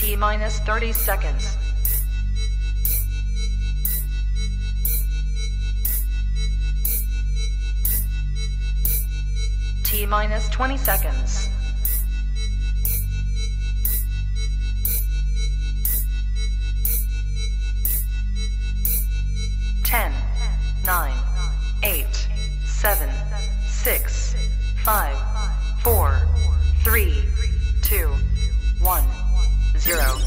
T-minus 30 seconds. T-minus 20 seconds. Ten, 9, 8, 7, 6, 5, 4, 3, 2, 1, 0.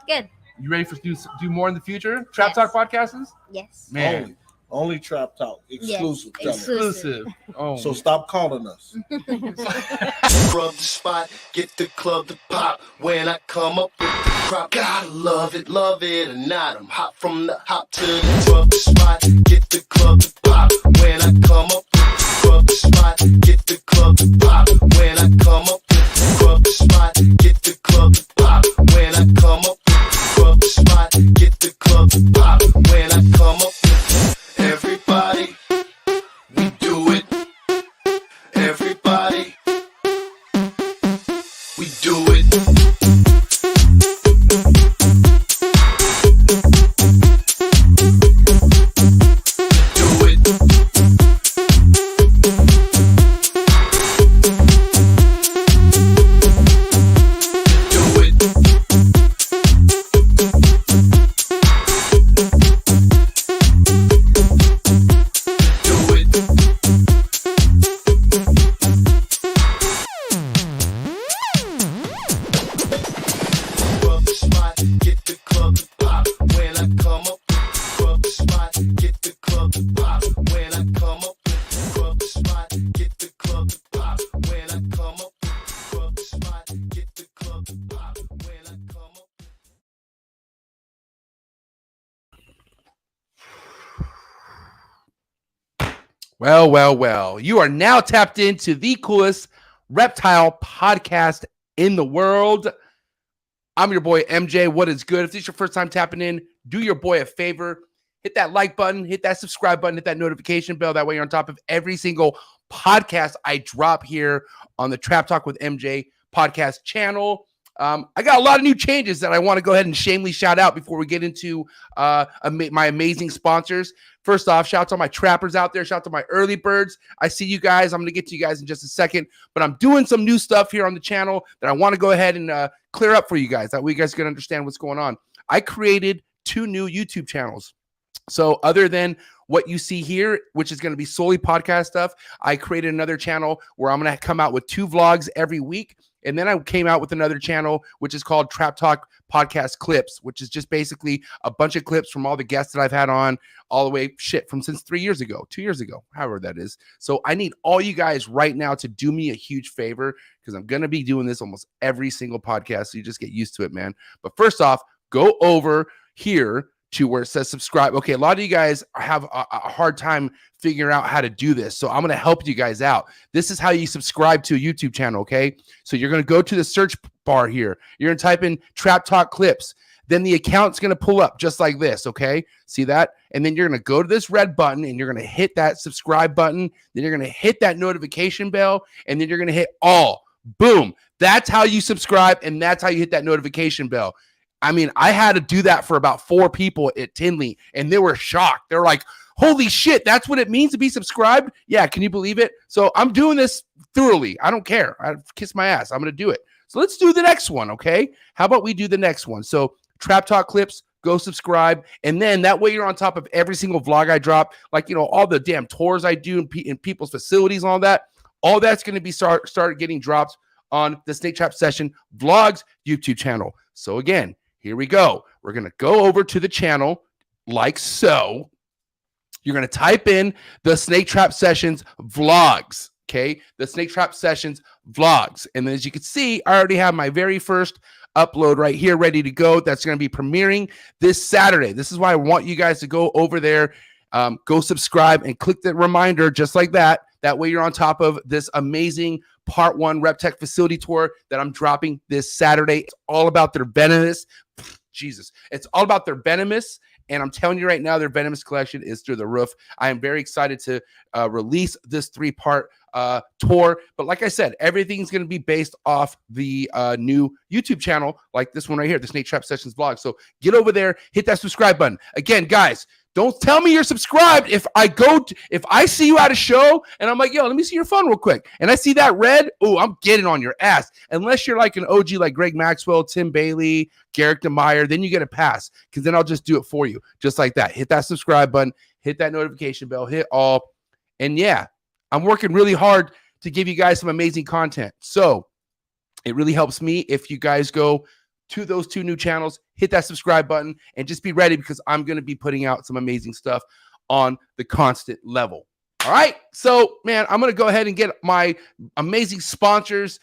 Good. You ready for do more in the future? Trap Talk podcasts? Yes. Man. Only Trap Talk. Exclusive. Yes. Exclusive. Oh. So stop calling us. Rub the spot, get the club to pop. When I come up with the crop, gotta love it or not. I'm hot from the hop to the rub the spot, get the club to pop. When I come up with the rub the spot, get the club to pop. When I come up with the rub the spot, get the club to pop. When I come up with the rub the spot, get the club to pop. When I come up with everybody, we do it. Everybody, we do it. Do it. Do it. Do it. Rub the spot, get the club to pop. When I come up with the rub the spot, get the club to pop. When I come up with the rub the spot, get the club to pop. When I come up with the rub the spot, get the club to pop. When I come up. Well. You are now tapped into the coolest reptile podcast in the world. I'm your boy, MJ. What is good? If this is your first time tapping in, do your boy a favor. Hit that like button, hit that subscribe button, hit that notification bell. That way you're on top of every single podcast I drop here on the Trap Talk with MJ podcast channel. I got a lot of new changes that I want to go ahead and shamelessly shout out before we get into my amazing sponsors. First off, shout out to all my trappers out there. Shout out to my early birds. I see you guys. I'm going to get to you guys in just a second, but I'm doing some new stuff here on the channel that I want to go ahead and clear up for you guys. That way you guys can understand what's going on. I created 2 new YouTube channels. So other than what you see here, which is going to be solely podcast stuff, I created another channel where I'm going to come out with 2 vlogs every week. And then I came out with another channel, which is called Trap Talk Podcast Clips, which is just basically a bunch of clips from all the guests that I've had on all the way from since 3 years ago, 2 years ago, however that is. So I need all you guys right now to do me a huge favor because I'm going to be doing this almost every single podcast. So you just get used to it, man. But first off, go over here to where it says subscribe. Okay, a lot of you guys have a hard time figuring out how to do this. So I'm going to help you guys out. This is how you subscribe to a YouTube channel, okay? So you're going to go to the search bar here. You're going to type in Trap Talk Clips. Then the account's going to pull up just like this, okay? See that? And then you're going to go to this red button and you're going to hit that subscribe button. Then you're going to hit that notification bell and then you're going to hit all. Boom. That's how you subscribe and that's how you hit that notification bell. I mean, I had to do that for about 4 people at Tinley, and they were shocked. They're like, holy shit, that's what it means to be subscribed? Yeah, can you believe it? So I'm doing this thoroughly. I don't care. I kiss my ass. I'm going to do it. So let's do the next one, okay? How about we do the next one? So Trap Talk Clips, go subscribe, and then that way you're on top of every single vlog I drop, like, you know, all the damn tours I do in people's facilities and all that. All that's going to be started getting dropped on the Snake Trap Session Vlogs YouTube channel. So again, here we go. We're going to go over to the channel like so. You're going to type in the Snake Trap Sessions Vlogs, okay? The Snake Trap Sessions Vlogs. And then as you can see, I already have my very first upload right here ready to go. That's going to be premiering this Saturday. This is why I want you guys to go over there, go subscribe and click the reminder just like that. That way you're on top of this amazing Part 1 RepTech facility tour that I'm dropping this Saturday. It's all about their venomous, Jesus. It's all about their venomous And I'm telling you right now, their Venomous collection is through the roof. I am very excited to release this 3-part tour. But like I said, everything's going to be based off the new YouTube channel, like this one right here, the Snake Trap Sessions vlog. So get over there, hit that subscribe button. Again, guys, don't tell me you're subscribed if I see you at a show and I'm like, yo, let me see your phone real quick. And I see that red, oh, I'm getting on your ass. Unless you're like an OG like Greg Maxwell, Tim Bailey, Garrick DeMeyer, then you get a pass because then I'll just do it for you. Just like that. Hit that subscribe button, hit that notification bell, hit all. And yeah, I'm working really hard to give you guys some amazing content. So it really helps me if you guys go to those 2 new channels, hit that subscribe button, and just be ready because I'm going to be putting out some amazing stuff on the constant level. All right. So, man, I'm going to go ahead and get my amazing sponsors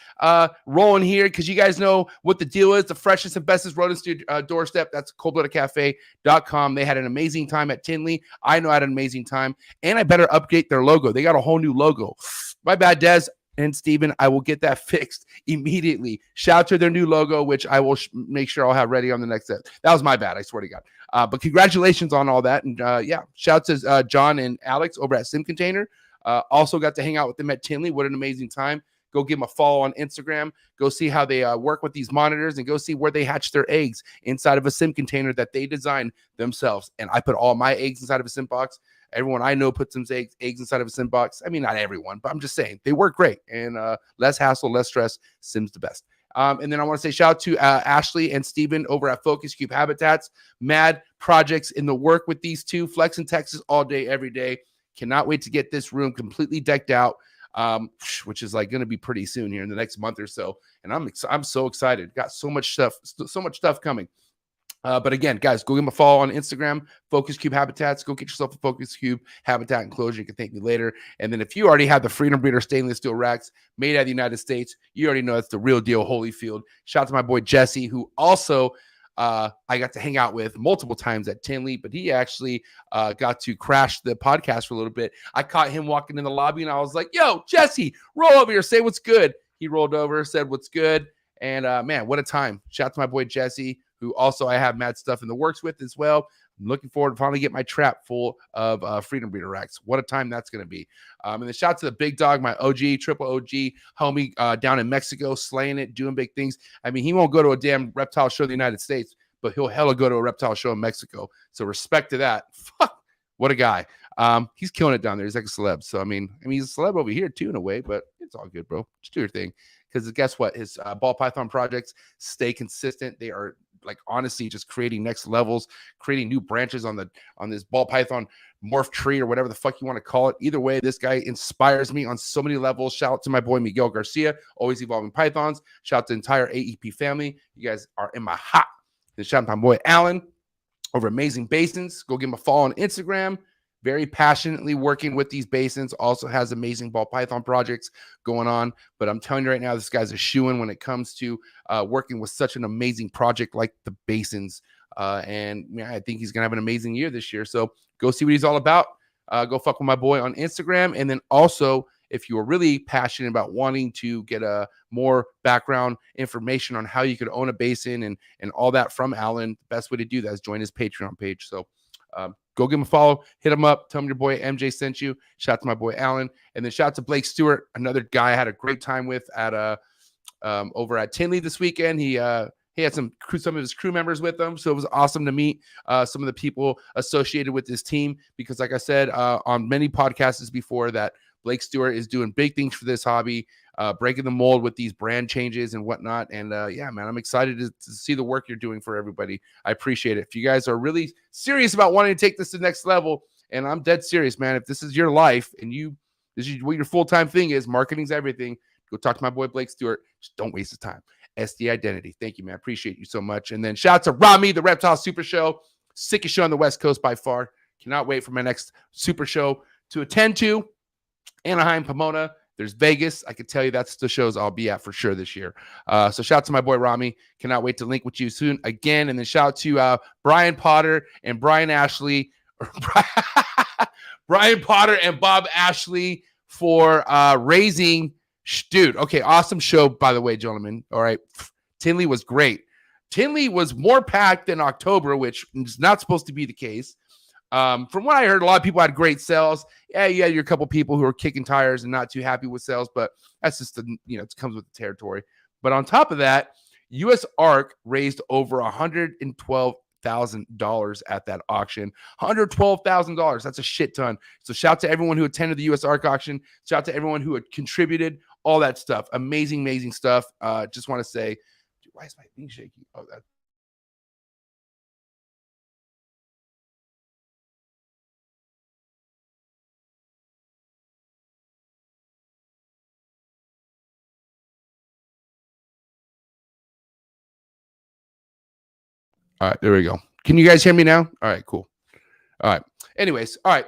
rolling here because you guys know what the deal is. The freshest and bestest rodents to your doorstep. That's coldbloodedcafe.com. They had an amazing time at Tinley. I know I had an amazing time. And I better update their logo. They got a whole new logo. My bad, Des and Steven, I will get that fixed immediately. Shout out to their new logo, which I will make sure I'll have ready on the next set. That was my bad, I swear to God. But congratulations on all that. And yeah, shout out to John and Alex over at Sim Container. Also got to hang out with them at Tinley. What an amazing time. Go give them a follow on Instagram. Go see how they work with these monitors and go see where they hatch their eggs inside of a sim container that they designed themselves. And I put all my eggs inside of a sim box. Everyone I know puts some eggs inside of a sim box. I mean, not everyone, but I'm just saying they work great and less hassle, less stress. Sim's the best. And then I want to say shout out to Ashley and Steven over at Focus Cube Habitats. Mad projects in the work with these two. Flex in Texas all day, every day. Cannot wait to get this room completely decked out, which is like going to be pretty soon here in the next month or so. And I'm so excited. Got so much stuff coming. But again, guys, go give them a follow on Instagram, Focus Cube Habitats. Go get yourself a Focus Cube Habitat enclosure. You can thank me later. And then if you already have the Freedom Breeder stainless steel racks made out of the United States, you already know it's the real deal, Holyfield. Shout out to my boy Jesse, who also I got to hang out with multiple times at Tinley, but he actually got to crash the podcast for a little bit. I caught him walking in the lobby, and I was like, yo, Jesse, roll over here, say what's good. He rolled over, said what's good. And man, what a time. Shout out to my boy Jesse, who also I have mad stuff in the works with as well. I'm looking forward to finally get my trap full of Freedom Breeder racks. What a time that's going to be. And then shout out to the big dog, my OG, triple OG homie down in Mexico, slaying it, doing big things. I mean, he won't go to a damn reptile show in the United States, but he'll hella go to a reptile show in Mexico. So respect to that. Fuck, what a guy. He's killing it down there. He's like a celeb. So, I mean, he's a celeb over here too in a way, but it's all good, bro. Just do your thing. Because guess what? His ball python projects stay consistent. They are like honestly just creating next levels, creating new branches on this ball python morph tree or whatever the fuck you want to call it. Either way, this guy inspires me on so many levels. Shout out to my boy Miguel Garcia, always evolving pythons. Shout out to the entire AEP family. You guys are in my hot. And shout out to my boy Alan over Amazing Basins. Go give him a follow on Instagram. Very passionately working with these basins. Also has amazing ball python projects going on. But I'm telling you right now, this guy's a shoo-in when it comes to working with such an amazing project like the basins. And yeah, I think he's going to have an amazing year this year. So go see what he's all about. Go fuck with my boy on Instagram. And then also, if you are really passionate about wanting to get a more background information on how you could own a basin and all that from Alan, the best way to do that is join his Patreon page. So go give him a follow, hit him up, tell him your boy MJ sent you. Shout out to my boy Alan, and then shout out to Blake Stewart, another guy I had a great time with at over at Tinley this weekend. He had some of his crew members with him, so it was awesome to meet some of the people associated with this team. Because, like I said on many podcasts before, that Blake Stewart is doing big things for this hobby, breaking the mold with these brand changes and whatnot. And yeah, man, I'm excited to see the work you're doing for everybody. I appreciate it. If you guys are really serious about wanting to take this to the next level, and I'm dead serious, man, if this is your life and this is what your full-time thing is, marketing's everything, go talk to my boy Blake Stewart. Just don't waste his time. SD Identity. Thank you, man. Appreciate you so much. And then shout out to Rami, the Reptile Super Show. Sickest show on the West Coast by far. Cannot wait for my next Super Show to attend to. Anaheim, Pomona. There's Vegas. I can tell you that's the shows I'll be at for sure this year. So shout out to my boy Rami. Cannot wait to link with you soon again. And then shout out to Brian Potter and Brian Ashley. Brian Potter and Bob Ashley for raising. Dude, okay, awesome show, by the way, gentlemen. All right. Tinley was great. Tinley was more packed than October, which is not supposed to be the case. From what I heard, a lot of people had great sales. Yeah, you had your couple people who are kicking tires and not too happy with sales, but that's just it comes with the territory. But on top of that, USARK raised over $112,000 at that auction. $112,000. That's a shit ton. So shout out to everyone who attended the USARK auction. Shout out to everyone who had contributed. All that stuff. Amazing, amazing stuff. Just want to say, dude, why is my thing shaky? Oh, that. All right, there we go. Can you guys hear me now? All right, cool. All right. Anyways, all right.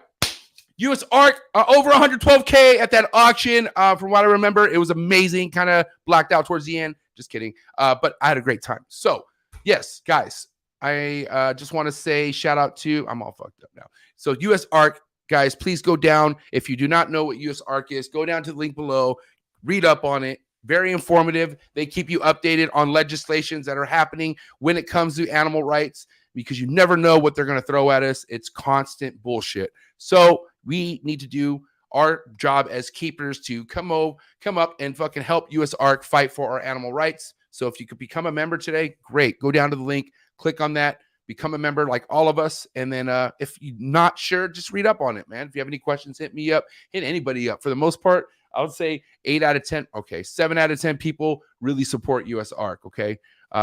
USARK over 112K at that auction. From what I remember, it was amazing. Kind of blacked out towards the end. Just kidding. But I had a great time. So, yes, guys, I just want to say shout out to, I'm all fucked up now. So, USARK, guys, please go down. If you do not know what USARK is, go down to the link below, read up on it. Very informative. They keep you updated on legislations that are happening when it comes to animal rights, because you never know what they're going to throw at us. It's constant bullshit. So we need to do our job as keepers to come up and fucking help USARK fight for our animal rights. So if you could become a member today, great. Go down to the link, click on that, become a member like all of us. And then if you're not sure, just read up on it, man. If you have any questions, hit me up, hit anybody up. For the most part, I would say 8 out of 10. Okay, 7 out of 10 people really support USARK. Okay,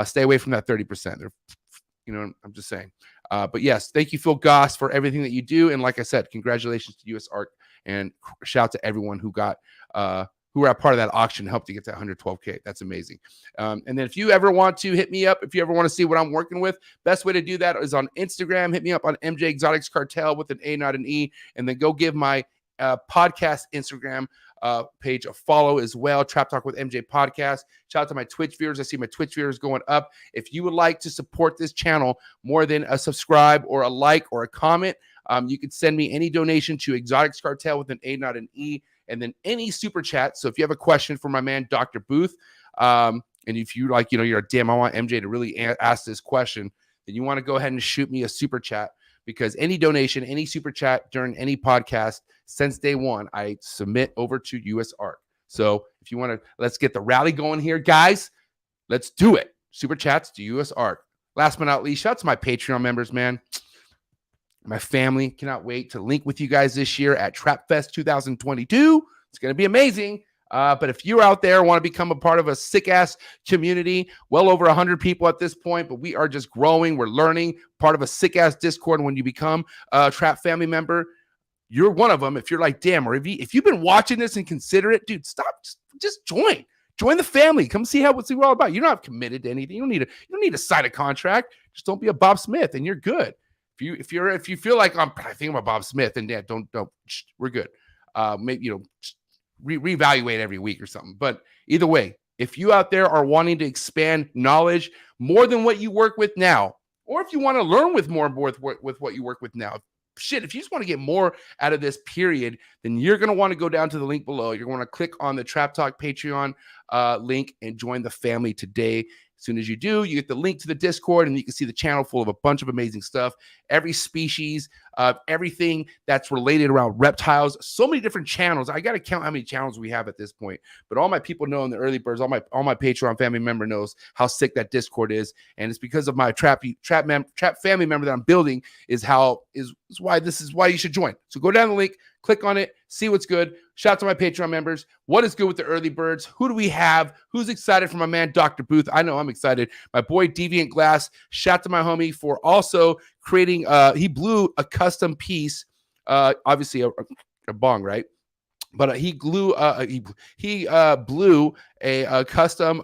stay away from that 30%. They're, I'm just saying. But yes, thank you, Phil Goss, for everything that you do. And like I said, congratulations to USARK, and shout out to everyone who got who were a part of that auction, helped to get to 112K. That's amazing. And then if you ever want to hit me up, if you ever want to see what I'm working with, best way to do that is on Instagram. Hit me up on mjexoticscartal with an A, not an E, and then go give my podcast Instagram page a follow as well. Trap Talk with MJ podcast. Shout out to my Twitch viewers. I see my Twitch viewers going up. If you would like to support this channel more than a subscribe or a like or a comment, you can send me any donation to Exotics Cartel with an A, not an E, and then any super chat. So if you have a question for my man, Dr. Booth, and if you like, you're a damn, I want MJ to really ask this question, then you want to go ahead and shoot me a super chat, because any donation, any super chat during any podcast since day one, I submit over to USARK. So if you want to, let's get the rally going here, guys. Let's do it. Super chats to USARK. Last but not least, shout out to my Patreon members, man. My family, cannot wait to link with you guys this year at Trap Fest 2022. It's going to be amazing. But if you're out there and want to become a part of a sick-ass community, well over 100 people at this point, but we are just growing. We're learning, part of a sick-ass Discord. And when you become a Trap family member, you're one of them. If you're like, damn, or if you've been watching this and consider it, dude, stop. Just join. Join the family. Come see what we're all about. You're not committed to anything. You don't need to sign a contract. Just don't be a Bob Smith, and you're good. If you feel like I think I'm a Bob Smith, and yeah, don't, we're good. Maybe reevaluate every week or something. But either way, if you out there are wanting to expand knowledge more than what you work with now, or if you want to learn with what you work with now, if you just want to get more out of this period, then you're going to want to go down to the link below. You're going to click on the Trap Talk Patreon link and join the family today. As soon as you do, you get the link to the Discord, and you can see the channel full of a bunch of amazing stuff. Every species, everything that's related around reptiles. So many different channels. I got to count how many channels we have at this point. But all my people know in the early birds, all my Patreon family member knows how sick that Discord is, and it's because of my trap family member that I'm building. Is why you should join. So go down the link, click on it, see what's good. Shout out to my Patreon members. What is good with the early birds? Who do we have? Who's excited for my man, Dr. Booth? I know I'm excited. My boy, Deviant Glass. Shout out to my homie for also creating, he blew a custom piece, obviously a bong, right? But he blew a custom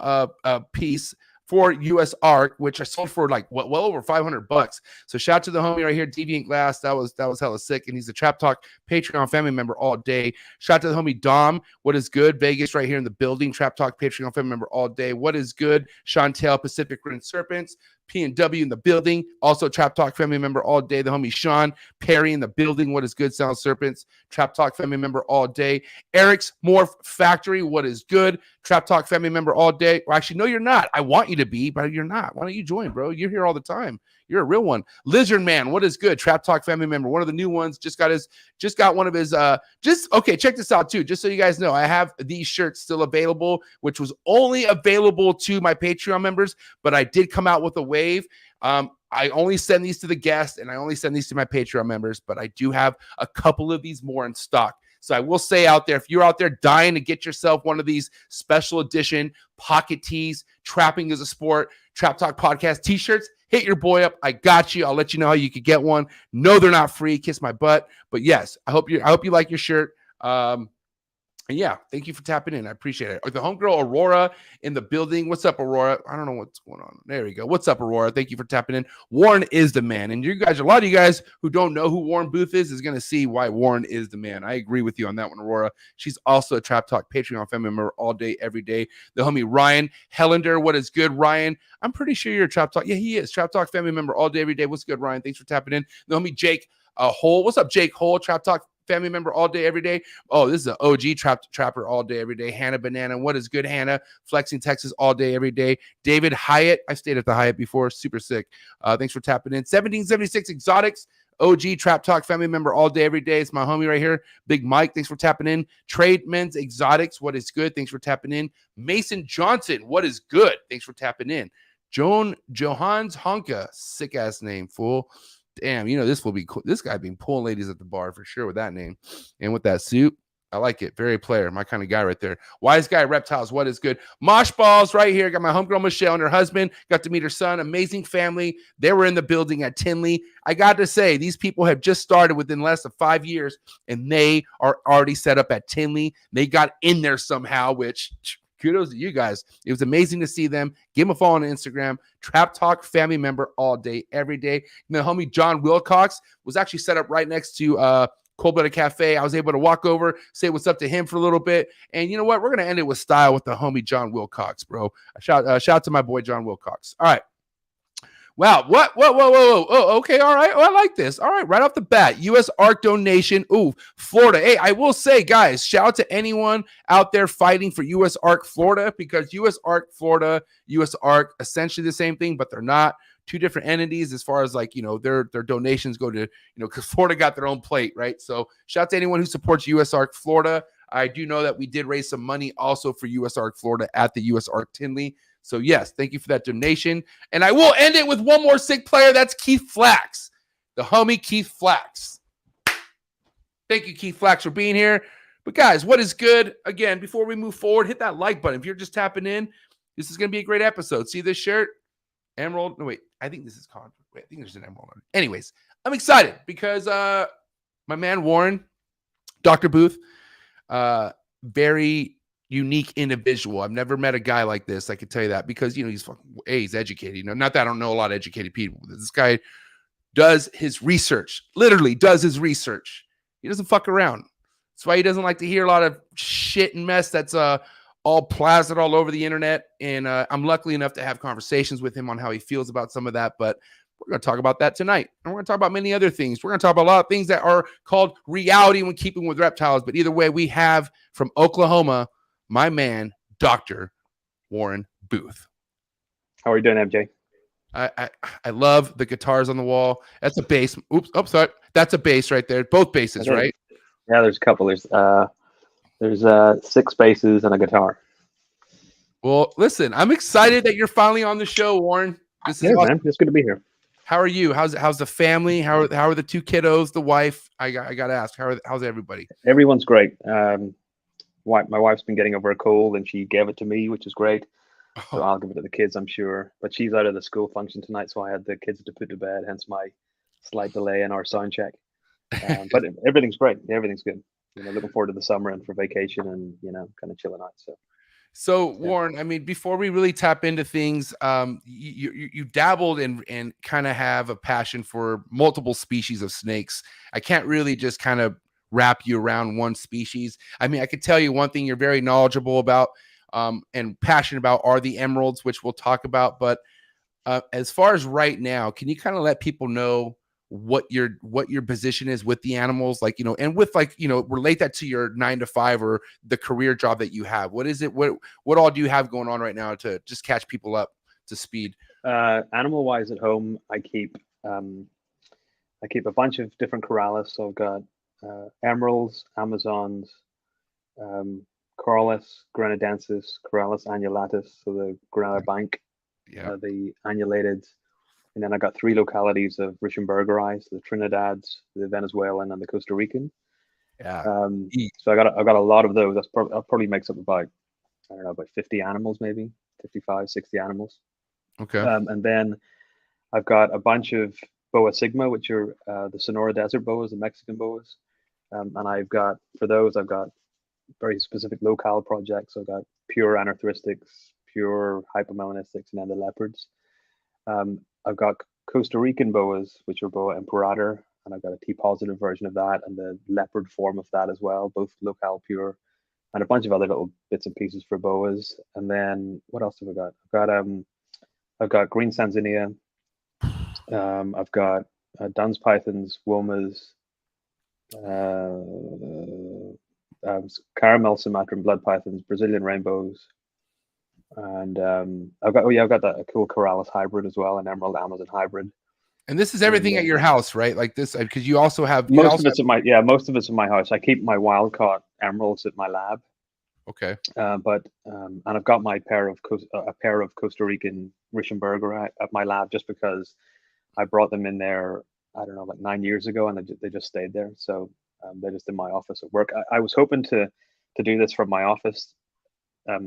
piece for USARK, which I sold for like well over $500. So shout out to the homie right here, Deviant Glass. That was hella sick, and he's a Trap Talk Patreon family member all day. Shout out to the homie Dom. What is good? Vegas right here in the building. Trap Talk Patreon family member all day. What is good? Chantel, Pacific Rim Serpents. P&W in the building. Also, Trap Talk family member all day. The homie Sean Perry in the building. What is good? Sound Serpents. Trap Talk family member all day. Eric's Morph Factory. What is good? Trap Talk family member all day. Well, actually, no, you're not. I want you to be, but you're not. Why don't you join, bro? You're here all the time. You're a real one. Lizard Man, what is good? Trap Talk family member, one of the new ones. Just got one of his. Okay. Check this out too. Just so you guys know, I have these shirts still available, which was only available to my Patreon members, but I did come out with a wave. I only send these to the guests, and I only send these to my Patreon members, but I do have a couple of these more in stock. So I will say out there, if you're out there dying to get yourself one of these special edition pocket tees, Trapping is a Sport, Trap Talk Podcast t-shirts, hit your boy up. I got you. I'll let you know how you could get one. No, they're not free. Kiss my butt. But yes, I hope you like your shirt. And yeah, thank you for tapping in. I appreciate it. The homegirl Aurora in the building. What's up, Aurora? I don't know what's going on. There we go. What's up, Aurora? Thank you for tapping in. Warren is the man. And you guys, a lot of you guys who don't know who Warren Booth is going to see why Warren is the man. I agree with you on that one, Aurora. She's also a Trap Talk Patreon family member all day, every day. The homie Ryan Hellender. What is good, Ryan? I'm pretty sure you're a Trap Talk. Yeah, he is. Trap Talk family member all day, every day. What's good, Ryan? Thanks for tapping in. The homie Jake Hole. What's up, Jake Hole? Trap Talk family member all day, every day. Oh, this is an OG trapper all day, every day. Hannah Banana. What is good, Hannah? Flexing Texas all day, every day. David Hyatt. I stayed at the Hyatt before. Super sick. Thanks for tapping in. 1776 Exotics. OG Trap Talk family member all day, every day. It's my homie right here. Big Mike. Thanks for tapping in. Trade Men's Exotics. What is good? Thanks for tapping in. Mason Johnson. What is good? Thanks for tapping in. Johans Honka. Sick ass name, fool. Damn, this will be cool. This guy been pulling ladies at the bar for sure with that name and with that suit. I like it. Very player. My kind of guy right there. Wise guy Reptiles. What is good? Mosh Balls right here. Got my homegirl Michelle and her husband. Got to meet her son. Amazing family. They were in the building at Tinley. I got to say, these people have just started within less than 5 years, and they are already set up at Tinley. They got in there somehow, which kudos to you guys. It was amazing to see them. Give them a follow on Instagram. Trap Talk family member all day, every day. And the homie John Wilcox was actually set up right next to Cold Blooded Cafe. I was able to walk over, say what's up to him for a little bit. And you know what? We're going to end it with style with the homie John Wilcox, bro. Shout out to my boy John Wilcox. All right. Wow. What? Whoa. Oh, okay. All right. Oh, I like this. All right. Right off the bat, USARK donation. Ooh, Florida. Hey, I will say, guys, shout out to anyone out there fighting for USARK Florida, because USARK Florida, USARK, essentially the same thing, but they're not. Two different entities as far as their donations go to, because Florida got their own plate, right? So shout out to anyone who supports USARK Florida. I do know that we did raise some money also for USARK Florida at the USARK Tinley. So yes, thank you for that donation. And I will end it with one more sick player. That's Keith Flax, the homie Keith Flax. Thank you, Keith Flax, for being here. But guys, what is good? Again, before we move forward, hit that like button. If you're just tapping in, this is going to be a great episode. See this shirt? Emerald. No, wait. I think this is con. Wait, I think there's an emerald on it. Anyways, I'm excited because my man Warren, Dr. Booth, very unique individual. I've never met a guy like this. I can tell you that because he's educated. Not that I don't know a lot of educated people. This guy does his research. Literally does his research. He doesn't fuck around. That's why he doesn't like to hear a lot of shit and mess that's all plastered all over the internet. And I'm lucky enough to have conversations with him on how he feels about some of that. But we're going to talk about that tonight. And we're going to talk about many other things. We're going to talk about a lot of things that are called reality when keeping with reptiles. But either way, we have from Oklahoma, my man, Dr. Warren Booth. How are you doing, MJ? I love the guitars on the wall. That's a bass. Oops. Oh, sorry. That's a bass right there. Both basses, right? Yeah, there's a couple. There's 6 basses and a guitar. Well, listen, I'm excited that you're finally on the show, Warren. This is awesome. Man. It's good to be here. How are you? How's the family? How are the 2 kiddos? The wife? I got to ask. How's everybody? Everyone's great. My wife's been getting over a cold, and she gave it to me, which is great. So I'll give it to the kids, I'm sure. But she's out of the school function tonight, so I had the kids to put to bed. Hence my slight delay in our sound check. But everything's great. Everything's good. Looking forward to the summer and for vacation, and kind of chilling out. So Warren, I mean, before we really tap into things, you dabbled and kind of have a passion for multiple species of snakes. I can't really just kind of wrap you around one species. I mean, I could tell you one thing you're very knowledgeable about and passionate about are the emeralds, which we'll talk about. But As far as right now, can you kind of let people know what your position is with the animals, like, and with, like, relate that to your 9 to 5 or the career job that you have? What is it? What all do you have going on right now to just catch people up to speed? Animal wise, at home, I keep a bunch of different corrales. So I've got emeralds, Amazons, Corylus, Grenadensis, Corylus annulatus, so the Granada bank, the annulated. And then I got 3 localities of Richenbergeri, so the Trinidads, the Venezuelan, and the Costa Rican. Yeah. So I've got a lot of those. That probably makes up about 50 animals, maybe 55, 60 animals. Okay. And then I've got a bunch of Boa Sigma, which are the Sonora Desert boas, the Mexican boas. And I've got very specific locale projects. I've got pure anarthristics, pure hypomelanistics, and then the leopards. I've got Costa Rican boas, which are Boa Imperator, and I've got a T-positive version of that and the leopard form of that as well, both locale pure, and a bunch of other little bits and pieces for boas. And then what else have I got? I've got green Sanzinia. I've got Dunn's pythons, womas, caramel Sumatran blood pythons, Brazilian rainbows. And I've got that cool Corylus hybrid as well, an Emerald Amazon hybrid. And this is everything at your house, right? Like this, because you also have most of it's in my house. I keep my wild caught emeralds at my lab. Okay. But and I've got my pair of Costa Rican Richenberger at my lab, just because I brought them in there, I don't know, like 9 years ago, and they just stayed there. So they're just in my office at work. I was hoping to do this from my office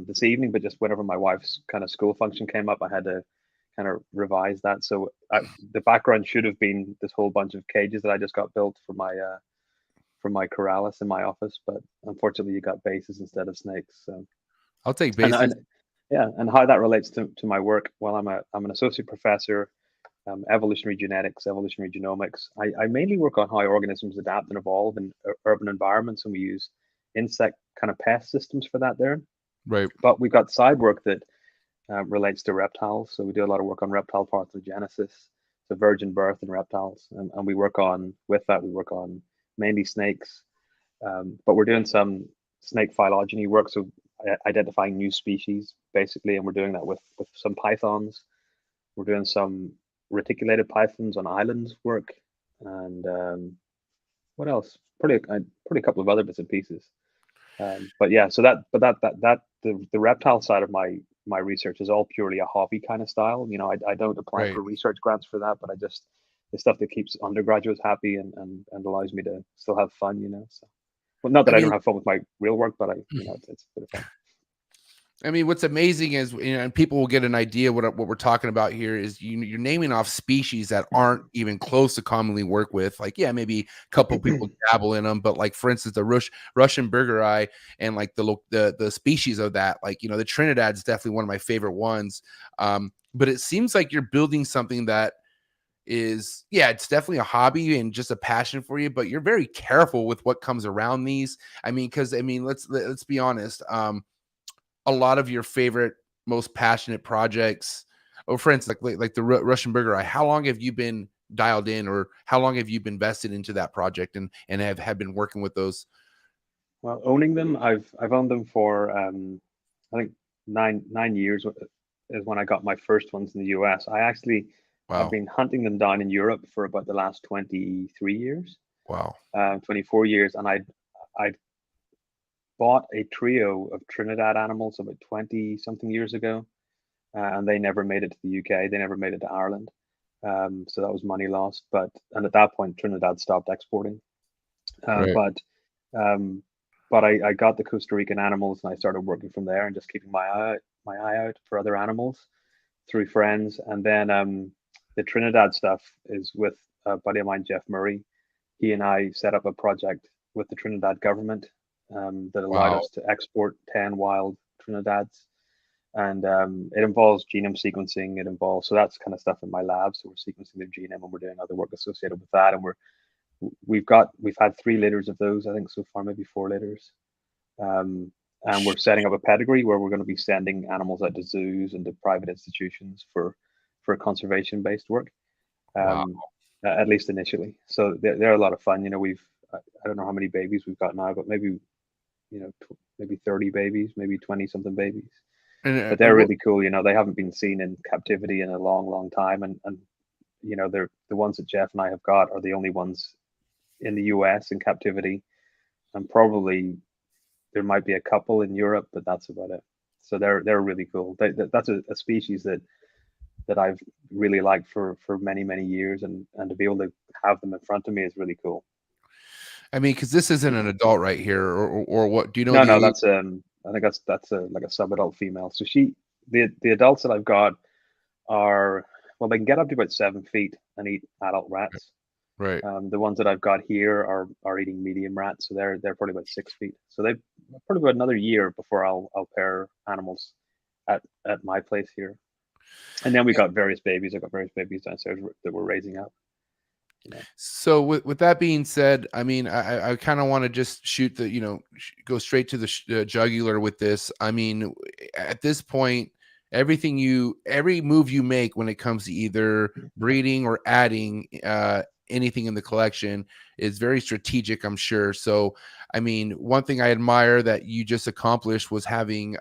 this evening, but just whenever my wife's kind of school function came up, I had to kind of revise that. So the background should have been this whole bunch of cages that I just got built for my Corylus in my office, but unfortunately you got bases instead of snakes. So I'll take bases. And how that relates to my work. Well, I'm an associate professor, evolutionary genetics, evolutionary genomics. I mainly work on how organisms adapt and evolve in urban environments, and we use insect kind of pest systems for that there. Right. But we've got side work that relates to reptiles. So we do a lot of work on reptile parthenogenesis, so virgin birth in reptiles, and we work on mainly snakes, but we're doing some snake phylogeny work, so identifying new species basically, and we're doing that with some pythons. We're doing some reticulated pythons on islands work, and what else? Probably a couple of other bits and pieces. But the reptile side of my research is all purely a hobby kind of style. I don't apply for research grants for that, but the stuff that keeps undergraduates happy and allows me to still have fun, So, well, not that I don't have fun with my real work, but it's a bit of fun. I mean, what's amazing is, and people will get an idea what we're talking about here is you're naming off species that aren't even close to commonly work with. Like, yeah, maybe a couple people dabble in them, but like, for instance, the Russian burgeri and like the species of that, like, the Trinidad is definitely one of my favorite ones. But it seems like you're building something that is, it's definitely a hobby and just a passion for you, but you're very careful with what comes around these. I mean, because let's be honest. A lot of your favorite, most passionate projects, or for instance, like the Russian burgeri, how long have you been dialed in, or how long have you been invested into that project and have been working with those? Well, owning them, I've owned them for I think nine years is when I got my first ones in the US. I've been hunting them down in Europe for about the last 23 years. Wow. 24 years, and I bought a trio of Trinidad animals about 20 something years ago, and they never made it to the UK. They never made it to Ireland, so that was money lost. And at that point, Trinidad stopped exporting. But I got the Costa Rican animals, and I started working from there and just keeping my eye out for other animals through friends. And then the Trinidad stuff is with a buddy of mine, Jeff Murray. He and I set up a project with the Trinidad government that allowed us to export 10 wild Trinidads, and it involves genome sequencing. So that's kind of stuff in my lab. So we're sequencing their genome, and we're doing other work associated with that. And we've had 3 litters of those, I think so far, maybe 4 litters. And we're setting up a pedigree where we're going to be sending animals out to zoos and to private institutions for for conservation-based work, Wow. at least initially. So they're a lot of fun. You know, I don't know how many babies we've got now, but maybe, you know, maybe 30 babies, maybe 20 something babies. But they're really cool. You know, they haven't been seen in captivity in a long, long time, and you know, they're the ones that Jeff and I have got are the only ones in the US in captivity, and probably there might be a couple in Europe, but that's about it. So they're really cool. That's a species that I've really liked for many, many years, and to be able to have them in front of me is really cool. I mean, because this isn't an adult right here, or what? Do you know? No, that's I think that's like a sub-adult female. So the adults that I've got are, well, they can get up to about 7 feet and eat adult rats. Right. The ones that I've got here are eating medium rats, so they're probably about 6 feet. So they've probably about another year before I'll pair animals at my place here. And then we got various babies. I've got various babies downstairs that we're raising up. You know. So with that being said, I mean, I kind of want to just shoot the, you know, go straight to the jugular with this. I mean, at this point, every move you make when it comes to either breeding or adding anything in the collection is very strategic, I'm sure. So, I mean, one thing I admire that you just accomplished was having,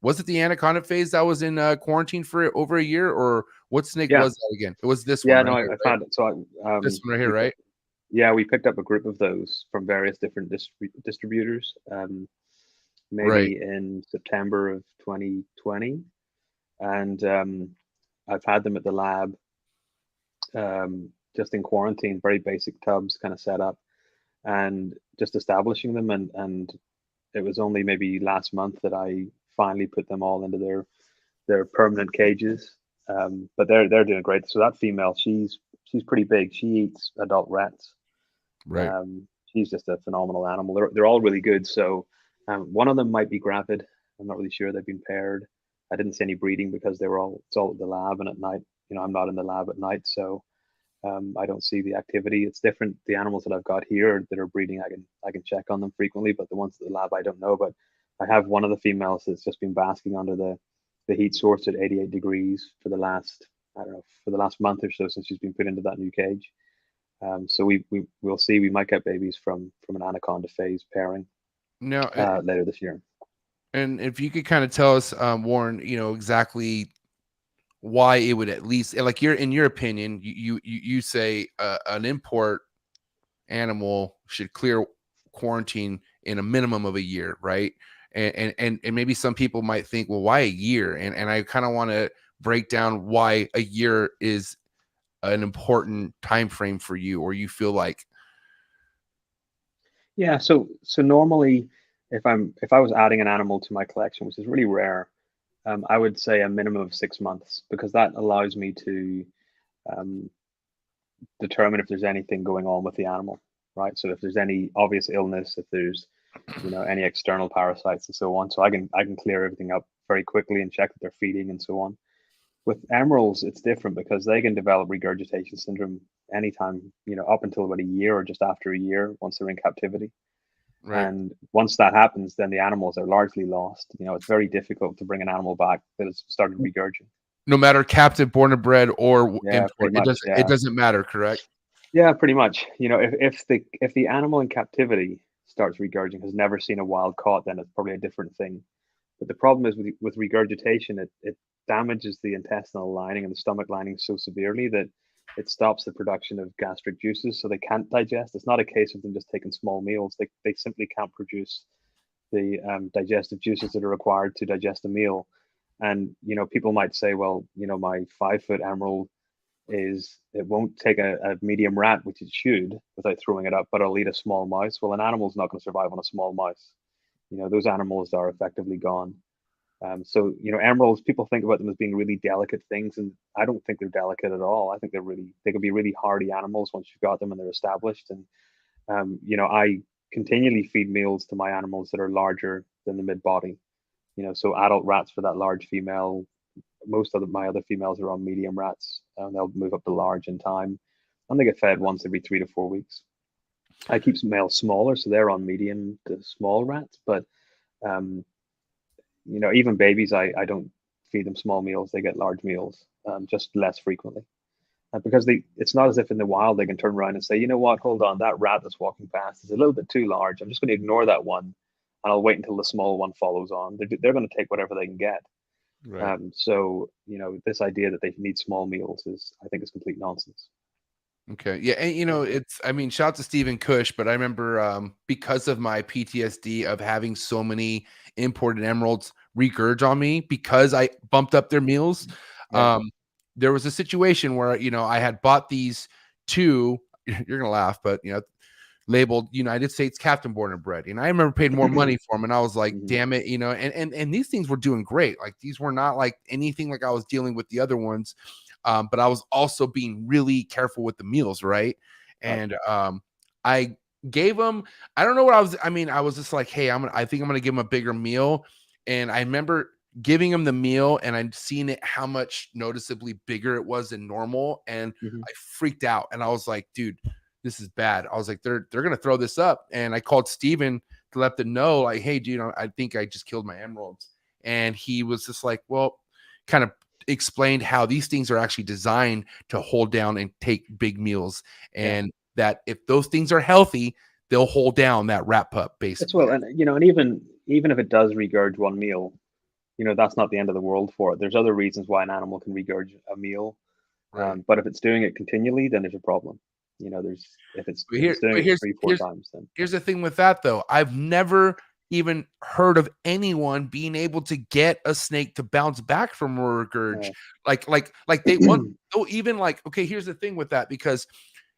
was it the anaconda phase that was in quarantine for over a year, or what snake was that again? It was this one. Yeah, right no, here, I found it. So this one right here, right? Yeah, we picked up a group of those from various different distributors, maybe in September of 2020, and I've had them at the lab, just in quarantine, very basic tubs kind of set up, and just establishing them, and it was only maybe last month that I finally put them all into their permanent cages. But they're doing great. So that female, she's pretty big. She eats adult rats. Right. She's just a phenomenal animal. They're all really good. So one of them might be gravid. I'm not really sure. They've been paired. I didn't see any breeding because it's all at the lab, and at night, you know, I'm not in the lab at night, so I don't see the activity. It's different. The animals that I've got here that are breeding, I can check on them frequently, but the ones at the lab I don't know. But I have one of the females that's just been basking under the heat source at 88 degrees for the last, I don't know, for the last month or so since she's been put into that new cage. So we'll see. We might get babies from an anaconda phase pairing later this year. And if you could kind of tell us, Warren, you know, exactly why it would at least, like, in your opinion, you say an import animal should clear quarantine in a minimum of a year, right? And maybe some people might think, well, why a year? And I kind of want to break down why a year is an important time frame for you, or you feel like. Yeah, so normally if I was adding an animal to my collection, which is really rare, I would say a minimum of 6 months, because that allows me to determine if there's anything going on with the animal, right? So if there's any obvious illness, if there's, you know, any external parasites and so on, so I can clear everything up very quickly and check that they're feeding and so on. With emeralds, it's different because they can develop regurgitation syndrome anytime, you know, up until about a year or just after a year once they're in captivity. Right. And once that happens, then the animals are largely lost. You know, it's very difficult to bring an animal back that has started regurgitating. No matter captive, born and bred, or import, much, it doesn't matter, correct? Yeah, pretty much. You know, if the animal in captivity starts regurgitating, has never seen a wild caught, then it's probably a different thing. But the problem is with regurgitation, it damages the intestinal lining and the stomach lining so severely that it stops the production of gastric juices, so they can't digest. It's not a case of them just taking small meals. They simply can't produce the digestive juices that are required to digest a meal. And, you know, people might say, well, you know, my 5-foot emerald it won't take a medium rat, which it should, without throwing it up, but it'll eat a small mouse. Well, an animal's not going to survive on a small mouse. You know, those animals are effectively gone. So, you know, emeralds, people think about them as being really delicate things, and I don't think they're delicate at all. I think they can be really hardy animals once you've got them and they're established. And, you know, I continually feed meals to my animals that are larger than the mid-body. You know, so adult rats for that large female. Most of my other females are on medium rats, and they'll move up to large in time. And they get fed once every 3 to 4 weeks. I keep some males smaller, so they're on medium to small rats, but you know, even babies, I don't feed them small meals, they get large meals, just less frequently. Because it's not as if in the wild they can turn around and say, you know what, hold on, that rat that's walking past is a little bit too large. I'm just going to ignore that one, and I'll wait until the small one follows on. They're going to take whatever they can get. Right. So, this idea that they need small meals I think is complete nonsense. Okay. Yeah. And I mean, shout out to Stephen Cush, but I remember because of my PTSD of having so many imported emeralds regurge on me because I bumped up their meals. Yeah. There was a situation where, I had bought these two, you're going to laugh, but, labeled United States Captain Born and Bred. And I remember paid more money for them. And I was like, damn it, and these things were doing great. Like these were not like anything like I was dealing with the other ones. But I was also being really careful with the meals, right? And I gave them, I don't know what I was just like, hey, I think I'm gonna give them a bigger meal. And I remember giving them the meal and I'm seeing it how much noticeably bigger it was than normal. And I freaked out and I was like, dude, this is bad. I was like, they're gonna throw this up. And I called Steven to let them know, like, hey, dude, I think I just killed my emeralds. And he was just like, well, kind of explained how these things are actually designed to hold down and take big meals, and that if those things are healthy, they'll hold down that rat pup basically. Well, and and even if it does regurge one meal, that's not the end of the world for it. There's other reasons why an animal can regurge a meal, Right. but if it's doing it continually, then there's a problem. If it's doing it 3-4 times, then here's the thing with that though. I've never even heard of anyone being able to get a snake to bounce back from a regurge. Like they want even like, okay, here's the thing with that, because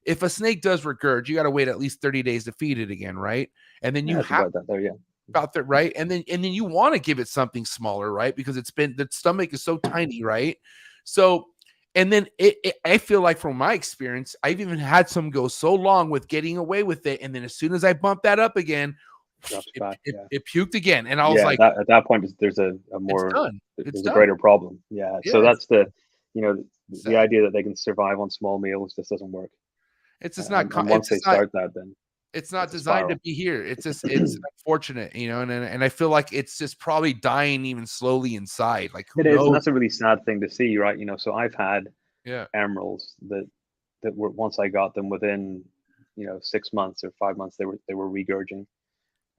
if a snake does regurge, you got to wait at least 30 days to feed it again, right? And then you it's have about that there, about that, right? And then you want to give it something smaller, right? Because the stomach is so tiny, right? So and then I feel like from my experience, I've even had some go so long with getting away with it, and then as soon as I bump that up again, it puked again, and I was like, at that point, there's a more there's a greater problem. So that's the the idea that they can survive on small meals just doesn't work. It's just not. And once they start that, then it's not designed to be here. It's just it's unfortunate, and I feel like it's just probably dying even slowly inside. Like it is, and that's a really sad thing to see, right? So I've had emeralds that were, once I got them, within 6 months or 5 months, they were regurging,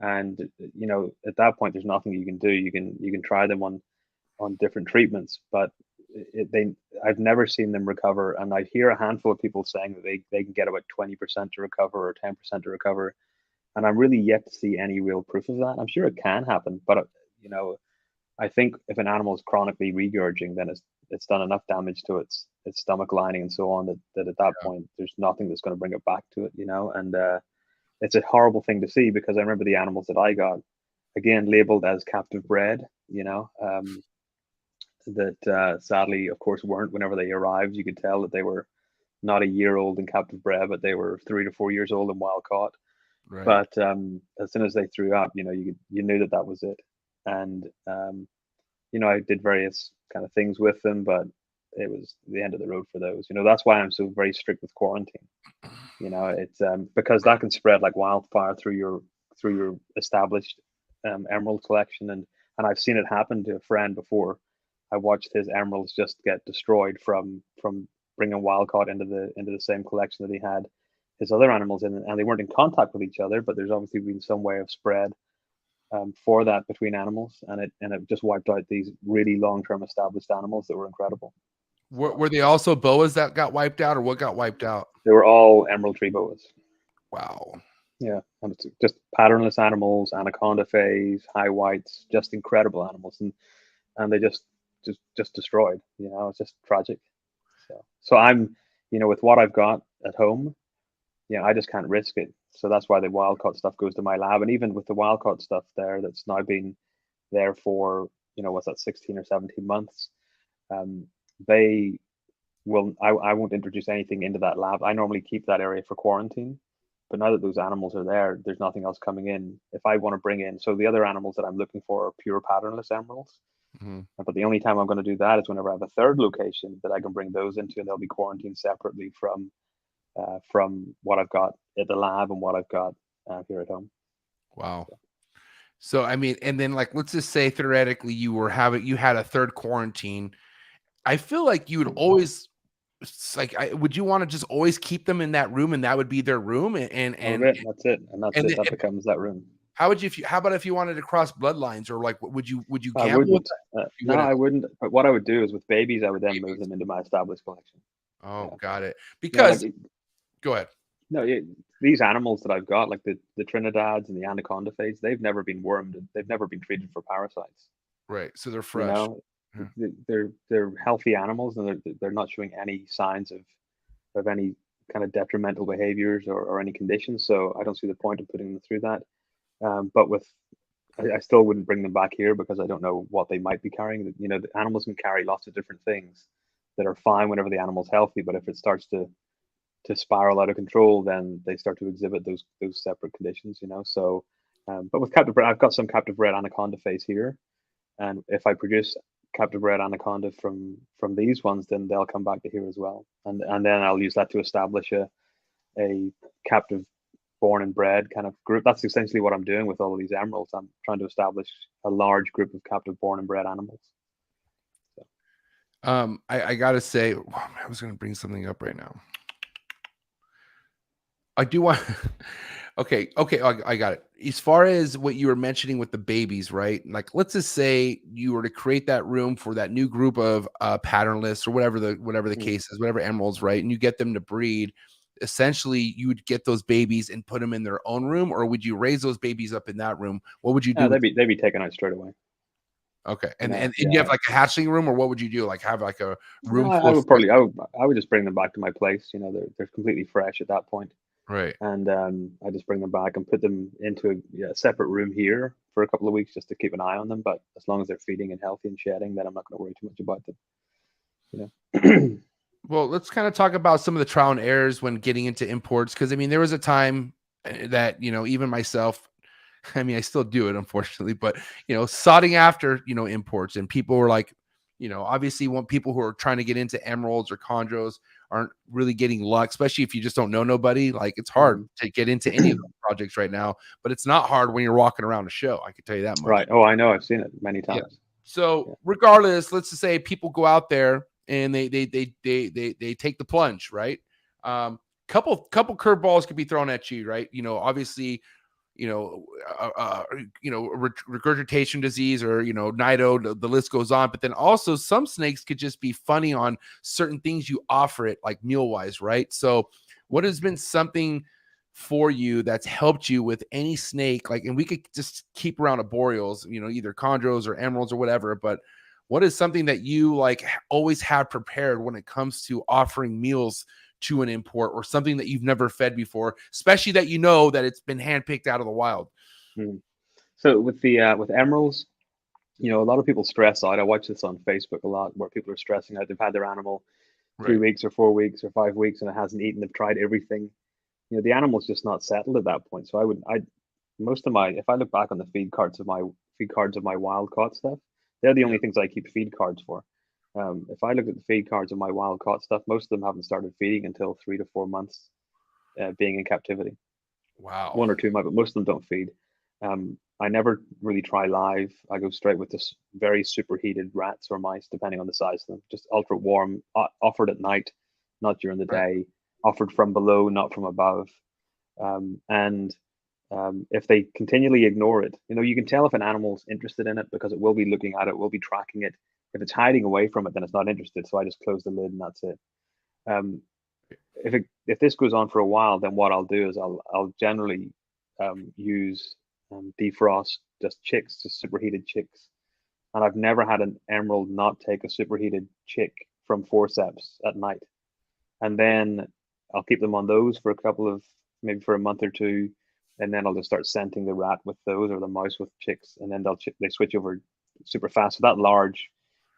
and at that point there's nothing you can do. You can try them on different treatments, but I've never seen them recover. And I hear a handful of people saying that they can get about 20% to recover or 10% to recover, and I'm really yet to see any real proof of that. I'm sure it can happen, but I think if an animal is chronically regurging, then it's done enough damage to its stomach lining and so on that at that point there's nothing that's going to bring it back to it, and it's a horrible thing to see, because I remember the animals that I got, again, labeled as captive bred, that sadly, of course, weren't. Whenever they arrived, you could tell that they were not a year old in captive bred, but they were 3 to 4 years old in wild caught. Right. But as soon as they threw up, you knew that was it. And I did various kind of things with them, but it was the end of the road for those. That's why I'm so very strict with quarantine. It's because that can spread like wildfire through your established emerald collection, and I've seen it happen to a friend before. I watched his emeralds just get destroyed from bringing wild caught into the same collection that he had his other animals in, and they weren't in contact with each other, but there's obviously been some way of spread for that between animals, and it just wiped out these really long-term established animals that were incredible. Were they also boas that got wiped out, or what got wiped out? They were all emerald tree boas. Wow. Yeah, and it's just patternless animals, anaconda phase, high whites, just incredible animals, and they just destroyed. It's just tragic. So I'm, with what I've got at home, I just can't risk it. So that's why the wild caught stuff goes to my lab, and even with the wild caught stuff there, that's now been there for what's that, 16 or 17 months. They will. I won't introduce anything into that lab. I normally keep that area for quarantine. But now that those animals are there, there's nothing else coming in. If I want to bring in, so the other animals that I'm looking for are pure patternless emeralds. But the only time I'm going to do that is whenever I have a third location that I can bring those into, and they'll be quarantined separately from what I've got at the lab and what I've got here at home. Wow. So I mean, and then like let's just say theoretically you had a third quarantine. I feel like you would always would you want to just always keep them in that room and that would be their room and That's it, and that's it. That becomes that room. how would you how about if you wanted to cross bloodlines or like would you I gamble with wouldn't. that? No, I wouldn't. But what I would do is with babies, I would then move them into my established collection. Oh, got it. Yeah, Because like, go ahead. no, these animals that I've got, like the Trinidads and the anaconda phase, they've never been wormed. They've never been treated for parasites. Right. So they're You fresh. know, Yeah. they're healthy animals, and they're not showing any signs of any kind of detrimental behaviors or any conditions. So I don't see the point of putting them through that. But I still wouldn't bring them back here because I don't know what they might be carrying. You know, the animals can carry lots of different things that are fine whenever the animal's healthy, but if it starts to spiral out of control, then they start to exhibit those separate conditions. You know, so but with captive bred, I've got some captive bred anaconda face here, and if I produce captive bred anaconda from these ones, then they'll come back to here as well, and then I'll use that to establish a captive born and bred kind of group. That's essentially what I'm doing with all of these emeralds. I'm trying to establish a large group of captive born and bred animals. So. I gotta say, I was gonna bring something up right now. I do want okay, I got it. As far as what you were mentioning with the babies, right? Like let's just say you were to create that room for that new group of patternless or whatever the case is, whatever emeralds, right? And you get them to breed. Essentially, you would get those babies and put them in their own room, or would you raise those babies up in that room? What would you do? They'd be taken out straight away. Okay, and you have like a hatchling room, or what would you do? Like have like a room? No, I would just bring them back to my place. You know, they're completely fresh at that point. Right. And I just bring them back and put them into a separate room here for a couple of weeks just to keep an eye on them. But as long as they're feeding and healthy and shedding, then I'm not going to worry too much about them. You know. Well, let's kind of talk about some of the trial and errors when getting into imports. Because I mean, there was a time that, you know, even myself, I mean, I still do it, unfortunately, but, you know, soughting after, you know, imports, and people were like, you know, obviously want people who are trying to get into emeralds or chondros aren't really getting luck, especially if you just don't know nobody. Like it's hard to get into any of those projects right now, but it's not hard when you're walking around a show. I can tell you that much. Right. Oh, I know. I've seen it many times. Yeah. So regardless, let's just say people go out there and they take the plunge, right? Couple curveballs could be thrown at you, right? You know, obviously, regurgitation disease or, you know, nido, the list goes on. But then also some snakes could just be funny on certain things you offer it, like meal wise, right? So what has been something for you that's helped you with any snake? Like, and we could just keep around arboreals, you know, either chondros or emeralds or whatever, but what is something that you like always have prepared when it comes to offering meals to an import, or something that you've never fed before, especially that you know that it's been handpicked out of the wild? So with the with emeralds, you know, a lot of people stress out. I watch this on Facebook a lot, where people are stressing out. They've had their animal 3 weeks or 4 weeks or 5 weeks and it hasn't eaten. They've tried everything. You know, the animal's just not settled at that point. So if I look back on the feed cards of my wild caught stuff, they're the only things I keep feed cards for. If I look at the feed cards of my wild caught stuff, most of them haven't started feeding until 3 to 4 months being in captivity. Wow. 1 or 2 might, but most of them don't feed. I never really try live. I go straight with this very superheated rats or mice, depending on the size of them. Just ultra warm, offered at night, not during the day. Offered from below, not from above. If they continually ignore it, you know, you can tell if an animal's interested in it because it will be looking at it, will be tracking it. If it's hiding away from it, then it's not interested. So I just close the lid and that's it. If this goes on for a while, then what I'll do is I'll generally use defrost just chicks, just superheated chicks. And I've never had an emerald not take a superheated chick from forceps at night. And then I'll keep them on those for maybe for a month or two. And then I'll just start scenting the rat with those or the mouse with chicks. And then they switch over super fast. So that large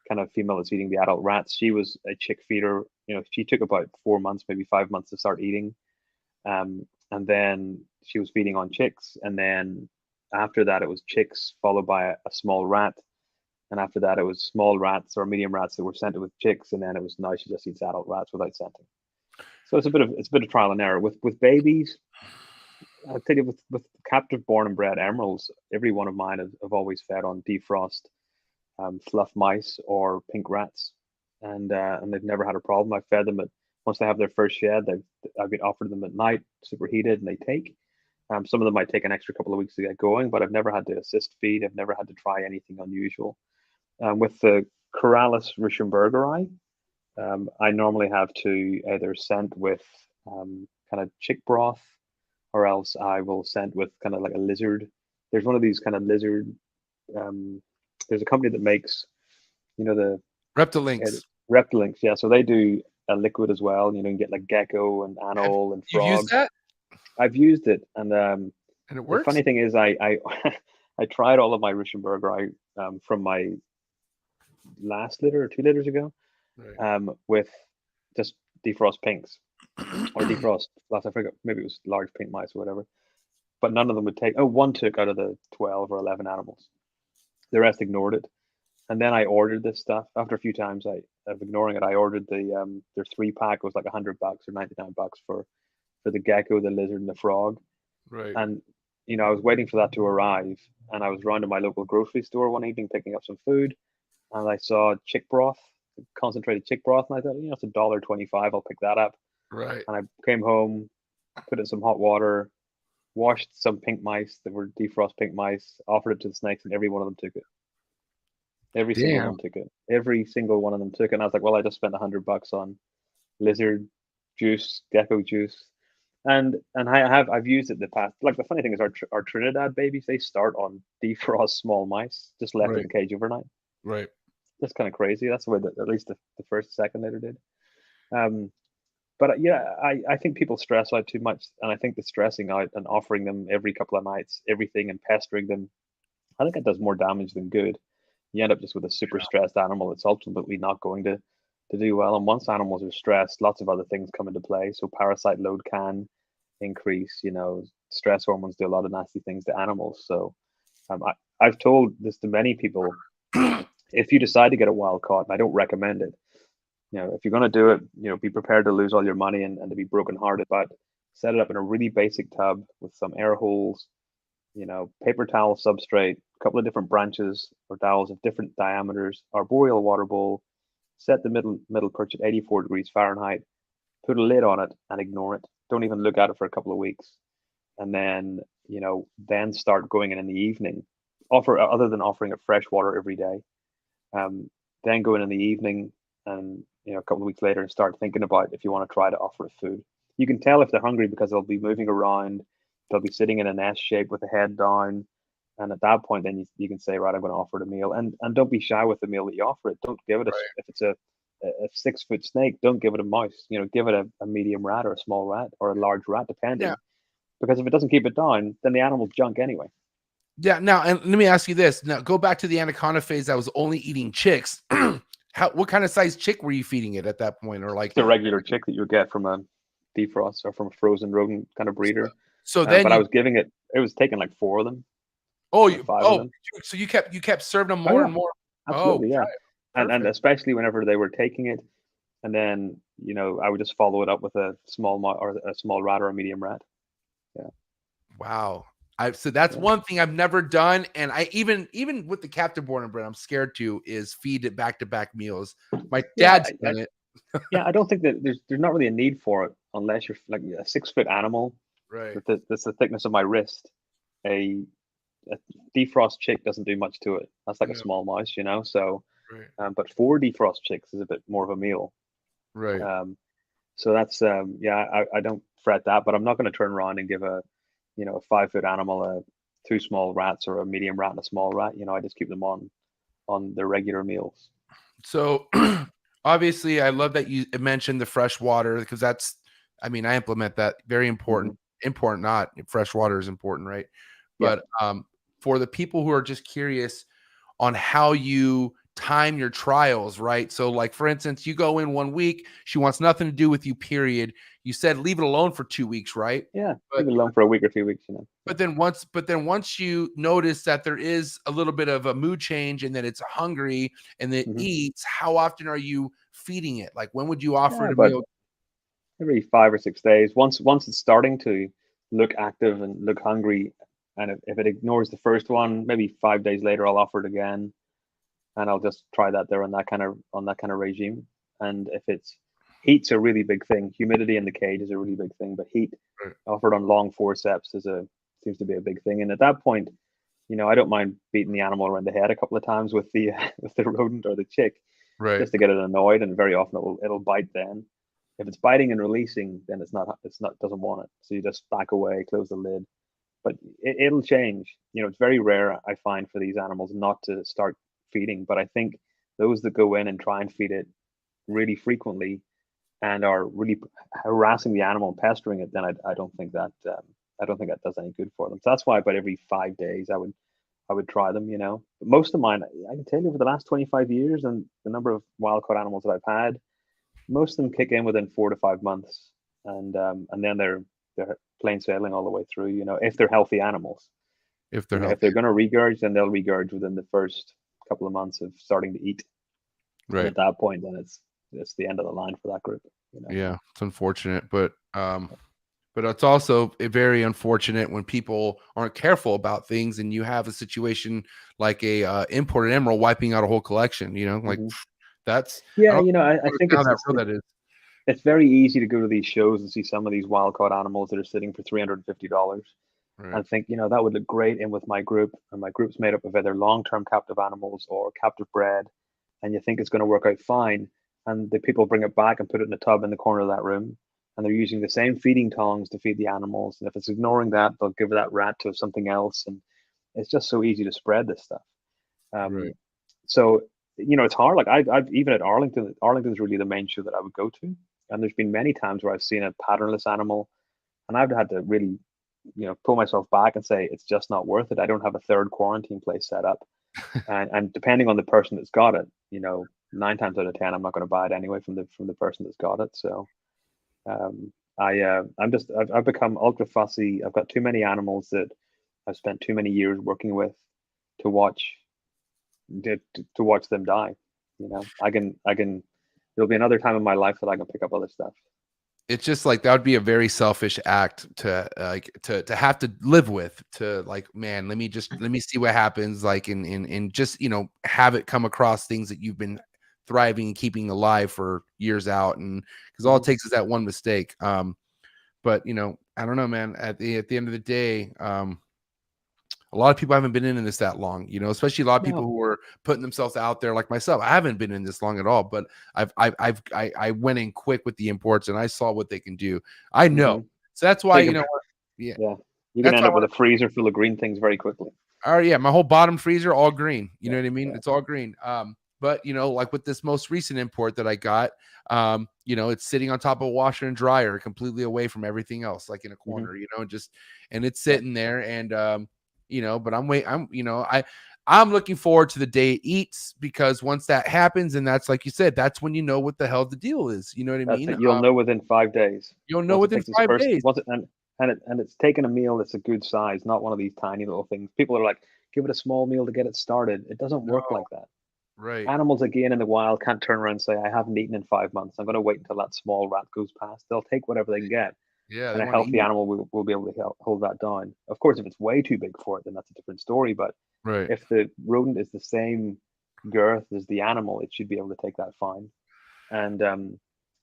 kind of female that's eating the adult rats, she was a chick feeder. You know, she took about 4 months, maybe 5 months to start eating. And then she was feeding on chicks. And then after that, it was chicks followed by a small rat. And after that, it was small rats or medium rats that were scented with chicks. And then now she just eats adult rats without scenting. So it's a bit of trial and error with babies. I tell you, with captive born and bred emeralds, every one of mine have always fed on defrost, fluff mice or pink rats, and they've never had a problem. I fed them once they have their first shed. I've been offered them at night, superheated, and they take. Some of them might take an extra couple of weeks to get going, but I've never had to assist feed. I've never had to try anything unusual. With the Corallus ruschenbergeri, I normally have to either scent with kind of chick broth, or else I will scent with kind of like a lizard. There's one of these kind of lizard. There's a company that makes, the Reptilinks. Reptilinks. Yeah, so they do a liquid as well. You can get like gecko and anole and frog. You've used that? I've used it, and it works. The funny thing is, I I tried all of my ruschenbergeri from my last litter or 2 litters ago, Right. With just defrost pinks or defrost. I forgot, maybe it was large pink mice or whatever. But none of them would take. Oh, one took out of the 12 or 11 animals. The rest ignored it. And then I ordered this stuff. After a few times of ignoring it, I ordered the their 3-pack. It was like $100 or $99 for the gecko, the lizard, and the frog. Right. And I was waiting for that to arrive, and I was round to my local grocery store one evening picking up some food, and I saw chick broth, concentrated chick broth, and I thought, it's $1.25. I'll pick that up. Right. And I came home, put it in some hot water, washed some pink mice that were defrost pink mice, offered it to the snakes, and every one of them took it. Every single one took it. Every single one of them took it. And I was like, well, I just spent $100 on lizard juice, gecko juice. And I've used it in the past. Like, the funny thing is, our Trinidad babies, they start on defrost small mice, just left in the cage overnight. Right. That's kind of crazy. That's the way that at least the first, second litter did. But yeah, I think people stress out too much, and I think the stressing out and offering them every couple of nights everything and pestering them, I think it does more damage than good. You end up just with a super stressed animal that's ultimately not going to do well. And once animals are stressed, lots of other things come into play. So parasite load can increase. Stress hormones do a lot of nasty things to animals. So I've told this to many people. If you decide to get a wild caught, and I don't recommend it, if you're going to do it, be prepared to lose all your money and to be brokenhearted, but set it up in a really basic tub with some air holes, paper towel substrate, a couple of different branches or dowels of different diameters, arboreal water bowl, set the middle perch at 84 degrees Fahrenheit, put a lid on it and ignore it. Don't even look at it for a couple of weeks. And then, then start going in the evening, other than offering it fresh water every day. Then go in the evening and, a couple of weeks later and start thinking about if you want to try to offer it food. You can tell if they're hungry because they'll be moving around. They'll be sitting in an S shape with the head down. And at that point, then you can say, right, I'm going to offer it a meal. And don't be shy with the meal that you offer it. Don't give it if it's a 6-foot snake, don't give it a mouse. Give it a medium rat or a small rat or a large rat, depending. Yeah. Because if it doesn't keep it down, then the animal's junk anyway. Yeah. Now, and let me ask you this. Now, go back to the anaconda phase that was only eating chicks. What kind of size chick were you feeding it at that point? Or like the regular chick that you get from a defrost or from a frozen rodent kind of breeder. So then, but I was giving it was taking like 4 of them. Oh, so you kept serving them more and more. Absolutely, yeah. And especially whenever they were taking it, and then I would just follow it up with a small rat or a medium rat. Yeah. Wow. So that's one thing I've never done, and I even with the captive born and bred, I'm scared to is feed it back-to-back meals. My dad's done it. Yeah, I don't think that there's not really a need for it unless you're like a 6-foot animal. Right. That's the thickness of my wrist. A defrost chick doesn't do much to it. That's like a small mouse, So, but 4 defrost chicks is a bit more of a meal. Right. So that's I don't fret that, but I'm not going to turn around and give a 5-foot animal 2 small rats or a medium rat and a small rat. I just keep them on their regular meals. So obviously, I love that you mentioned the fresh water because I implement that. Very important. Mm-hmm. Important, not fresh water is important, right? But for the people who are just curious on how you time your trials, right? So like, for instance, you go in 1 week, she wants nothing to do with you, period. You said leave it alone for 2 weeks, right? Yeah, leave it alone for a week or 2 weeks, But then once you notice that there is a little bit of a mood change and that it's hungry and it eats, how often are you feeding it? Like, when would you offer it a meal? Every 5 or 6 days. Once it's starting to look active and look hungry, and if it ignores the first one, maybe 5 days later I'll offer it again, and I'll just try that there on that kind of regime. And if it's heat's a really big thing, humidity in the cage is a really big thing, but heat offered on long forceps seems to be a big thing. And at that point, I don't mind beating the animal around the head a couple of times with the with the rodent or the chick, just to get it annoyed, and very often it'll bite then. If it's biting and releasing, then it's not doesn't want it. So you just back away, close the lid. But it'll change. It's very rare, I find, for these animals not to start feeding. But I think those that go in and try and feed it really frequently and are really harassing the animal and pestering it, then I don't think that does any good for them. So that's why about every 5 days I would try them. But most of mine, I can tell you, over the last 25 years and the number of wild caught animals that I've had, most of them kick in within 4 to 5 months, and then they're plain sailing all the way through. If they're healthy animals. If they're going to regurge, then they'll regurge within the first couple of months of starting to eat. Right. And at that point, then it's the end of the line for that group. Yeah, it's unfortunate, but it's also very unfortunate when people aren't careful about things, and you have a situation like a imported emerald wiping out a whole collection. Like that's I think that is. It's very easy to go to these shows and see some of these wild caught animals that are sitting for $350 and think, that would look great in with my group. And my group's made up of either long-term captive animals or captive bred. And you think it's going to work out fine. And the people bring it back and put it in a tub in the corner of that room. And they're using the same feeding tongs to feed the animals. And if it's ignoring that, they'll give that rat to something else. And it's just so easy to spread this stuff. So, it's hard. Like I've even at Arlington's really the main show that I would go to. And there's been many times where I've seen a patternless animal and I've had to really, pull myself back and say, it's just not worth it. I don't have a third quarantine place set up. and depending on the person that's got it, 9 times out of 10, I'm not going to buy it anyway from the person that's got it. So I've become ultra fussy. I've got too many animals that I've spent too many years working with to watch them die. I can there'll be another time in my life that I can pick up other stuff. It's just like that would be a very selfish act to have to live with, to like, man, let me see what happens, like and just have it come across things that you've been thriving and keeping alive for years out, and because all it takes is that one mistake. But I don't know, man, at the end of the day, a lot of people haven't been in this that long, especially a lot of people who are putting themselves out there like myself. I haven't been in this long at all, but I went in quick with the imports and I saw what they can do. I know. So that's why, you can end up with a freezer full of green things very quickly. Oh yeah. My whole bottom freezer, all green. You know what I mean? Yeah. It's all green. But like with this most recent import that I got, it's sitting on top of a washer and dryer, completely away from everything else, like in a corner, and it's sitting there, and but I'm looking forward to the day it eats, because once that happens, and that's like you said, that's when what the hell the deal is. You know what I mean? You'll know within 5 days. You'll know within 5 days. And it's taken a meal that's a good size, not one of these tiny little things. People are like, give it a small meal to get it started. It doesn't work like that. Right. Animals, again, in the wild can't turn around and say, I haven't eaten in 5 months. I'm going to wait until that small rat goes past. They'll take whatever they can get. Yeah, and a healthy animal will be able to hold that down. Of course, if it's way too big for it, then that's a different story. But if the rodent is the same girth as the animal, it should be able to take that fine. And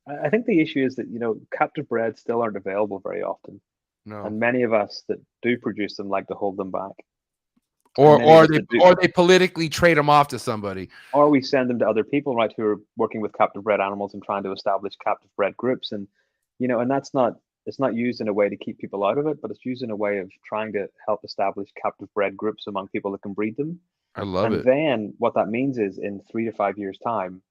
I think the issue is that captive bred still aren't available very often. No. And many of us that do produce them like to hold them back. Or they politically trade them off to somebody. Or we send them to other people, right, who are working with captive bred animals and trying to establish captive bred groups. And and that's not. It's not used in a way to keep people out of it, but it's used in a way of trying to help establish captive bred groups among people that can breed them. I love it. And then what that means is in 3 to 5 years' time,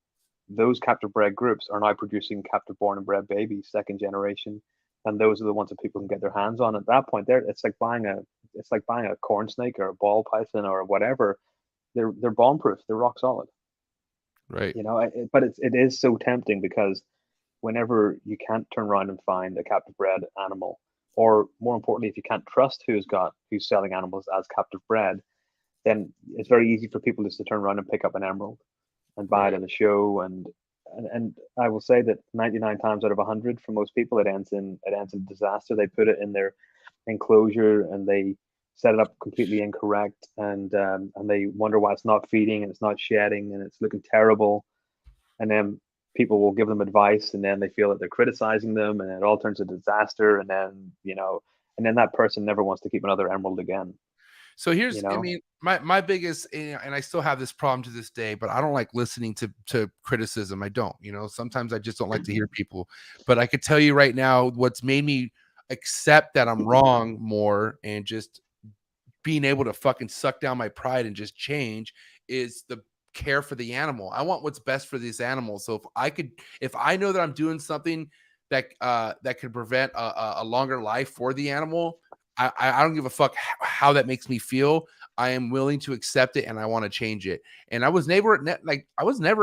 those captive bred groups are now producing captive born and bred babies, second generation. And those are the ones that people can get their hands on. At that point, it's like buying a corn snake or a ball python or whatever. They're bomb proof. They're rock solid. Right. But it is so tempting, because whenever you can't turn around and find a captive bred animal, or more importantly, if you can't trust who's selling animals as captive bred, then it's very easy for people just to turn around and pick up an emerald and buy it at a show. And I will say that 99 times out of 100 for most people, it ends in disaster. They put it in their enclosure and they set it up completely incorrect, and they wonder why it's not feeding and it's not shedding and it's looking terrible, and then people will give them advice and then they feel that they're criticizing them and it all turns into disaster, and then and then that person never wants to keep another emerald again. So here's, You know? I mean, my biggest, and I still have this problem to this day, but I don't like listening to criticism. I don't, sometimes I just don't like to hear people, but I could tell you right now, what's made me accept that I'm wrong more and just being able to fucking suck down my pride and just change is the care for the animal. I want what's best for this animal. So if I know that I'm doing something that could prevent a longer life for the animal, I don't give a fuck how that makes me feel. I am willing to accept it and I want to change it. And I was never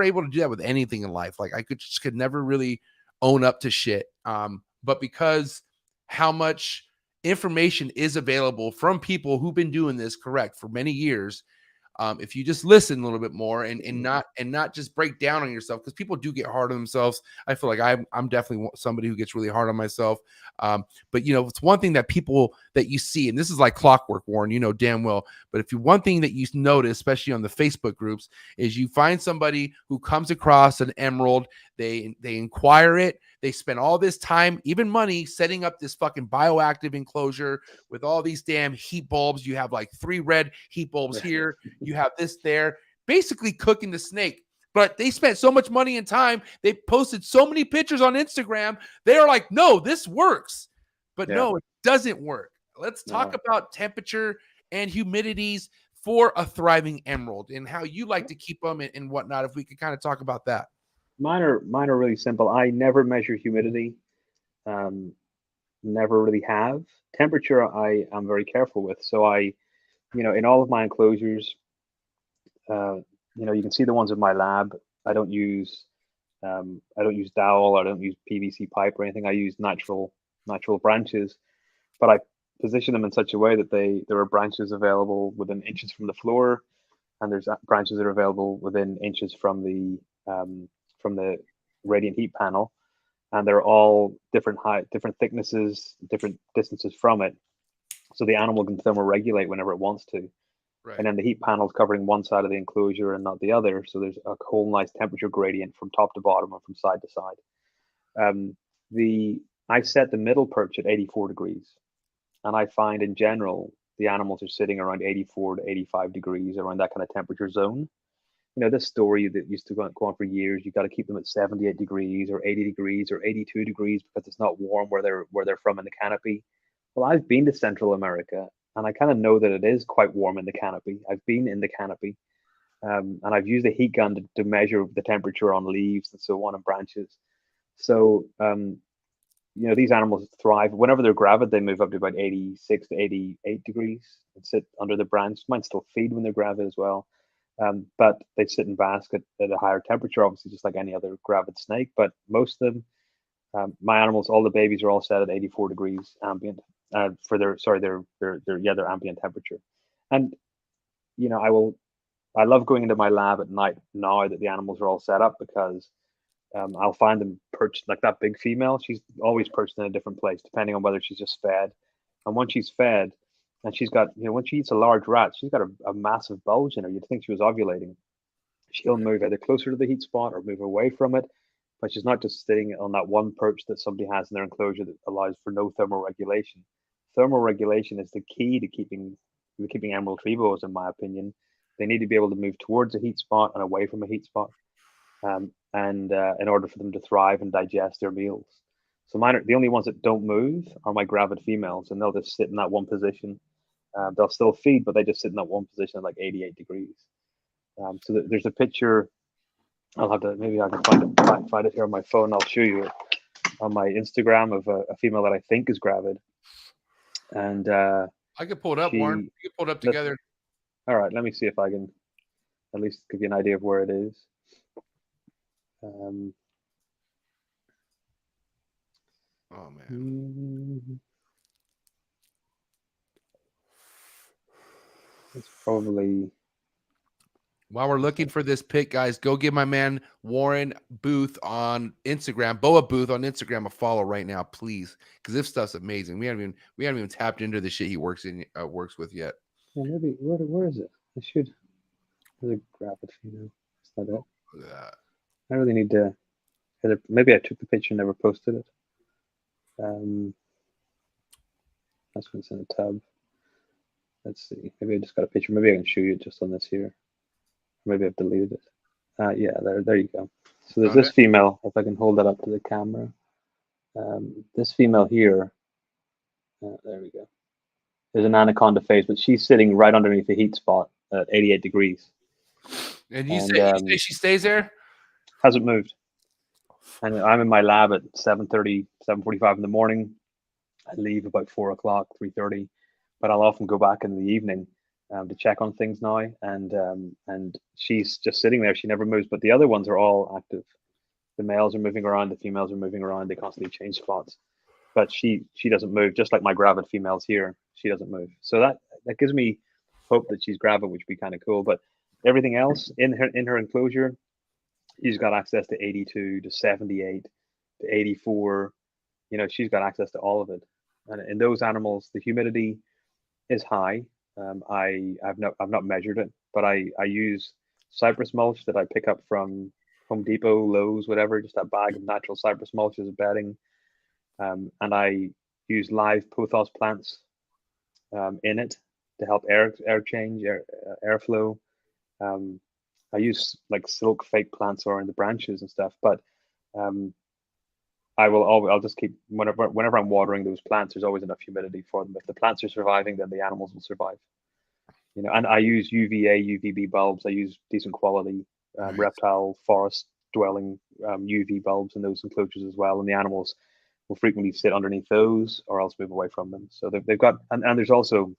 able to do that with anything in life. Like I could never really own up to shit. But because how much information is available from people who've been doing this correct for many years, if you just listen a little bit more and not just break down on yourself, because people do get hard on themselves. I feel like I'm definitely somebody who gets really hard on myself. But it's one thing that people that you see, and this is like clockwork, Warren, damn well. But if one thing that you notice, especially on the Facebook groups, is you find somebody who comes across an emerald, they inquire it, they spend all this time, even money, setting up this fucking bioactive enclosure with all these damn heat bulbs. You have like 3 red heat bulbs here. You have this there, basically cooking the snake. But they spent so much money and time. They posted so many pictures on Instagram. They are like, no, this works. But no, it doesn't work. Let's talk about temperature and humidities for a thriving emerald and how you like to keep them and whatnot. If we could kind of talk about that. Mine are really simple. I never measure humidity. Never really have. Temperature, I am very careful with. So in all of my enclosures, you can see the ones in my lab. I don't use dowel. I don't use PVC pipe or anything. I use natural branches, but I position them in such a way that there are branches available within inches from the floor, and there's branches that are available within inches from the radiant heat panel, and they're all different height, different thicknesses, different distances from it, so the animal can thermoregulate whenever it wants to. Right. And then the heat panel is covering one side of the enclosure and not the other, so there's a whole nice temperature gradient from top to bottom and from side to side. I set the middle perch at 84 degrees, and I find in general the animals are sitting around 84 to 85 degrees, around that kind of temperature zone. This story that used to go on for years, you got to keep them at 78 degrees or 80 degrees or 82 degrees because it's not warm where they're from in the canopy. Well, I've been to Central America and I kind of know that it is quite warm in the canopy. I've been in the canopy, and I've used a heat gun to measure the temperature on leaves and so on and branches. So these animals thrive. Whenever they're gravid, they move up to about 86 to 88 degrees and sit under the branch. Might still feed when they're gravid as well. But they sit and bask at a higher temperature, obviously, just like any other gravid snake. But most of them, my animals, all the babies are all set at 84 degrees ambient for their ambient temperature. And I love going into my lab at night now that the animals are all set up, because I'll find them perched, like that big female. She's always perched in a different place, depending on whether she's just fed. And once she's fed, and she's got, when she eats a large rat, she's got a massive bulge in her. You'd think she was ovulating. She'll move either closer to the heat spot or move away from it. But she's not just sitting on that one perch that somebody has in their enclosure that allows for no thermal regulation. Thermal regulation is the key to keeping emerald tree boas, in my opinion. They need to be able to move towards a heat spot and away from a heat spot, and in order for them to thrive and digest their meals. So the only ones that don't move are my gravid females, and they'll just sit in that one position. They'll still feed, but they just sit in that one position at like 88 degrees. So there's a picture. I'll have to, maybe I can find it here on my phone. I'll show you it on my Instagram of a female that I think is gravid. And I could pull it up, Warren. You can pull it up together. All right, let me see if I can at least give you an idea of where it is. Oh man. It's probably While we're looking for this pic, guys, go give my man Warren Booth on Instagram, Boa Booth on Instagram, a follow right now, please, because this stuff's amazing. We haven't even tapped into the shit he works with yet. Well, maybe where is it? I should grab it for you. That's not it. I really need to. Maybe I took the picture and never posted it. That's when it's in a tab. Let's see. Maybe I just got a picture. Maybe I can show you it just on this here. Maybe I've deleted it. Yeah, there you go. So there's this female. If I can hold that up to the camera, this female here. There we go. There's an anaconda face, but she's sitting right underneath the heat spot at 88 degrees. And you say she stays there? Hasn't moved. And I'm in my lab at 7:30, 7:45 in the morning. I leave about 4 o'clock, 3:30, but I'll often go back in the evening to check on things now. And she's just sitting there. She never moves, but the other ones are all active. The males are moving around, the females are moving around. They constantly change spots, but she doesn't move. Just like my gravid females here, she doesn't move. So that gives me hope that she's gravid, which would be kind of cool. But everything else in her enclosure, she's got access to 82, to 78, to 84. You know, she's got access to all of it. And in those animals, the humidity is high. I've not measured it, but I use cypress mulch that I pick up from Home Depot, Lowe's, whatever, just that bag of natural cypress mulch as a bedding. And I use live pothos plants in it to help air change, airflow. I use like silk fake plants or in the branches and stuff, but I'll just keep whenever I'm watering those plants, there's always enough humidity for them. If the plants are surviving, then the animals will survive. You know, and I use UVA, UVB bulbs. I use decent quality reptile forest dwelling UV bulbs in those enclosures as well, and the animals will frequently sit underneath those or else move away from them. So they've got, and there's also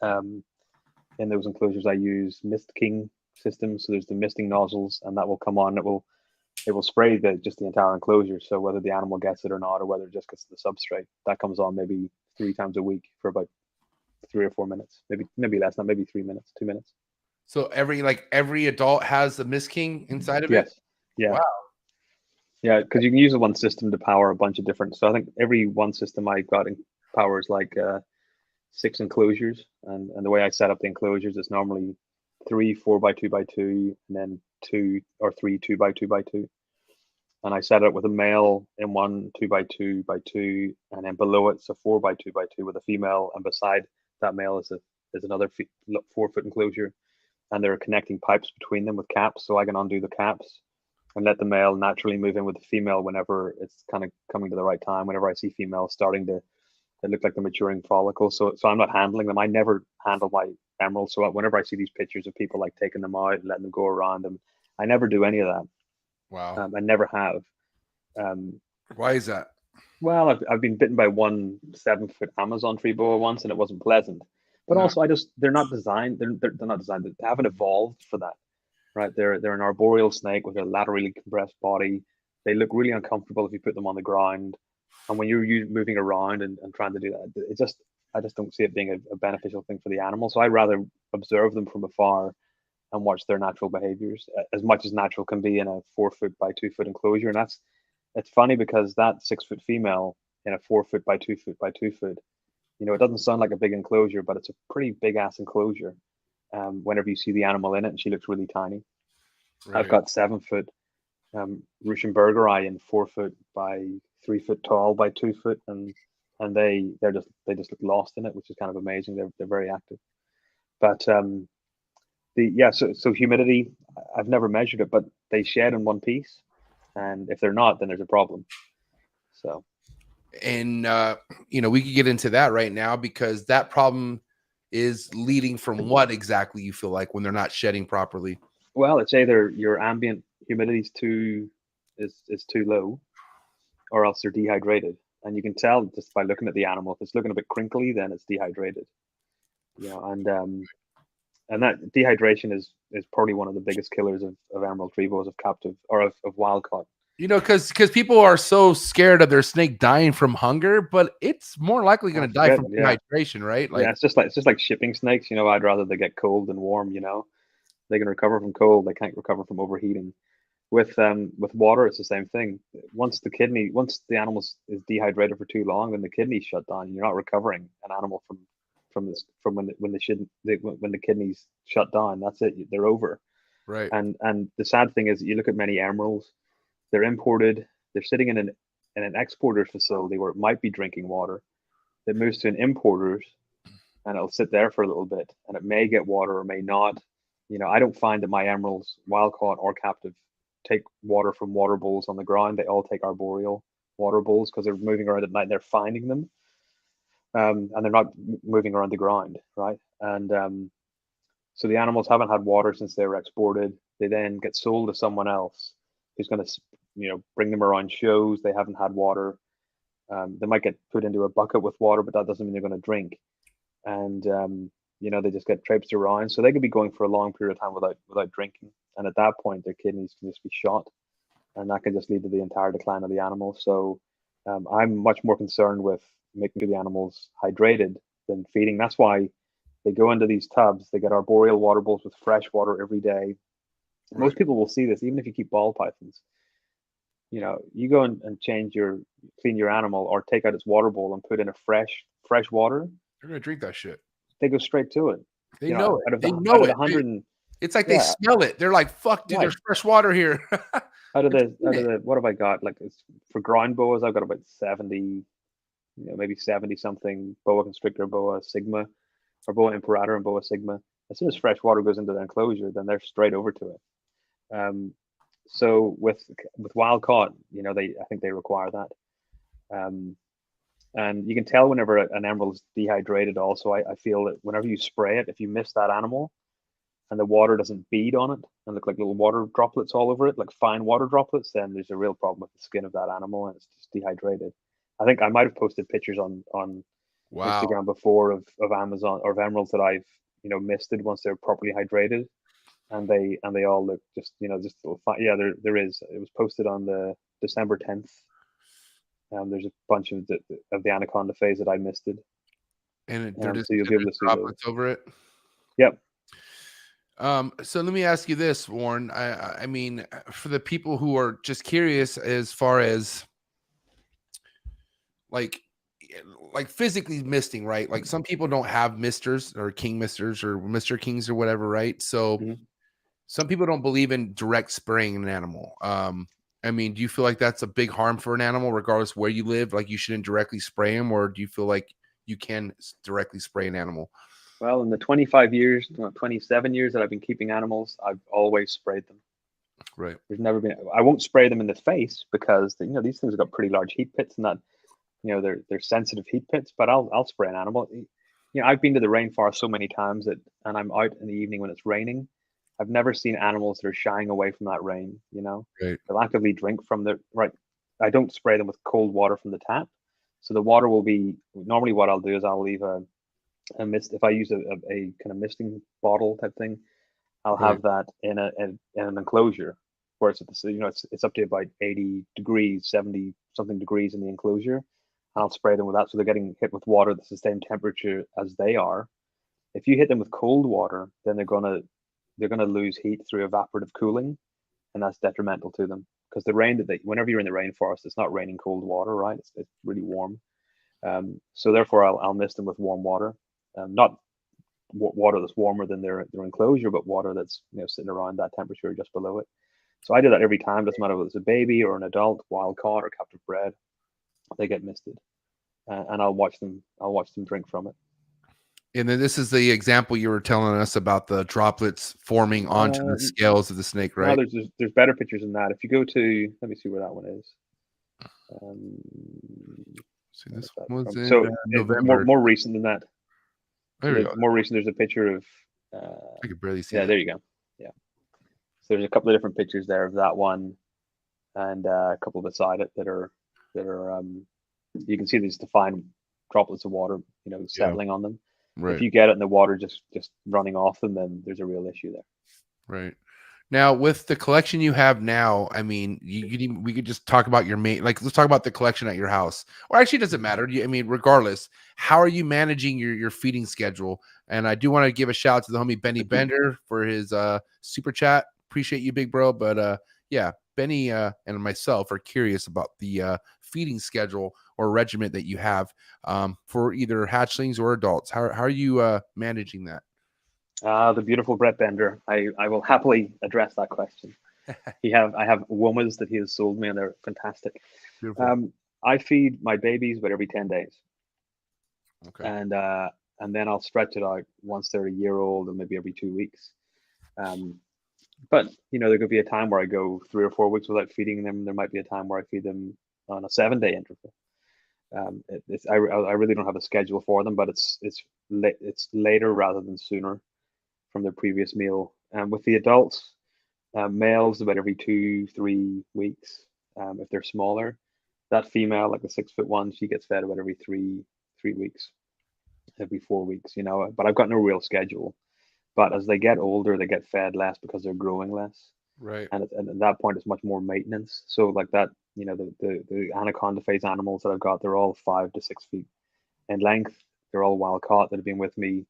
in those enclosures I use Mist King systems. So there's the misting nozzles, and that will come on. It will spray just the entire enclosure. So whether the animal gets it or not, or whether it just gets the substrate, that comes on maybe 3 times a week for about 3 or 4 minutes, maybe less, not maybe 3 minutes, 2 minutes. So every adult has the Mist King inside of it? Yes. Yeah. Wow. Yeah, because you can use one system to power a bunch of different. So I think every one system I got powers like 6 enclosures, and the way I set up the enclosures is normally 3 4x2x2, and then 2 or 3 2x2x2. And I set it up with a male in one 2x2x2, and then below it's a 4x2x2 with a female, and beside that male is another 4-foot enclosure, and there are connecting pipes between them with caps, so I can undo the caps and let the male naturally move in with the female whenever it's kind of coming to the right time. Whenever I see females starting to look like the maturing follicle, so I'm not handling them. I never handle my emeralds, so whenever I see these pictures of people like taking them out and letting them go around them, I never do any of that. Wow. I never have. Why is that? Well, I've been bitten by one 7-foot Amazon tree boa once, and it wasn't pleasant. But also, they're not designed. They're not designed. They haven't evolved for that, right? They're an arboreal snake with a laterally compressed body. They look really uncomfortable if you put them on the ground, and when you're moving around and trying to do that, I just don't see it being a beneficial thing for the animal. So I rather observe them from afar and watch their natural behaviors as much as natural can be in a 4-foot by 2-foot enclosure. And it's funny because that 6-foot female in a 4-foot by 2-foot by 2-foot, you know, it doesn't sound like a big enclosure, but it's a pretty big ass enclosure. Whenever you see the animal in it, and she looks really tiny. Right. I've got 7-foot Russian burger eye in 4-foot by 3-foot tall by 2-foot, and they just look lost in it, which is kind of amazing. They're very active. But so humidity, I've never measured it, but they shed in one piece, and if they're not, then there's a problem. So, and you know, we could get into that right now, because that problem is leading from what exactly you feel like when they're not shedding properly? Well, it's either your ambient humidity is too low, or else they're dehydrated. And you can tell just by looking at the animal. If it's looking a bit crinkly, then it's dehydrated. You know, and that dehydration is probably one of the biggest killers of emerald tree boas, of captive or of wild caught. You know, because people are so scared of their snake dying from hunger, but it's more likely going to die from dehydration, right? Like, yeah, it's just like shipping snakes. You know, I'd rather they get cold than warm. You know, They can recover from cold. They can't recover from overheating. With water, it's the same thing. Once the animal is dehydrated for too long, then the kidneys shut down. You're not recovering an animal from when the kidneys shut down. That's it. They're over. Right. And the sad thing is, you look at many emeralds. They're imported. They're sitting in an exporter's facility where it might be drinking water. It moves to an importer's, and it'll sit there for a little bit, and it may get water or may not. I don't find that my emeralds, wild caught or captive, take water from water bowls on the ground. They all take arboreal water bowls because they're moving around at night and they're finding them. And they're not moving around the ground, right? And so the animals haven't had water since they were exported. They then get sold to someone else who's going to, bring them around shows. They haven't had water. They might get put into a bucket with water, but that doesn't mean they're going to drink. And they just get traipsed around. So they could be going for a long period of time without drinking. And at that point, their kidneys can just be shot, and that can just lead to the entire decline of the animal. So I'm much more concerned with making the animals hydrated than feeding. That's why they go into these tubs. They get arboreal water bowls with fresh water every day. Right. Most people will see this, even if you keep ball pythons. You go and clean your animal or take out its water bowl and put in a fresh water. They're gonna drink that shit. They go straight to it. They know it. They know it. It's like they smell it. They're like, "Fuck, dude, there's fresh water here." Out of the what have I got? Like, for ground boas, I've got about 70, maybe 70 something boa constrictor, boa sigma, or boa imperator and boa sigma. As soon as fresh water goes into the enclosure, then they're straight over to it. So with wild caught, I think they require that. And you can tell whenever an emerald is dehydrated. Also, I feel that whenever you spray it, if you miss that animal and the water doesn't bead on it and look like little water droplets all over it, like fine water droplets, then there's a real problem with the skin of that animal, and it's just dehydrated. I think I might have posted pictures on Instagram before of Amazon or of emeralds that I've misted once they're properly hydrated, and they all look just little fine. Yeah, there is. It was posted on the December 10th. There's a bunch of the anaconda phase that I misted, and they're just so you'll be able to see droplets over it. Yep. So let me ask you this, Warren. I mean, for the people who are just curious, as far as like physically misting, right? Like, some people don't have misters or king misters or Mr. Kings or whatever, right? So some people don't believe in direct spraying an animal. I mean, do you feel like that's a big harm for an animal, regardless where you live? Like, you shouldn't directly spray them, or do you feel like you can directly spray an animal? Well, in the 27 years that I've been keeping animals, I've always sprayed them. Right. There's never been. I won't spray them in the face because these things have got pretty large heat pits, and that they're sensitive heat pits. But I'll spray an animal. I've been to the rainforest so many times and I'm out in the evening when it's raining. I've never seen animals that are shying away from that rain. Right. They'll actively drink from the right. I don't spray them with cold water from the tap, so the water will be. Normally, what I'll do is I'll leave a mist. If I use a kind of misting bottle type thing, I'll have that in an enclosure where it's it's up to about 80 degrees, 70 something degrees in the enclosure. I'll spray them with that, so they're getting hit with water that's the same temperature as they are. If you hit them with cold water, then they're gonna lose heat through evaporative cooling, and that's detrimental to them, because the rain whenever you're in the rainforest, it's not raining cold water, right? It's really warm. So therefore, I'll mist them with warm water, not water that's warmer than their enclosure, but water that's sitting around that temperature or just below it. So I do that every time. Doesn't matter whether it's a baby or an adult, wild caught or captive bred, they get misted, and I'll watch them drink from it. And then this is the example you were telling us about the droplets forming onto the scales of the snake, right? No, there's better pictures than that. If you go to, let me see where that one is. See, this one was in November. More recent than that. There you go. More recent. There's a picture of. I could barely see. Yeah, there you go. Yeah. So there's a couple of different pictures there of that one, and a couple beside it that are you can see these defined droplets of water, settling on them. Right. If you get it in the water just running off them, then there's a real issue there. Right. Now, with the collection you have now, I mean, we could just talk about your main, like, let's talk about the collection at your house. Or actually, it doesn't matter. I mean, regardless, how are you managing your feeding schedule? And I do want to give a shout out to the homie Benny Bender for his super chat. Appreciate you, big bro. But yeah, Benny and myself are curious about the feeding schedule or regiment that you have for either hatchlings or adults. How are you managing that? The beautiful Brett Bender. I will happily address that question. I have womas that he has sold me, and they're fantastic. Beautiful. I feed my babies about every 10 days. Okay. And then I'll stretch it out once they're a year old, and maybe every 2 weeks. But there could be a time where I go 3 or 4 weeks without feeding them. There might be a time where I feed them on a 7-day interval. I really don't have a schedule for them, but it's later rather than sooner from their previous meal. With the adults, males about every 2-3 weeks. If they're smaller, that female, like the 6 foot one, she gets fed about every three weeks, every 4 weeks. But I've got no real schedule. But as they get older, they get fed less because they're growing less. Right. And at that point, it's much more maintenance. So like that, the anaconda phase animals that I've got, they're all 5 to 6 feet in length. They're all wild caught that have been with me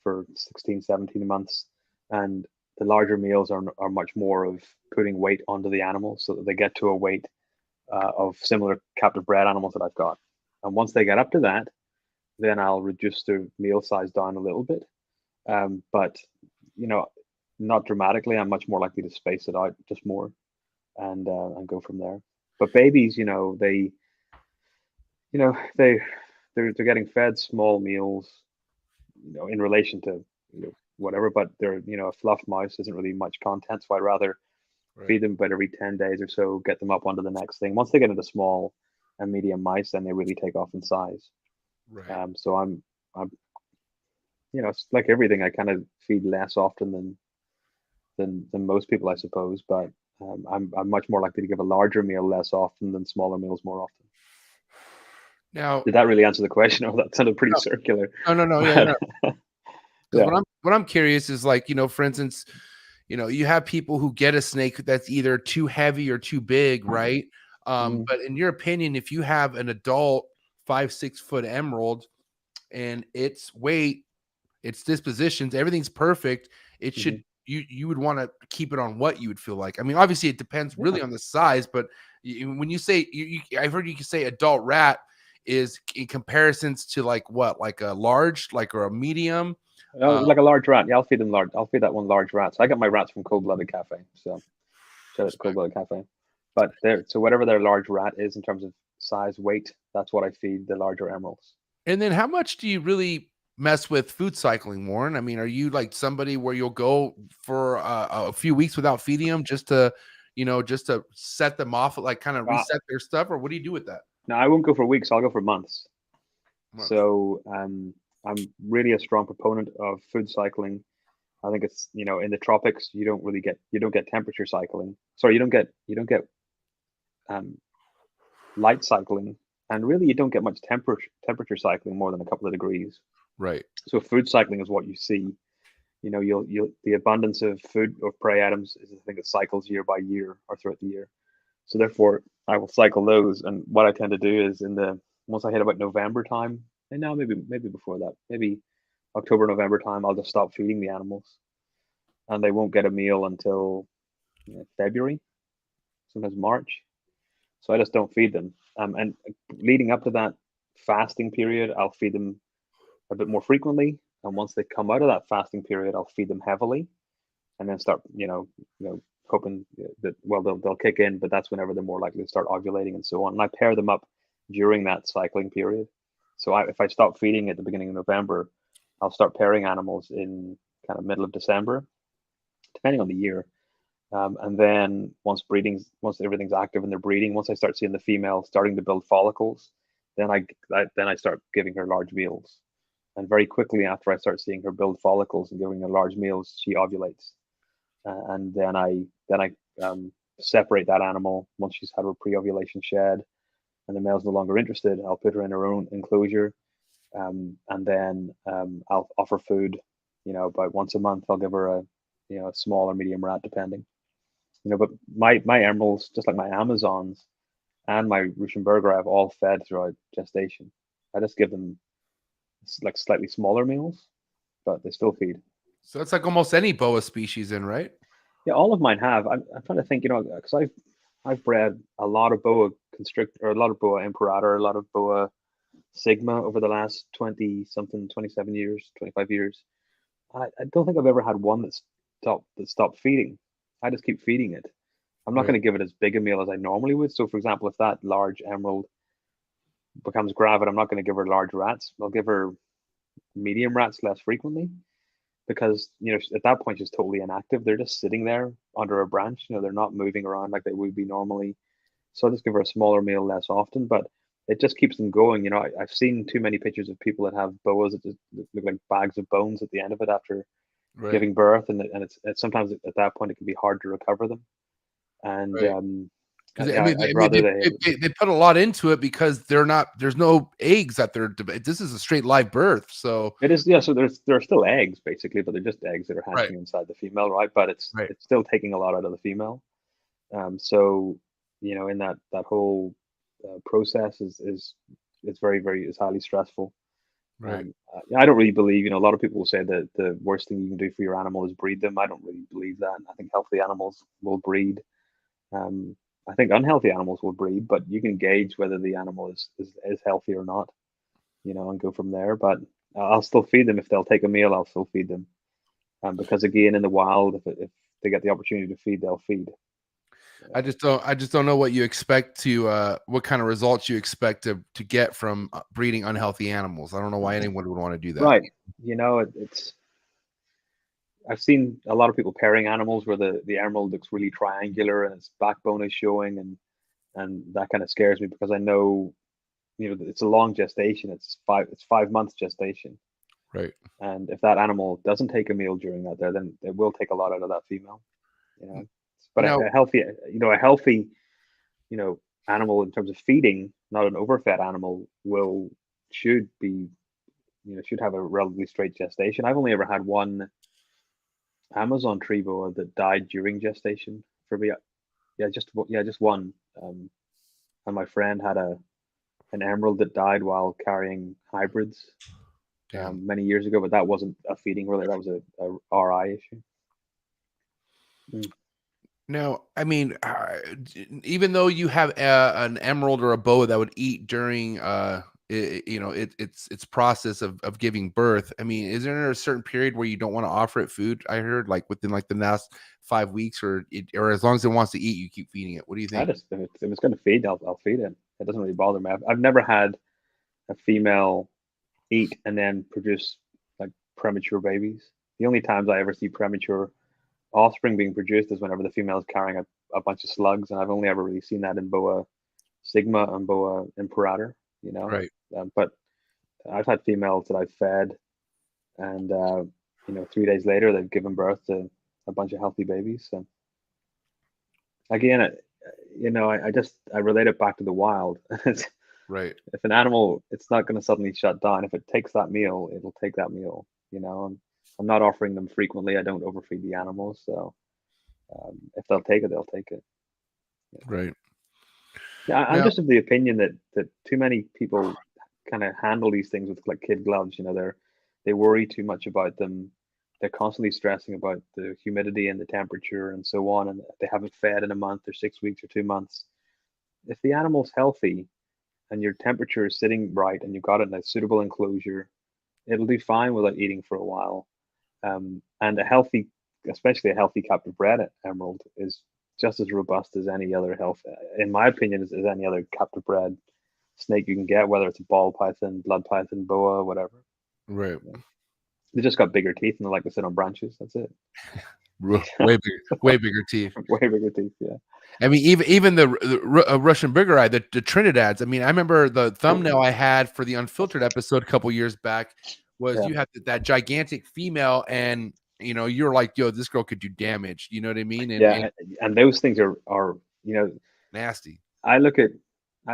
for 16, 17 months. And the larger males are much more of putting weight onto the animals so that they get to a weight of similar captive bred animals that I've got. And once they get up to that, then I'll reduce their meal size down a little bit. But not dramatically. I'm much more likely to space it out just more and go from there. But babies, they're getting fed small meals, in relation to whatever. But they're a fluff mouse isn't really much content, so I'd rather feed them about every 10 days or so, get them up onto the next thing. Once they get into small and medium mice, then they really take off in size. Right. So I'm it's like everything. I kind of feed less often than most people, I suppose. But I'm much more likely to give a larger meal less often than smaller meals more often. Now, did that really answer the question? Oh, that sounded pretty circular. No. Yeah. Yeah. What I'm curious is, like, for instance, you have people who get a snake that's either too heavy or too big, right? But in your opinion, if you have an adult 5-6 foot emerald and its weight, its dispositions, everything's perfect, it should you would want to keep it on what you would feel like. I mean, obviously it depends really on the size, but when you say I've heard you can say adult rat is in comparisons to like what, like a large, like, or a medium. Like a large rat. Yeah, I'll feed them large. I'll feed that one large rat. So I got my rats from Cold Blooded Cafe. So shout out to Cold Blooded Cafe. But so whatever their large rat is in terms of size, weight, that's what I feed the larger emeralds. And then how much do you really mess with food cycling, Warren? I mean, are you like somebody where you'll go for a few weeks without feeding them just to set them off, like kind of reset their stuff, or what do you do with that? No, I won't go for weeks. I'll go for months. So I'm really a strong proponent of food cycling. I think it's, in the tropics, you don't get temperature cycling. Sorry, you don't get light cycling, and really you don't get much temperature cycling more than a couple of degrees. Right. So food cycling is what you see. You'll the abundance of food or prey items is the thing that cycles year by year or throughout the year. So therefore, I will cycle those. And what I tend to do is once I hit about November time, and now maybe before that, maybe October, November time, I'll just stop feeding the animals, and they won't get a meal until February, sometimes March. So I just don't feed them. And leading up to that fasting period, I'll feed them a bit more frequently. And once they come out of that fasting period, I'll feed them heavily, and then start, hoping that, well, they'll kick in, but that's whenever they're more likely to start ovulating and so on. And I pair them up during that cycling period. So if I stop feeding at the beginning of November, I'll start pairing animals in kind of middle of December, depending on the year. And then once everything's active and they're breeding, once I start seeing the female starting to build follicles, then I start giving her large meals. And very quickly after I start seeing her build follicles and giving her large meals, she ovulates. And then I separate that animal once she's had her pre-ovulation shed, and the male's no longer interested. I'll put her in her own enclosure, and then I'll offer food. About once a month, I'll give her a small or medium rat, depending. But my emeralds, just like my Amazons and my Ruschenberger, I've all fed throughout gestation. I just give them like slightly smaller meals, but they still feed. So it's like almost any boa species in, right? Yeah, all of mine have. I'm trying to think, because I've bred a lot of boa constrictor, or a lot of boa imperator, a lot of boa sigma over the last 27 years, 25 years. I don't think I've ever had one that stopped feeding. I just keep feeding it. I'm not Right. going to give it as big a meal as I normally would. So, for example, if that large emerald becomes gravid, I'm not going to give her large rats. I'll give her medium rats less frequently, because at that point she's totally inactive. They're just sitting there under a branch. They're not moving around like they would be normally. So I'll just give her a smaller meal less often, but it just keeps them going. I've seen too many pictures of people that have boas that just look like bags of bones at the end of it after Right. giving birth, and it's sometimes at that point it can be hard to recover them. And Right. Because I'd rather they put a lot into it because there's no eggs that this is a straight live birth. So it is, yeah. So there are still eggs basically, but they're just eggs that are hatching Right. inside the female, right? But it's still taking a lot out of the female. So in that whole process is very, very, is highly stressful. Right. I don't really believe, a lot of people will say that the worst thing you can do for your animal is breed them. I don't really believe that. I think healthy animals will breed. I think unhealthy animals will breed, but you can gauge whether the animal is healthy or not, and go from there. But I'll still feed them. If they'll take a meal, I'll still feed them. Because again, in the wild, if they get the opportunity to feed, they'll feed. I just don't know what you expect what kind of results you expect to get from breeding unhealthy animals. I don't know why anyone would want to do that. Right. It's I've seen a lot of people pairing animals where the emerald looks really triangular and its backbone is showing, and that kind of scares me, because I know, it's a long gestation. It's 5 months gestation. Right. And if that animal doesn't take a meal during that there, then it will take a lot out of that female. But a healthy animal in terms of feeding, not an overfed animal, should have a relatively straight gestation. I've only ever had one Amazon tree boa that died during gestation for me. Just one. And my friend had an emerald that died while carrying hybrids many years ago, but that wasn't a feeding related. That was a RI issue. Now, I mean, even though you have an emerald or a boa that would eat during its process of giving birth, I mean, is there a certain period where you don't want to offer it food? I heard like within like the last 5 weeks, or as long as it wants to eat, you keep feeding it. What do you think? If it's going to feed, I'll feed it. It doesn't really bother me. I've never had a female eat and then produce like premature babies. The only times I ever see premature offspring being produced is whenever the female is carrying a bunch of slugs, and I've only ever really seen that in boa sigma and boa imperator. Right. But I've had females that I've fed, and 3 days later they've given birth to a bunch of healthy babies. So again, I relate it back to the wild. Right. If an animal, it's not going to suddenly shut down. If it takes that meal, it'll take that meal. I'm not offering them frequently. I don't overfeed the animals. So if they'll take it, they'll take it. Right. Yeah, I'm just of the opinion that too many people kind of handle these things with like kid gloves. They worry too much about them. They're constantly stressing about the humidity and the temperature and so on, and they haven't fed in a month or 6 weeks or 2 months. If the animal's healthy and your temperature is sitting right and you've got it in a suitable enclosure, it'll do fine without eating for a while. And especially a healthy captive bred emerald, is just as robust as any other in my opinion, as any other captive bred snake you can get, whether it's a ball python, blood python, boa, whatever. Right. They just got bigger teeth and they like to sit on branches. That's it. Way bigger teeth. Way bigger teeth. Yeah. I mean, even the Russian bigger eye, the Trinidads. I mean, I remember the thumbnail I had for the Unfiltered episode a couple years back was you had that gigantic female, and you're like, yo, this girl could do damage. You know what I mean? And those things are nasty. I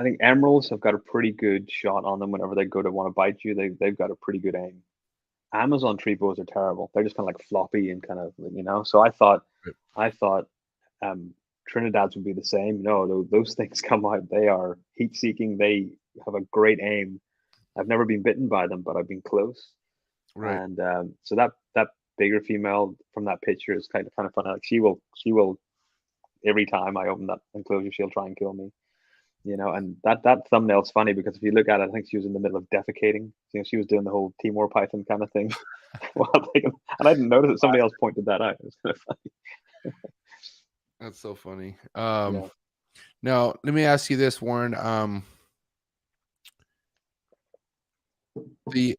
think emeralds have got a pretty good shot on them whenever they go to want to bite you. They've got a pretty good aim. Amazon tree boas are terrible. They're just kind of like floppy and kind of, So I thought Trinidad's would be the same. No, those things come out. They are heat seeking. They have a great aim. I've never been bitten by them, but I've been close. Right. And so that bigger female from that picture is kind of funny. Like she will every time I open that enclosure, she'll try and kill me. And that thumbnail's funny because if you look at it, I think she was in the middle of defecating. She was doing the whole Timor Python kind of thing. And I didn't notice it. Somebody else pointed that out. It was kind of funny. That's so funny. Yeah. Now let me ask you this, Warren. The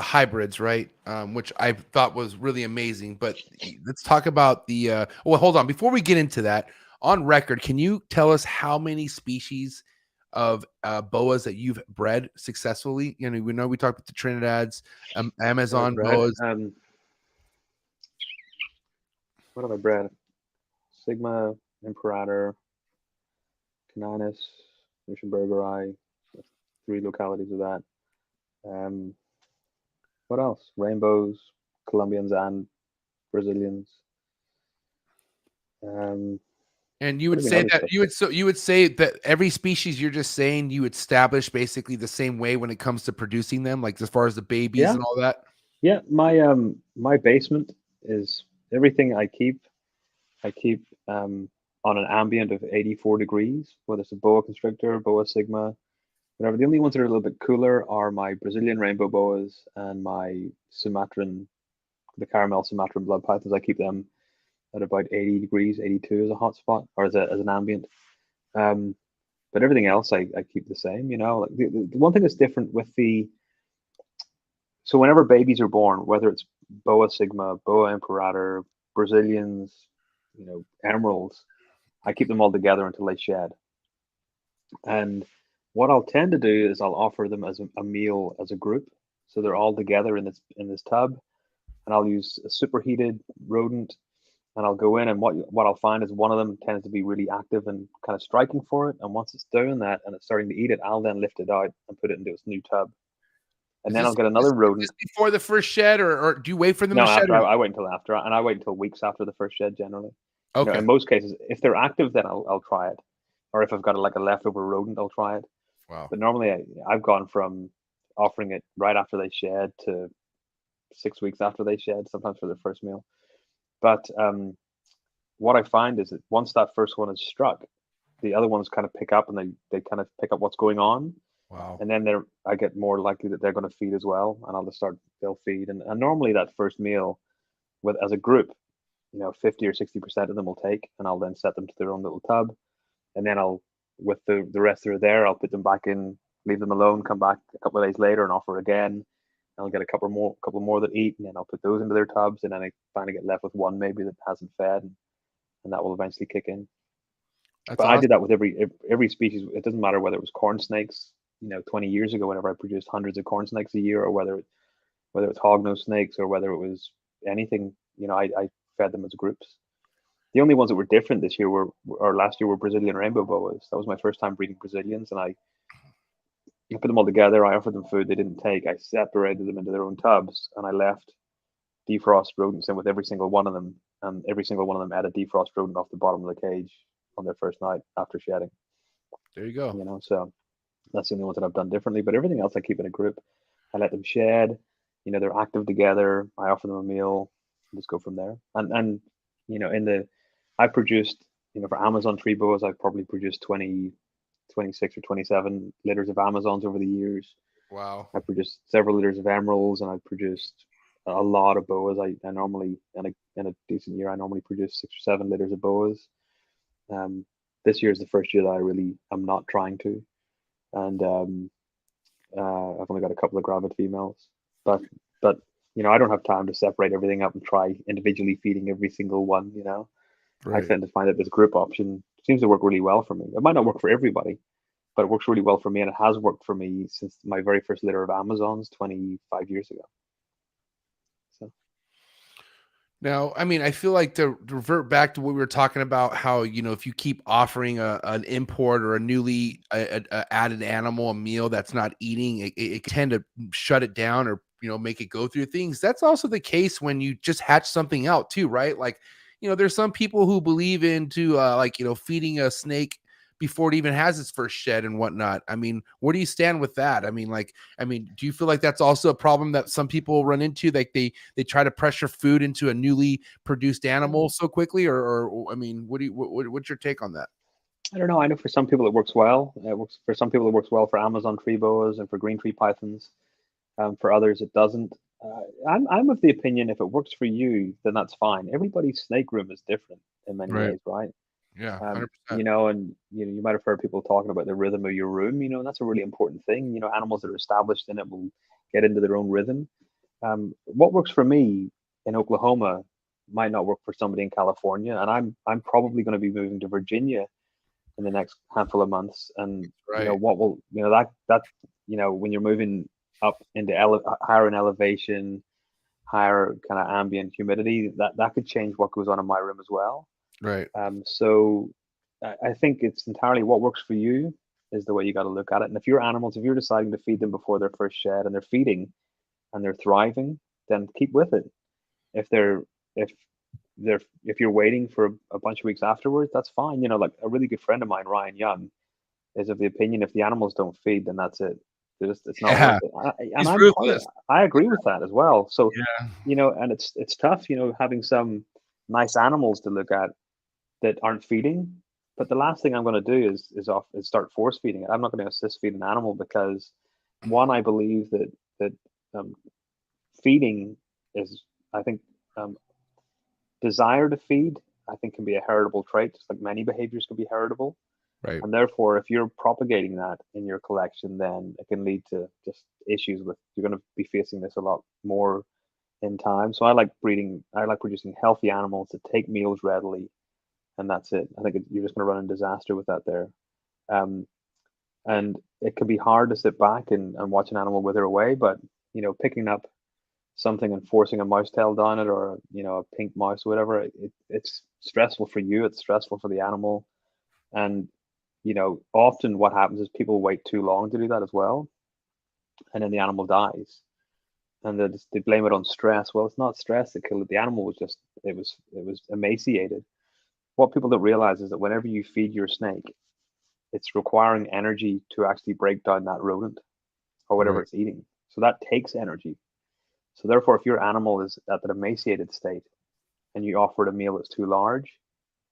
hybrids, right? Which I thought was really amazing. But let's talk about the. Well, hold on. Before we get into that, on record, can you tell us how many species of boas that you've bred successfully? We know we talked about the Trinidads, Amazon boas. What have I bred? Sigma, Imperator, Caninus, Ruschenbergeri. 3 localities of that. What else? Rainbows, Colombians, and Brazilians. And you would say that you would say that every species you're just saying you establish basically the same way when it comes to producing them, like as far as the babies and all that. Yeah, my basement is everything I keep on an ambient of 84 degrees, whether it's a boa constrictor, boa sigma, whatever. The only ones that are a little bit cooler are my Brazilian rainbow boas and my Sumatran, the caramel Sumatran blood pythons. I keep them at about 80 degrees, 82 as a hot spot, or as an ambient. But everything else I keep the same. Like the one thing that's different with so whenever babies are born, whether it's boa sigma, boa imperator, Brazilians, emeralds, I keep them all together until they shed. And what I'll tend to do is I'll offer them as a meal as a group, so they're all together in this tub, and I'll use a superheated rodent, and I'll go in, and what I'll find is one of them tends to be really active and kind of striking for it, and once it's doing that and it's starting to eat it, I'll then lift it out and put it into its new tub, and then I'll get another rodent. Is this before the first shed, or do you wait for them to shed? No, I wait until after, and I wait until weeks after the first shed generally. Okay. In most cases, if they're active, then I'll try it, or if I've got a leftover rodent, I'll try it. Wow. But normally I've gone from offering it right after they shed to 6 weeks after they shed, sometimes for their first meal. But what I find is that once that first one is struck, the other ones kind of pick up, and they kind of pick up what's going on. Wow. And then I get more likely that they're going to feed as well, and they'll feed. And normally that first meal as a group, 50 or 60% of them will take, and I'll then set them to their own little tub. And then with the rest that are there, I'll put them back in, leave them alone, come back a couple of days later and offer again. I'll get a couple more that eat, and then I'll put those into their tubs, and then I finally get left with one maybe that hasn't fed, and that will eventually kick in. But awesome. I did that with every species. It doesn't matter whether it was corn snakes, 20 years ago, whenever I produced hundreds of corn snakes a year, or whether it's hognose snakes, or whether it was anything, I fed them as groups. The only ones that were different this year last year were Brazilian rainbow boas. That was my first time breeding Brazilians, and I put them all together. I offered them food they didn't take. I separated them into their own tubs, and I left defrost rodents in with every single one of them, and every single one of them had a defrost rodent off the bottom of the cage on their first night after shedding. There you go. So that's the only ones that I've done differently. But everything else I keep in a group. I let them shed. They're active together. I offer them a meal. Just go from there. And I've produced, for Amazon tree boas, I've probably produced 26 or 27 litters of Amazons over the years. Wow. I produced several litters of emeralds, and I've produced a lot of boas. I normally, in a decent year, I normally produce 6 or 7 litters of boas. This year is the first year that I'm not trying to. And I've only got a couple of gravid females. But I don't have time to separate everything up and try individually feeding every single one, Right. I tend to find that this group option seems to work really well for me. It might not work for everybody, but it works really well for me, and it has worked for me since my very first litter of Amazons 25 years ago. So now, I feel like to revert back to what we were talking about, how if you keep offering an import or a newly added animal a meal that's not eating, it can tend to shut it down or make it go through things. That's also the case when you just hatch something out too, right? Like there's some people who believe into like, feeding a snake before it even has its first shed and whatnot. I mean, where do you stand with that? I mean, do you feel like that's also a problem that some people run into? Like they try to pressure food into a newly produced animal so quickly, or I mean, what's your take on that? I don't know. I know for some people it works well. For some people it works well for Amazon tree boas and for green tree pythons. For others it doesn't. I'm of the opinion if it works for you, then that's fine. Everybody's snake room is different in many Right. ways, right? Yeah, 100%. And you might have heard people talking about the rhythm of your room. And that's a really important thing. Animals that are established in it will get into their own rhythm. What works for me in Oklahoma might not work for somebody in California, and I'm probably going to be moving to Virginia in the next handful of months. And Right. what will that when you're moving up into higher in elevation, higher kind of ambient humidity, that could change what goes on in my room as well. Right. So I think it's entirely what works for you is the way you got to look at it. And if you're deciding to feed them before their first shed and they're feeding and they're thriving, then keep with it. If you're waiting for a bunch of weeks afterwards, that's fine. Like a really good friend of mine, Ryan Young, is of the opinion if the animals don't feed, then that's it. It's not worth it. He's ruthless. I agree with that as well. So, Yeah. and it's tough, having some nice animals to look at that aren't feeding. But the last thing I'm going to do is start force feeding it. I'm not going to assist feed an animal because one, I believe that feeding is, I think, desire to feed, I think, can be a heritable trait, just like many behaviors can be heritable. Right. And therefore, if you're propagating that in your collection, then it can lead to just issues with, you're going to be facing this a lot more in time. So I like producing healthy animals that take meals readily, and that's it. I think you're just going to run into disaster with that there. And it can be hard to sit back and watch an animal wither away, but picking up something and forcing a mouse tail down it, or a pink mouse or whatever, it's stressful for you, it's stressful for the animal. And often what happens is people wait too long to do that as well, and then the animal dies, and they blame it on stress. Well, it's not stress that killed it. The animal was just it was emaciated. What people don't realize is that whenever you feed your snake, it's requiring energy to actually break down that rodent or whatever Right. it's eating. So that takes energy. So therefore, if your animal is at that emaciated state and you offer it a meal that's too large,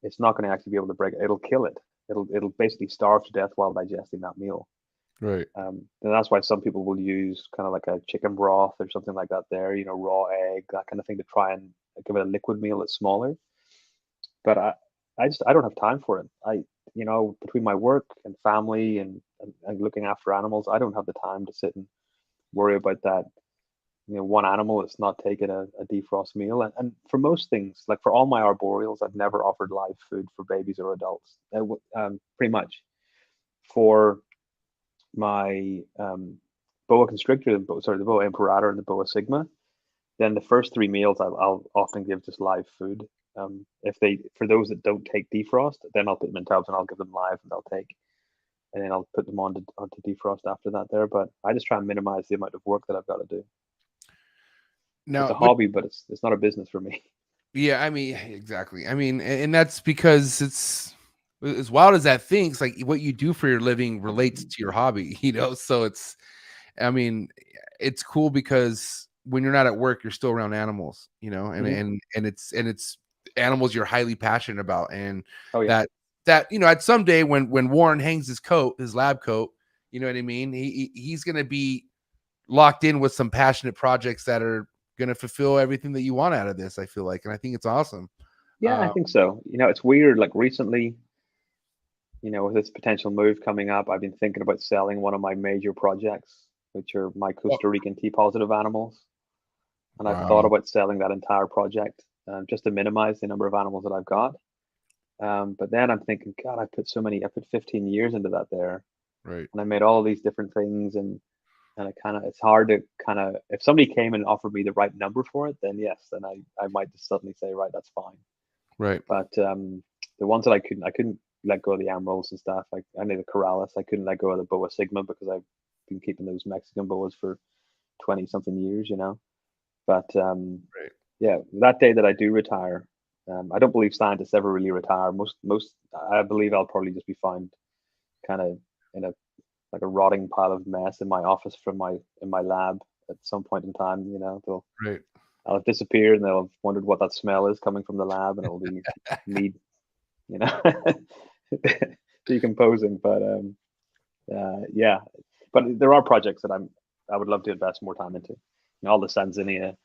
it's not going to actually be able to break it. It'll kill it. It'll basically starve to death while digesting that meal. Right. And that's why some people will use kind of like a chicken broth or something like that there, raw egg, that kind of thing, to try and give it a liquid meal that's smaller. But I don't have time for it. Between my work and family and looking after animals, I don't have the time to sit and worry about that. One animal that's not taking a defrost meal. And for most things, like for all my arboreals, I've never offered live food for babies or adults. Pretty much. For my boa constrictor, the boa imperator and the boa sigma, then the first 3 meals I'll often give just live food. For those that don't take defrost, then I'll put them in tubs and I'll give them live and they'll take. And then I'll put them onto defrost after that there. But I just try and minimize the amount of work that I've got to do. Now, it's a hobby, but it's not a business for me. Yeah, I mean, exactly. I mean, and that's because it's as wild as that thinks, like what you do for your living relates to your hobby, So it's cool because when you're not at work, you're still around animals, and it's animals you're highly passionate about, and that at someday when Warren hangs his lab coat, you know what I mean? He's gonna be locked in with some passionate projects that are gonna fulfill everything that you want out of this, I feel like, and I think it's awesome. Yeah, I think so. It's weird. Like recently, with this potential move coming up, I've been thinking about selling one of my major projects, which are my Costa Rican T-positive animals. And I've thought about selling that entire project just to minimize the number of animals that I've got. But then I'm thinking, God, I put 15 years into that there. Right. And I made all these different things, and it's hard to if somebody came and offered me the right number for it, then yes, then I might just suddenly say, right, that's fine. Right. But the ones that I couldn't let go of the emeralds and stuff. I made the Corrales. I couldn't let go of the Boa Sigma because I've been keeping those Mexican boas for 20 something years, But right. Yeah, that day that I do retire, I don't believe scientists ever really retire. Most I believe I'll probably just be found kind of in a like a rotting pile of mess in my office in my lab at some point in time. You know, Right. I'll have disappeared and they'll have wondered what that smell is coming from the lab, and it'll be me, you know, decomposing. But yeah, but there are projects that I would love to invest more time into. You know, all the Sanzinia,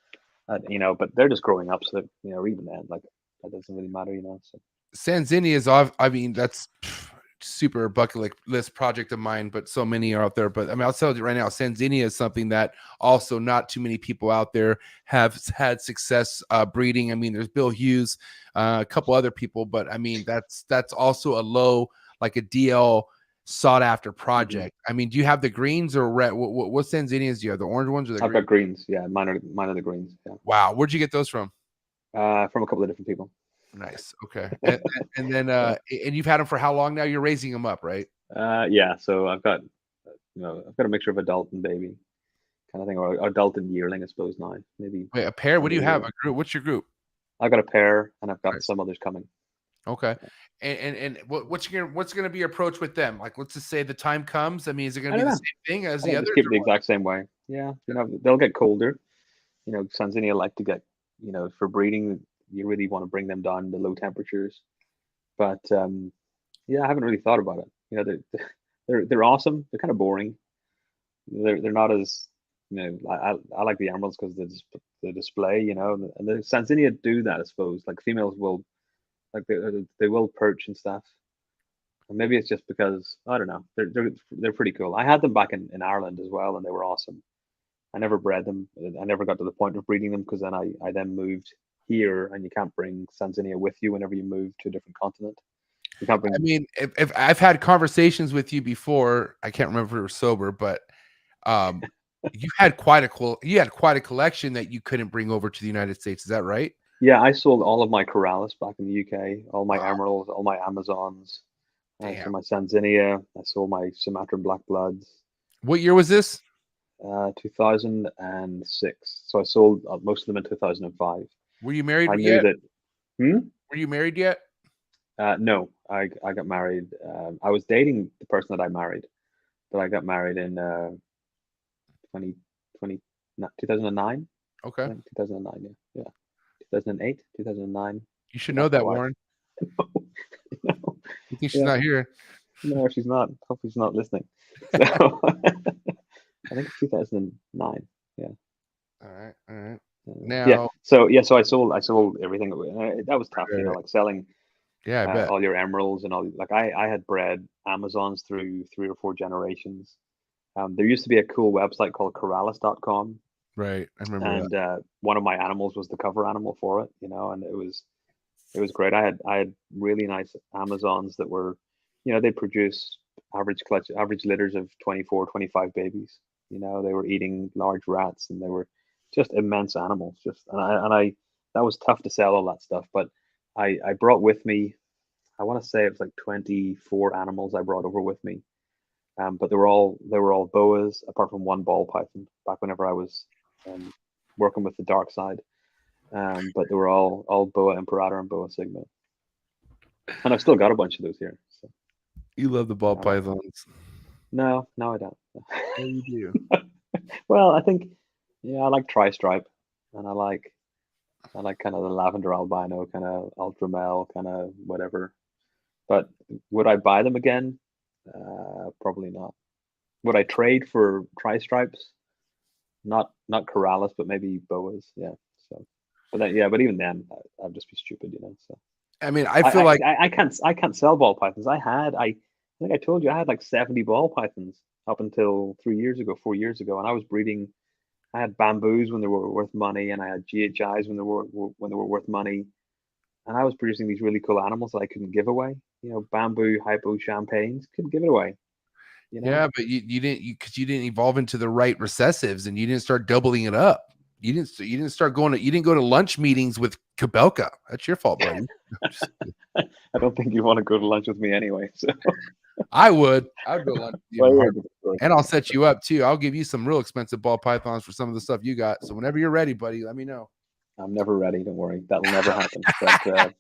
you know, but they're just growing up, so that, you know, even then, like that doesn't really matter, you know. So Sanzinia is I mean, that's super bucket list project of mine, but so many are out there. But I mean, I'll tell you right now, Sanzinia is something that also not too many people out there have had success breeding. I mean, there's Bill Hughes, a couple other people, but I mean, that's also a low, like a DL sought after project. I mean, do you have the greens or red? What Sanzinias do you have? The orange ones or the I've green? got greens. Yeah, mine are the greens. Yeah. Wow, where'd you get those from? From a couple of different people. Nice. Okay. And then and you've had them for how long now? You're raising them up, right? Yeah. So I've got, you know, I've got a mixture of adult and baby kind of thing, or adult and yearling, I suppose now. Maybe. Wait, a pair? What do you have? A group? What's your group? I've got a pair, and I've got Nice. some others coming. Okay. And what's gonna be your approach with them? Like, let's just say the time comes. I mean, is it gonna be the same thing as the others? Just keep it the exact same way. Yeah. You know, they'll get colder. You know, Sanzinia like to get, you know, for breeding, you really want to bring them down to low temperatures. But yeah, I haven't really thought about it. You know, they're awesome. They're kind of boring. They're not as, you know, I like the emeralds because the display, you know, and the Sanzinia do that, I suppose. Like females will, like they will perch and stuff. And maybe it's just because I don't know. They're pretty cool. I had them back in Ireland as well, and they were awesome. I never bred them. I never got to the point of breeding them because then I then moved here, and you can't bring Sanzinia with you whenever you move to a different continent. You can't bring. I mean, if I've had conversations with you before, I can't remember if we were sober, but you had quite a collection that you couldn't bring over to the United States. Is that right? Yeah, I sold all of my Corrales back in the UK, all my emeralds, all my Amazons, so my Sanzinia. I sold my Sumatran Black Bloods. What year was this? 2006. So I sold most of them in 2005. Were you married I yet? Knew that. Were you married yet? No, I got married. I was dating the person that I married, but I got married in 2009. Okay. 2009, yeah. 2008, 2009. You should know that, Warren. No. You think she's not here? No, she's not. Hopefully she's not listening. So, I think it's 2009. Yeah. All right. Now, yeah. So I sold everything. That was tough, you know, like selling. Yeah, I bet. All your emeralds and all. Like I had bred Amazons through 3 or 4 generations. There used to be a cool website called Corrales.com. Right, I remember. And one of my animals was the cover animal for it, you know, and it was great. I had really nice Amazons that were, you know, they produce average litters of 24, 25 babies. You know, they were eating large rats, and they were just immense animals. And that was tough to sell all that stuff. But I brought with me, I want to say it was like 24 animals I brought over with me. But they were all boas, apart from one ball python. Back whenever I was working with the dark side, but they were all boa imperator and boa sigma, and I've still got a bunch of those here. So. You love the ball pythons? No, I don't. Yeah, you do. Well, I think, yeah, I like tri-stripe, and I like kind of the lavender albino, kind of ultramel, kind of whatever. But would I buy them again? Probably not. Would I trade for tri-stripes? Not Corrales, but maybe boas. Yeah. So, but even then, I'd just be stupid, you know. So. I mean, I feel like I can't sell ball pythons. I think I told you I had like 70 ball pythons up until 4 years ago, and I was breeding. I had bamboos when they were worth money, and I had GHIs when they were worth money, and I was producing these really cool animals that I couldn't give away. You know, bamboo hypo champagnes, couldn't give it away. You know? Yeah, but you didn't evolve into the right recessives, and you didn't start doubling it up. You didn't go to lunch meetings with Kabelka. That's your fault, buddy. I don't think you want to go to lunch with me anyway. So I'd go to lunch with you, and I'll set you up too. I'll give you some real expensive ball pythons for some of the stuff you got. So whenever you're ready, buddy, let me know. I'm never ready. Don't worry, that'll never happen. But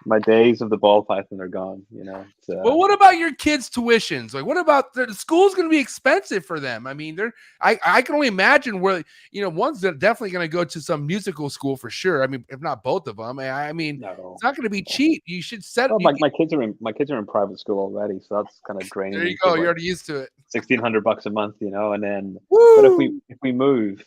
my days of the ball python are gone. You know. Well, what about your kids' tuitions? Like, what about the school's going to be expensive for them? I mean, I can only imagine where, you know, one's definitely going to go to some musical school for sure. I mean, if not both of them. I mean, no, it's not going to be cheap. You should set. Well, my kids are in private school already, so that's kind of draining. There you go. You're already used to it. $1,600 a month, you know, and then. Woo! But if we move,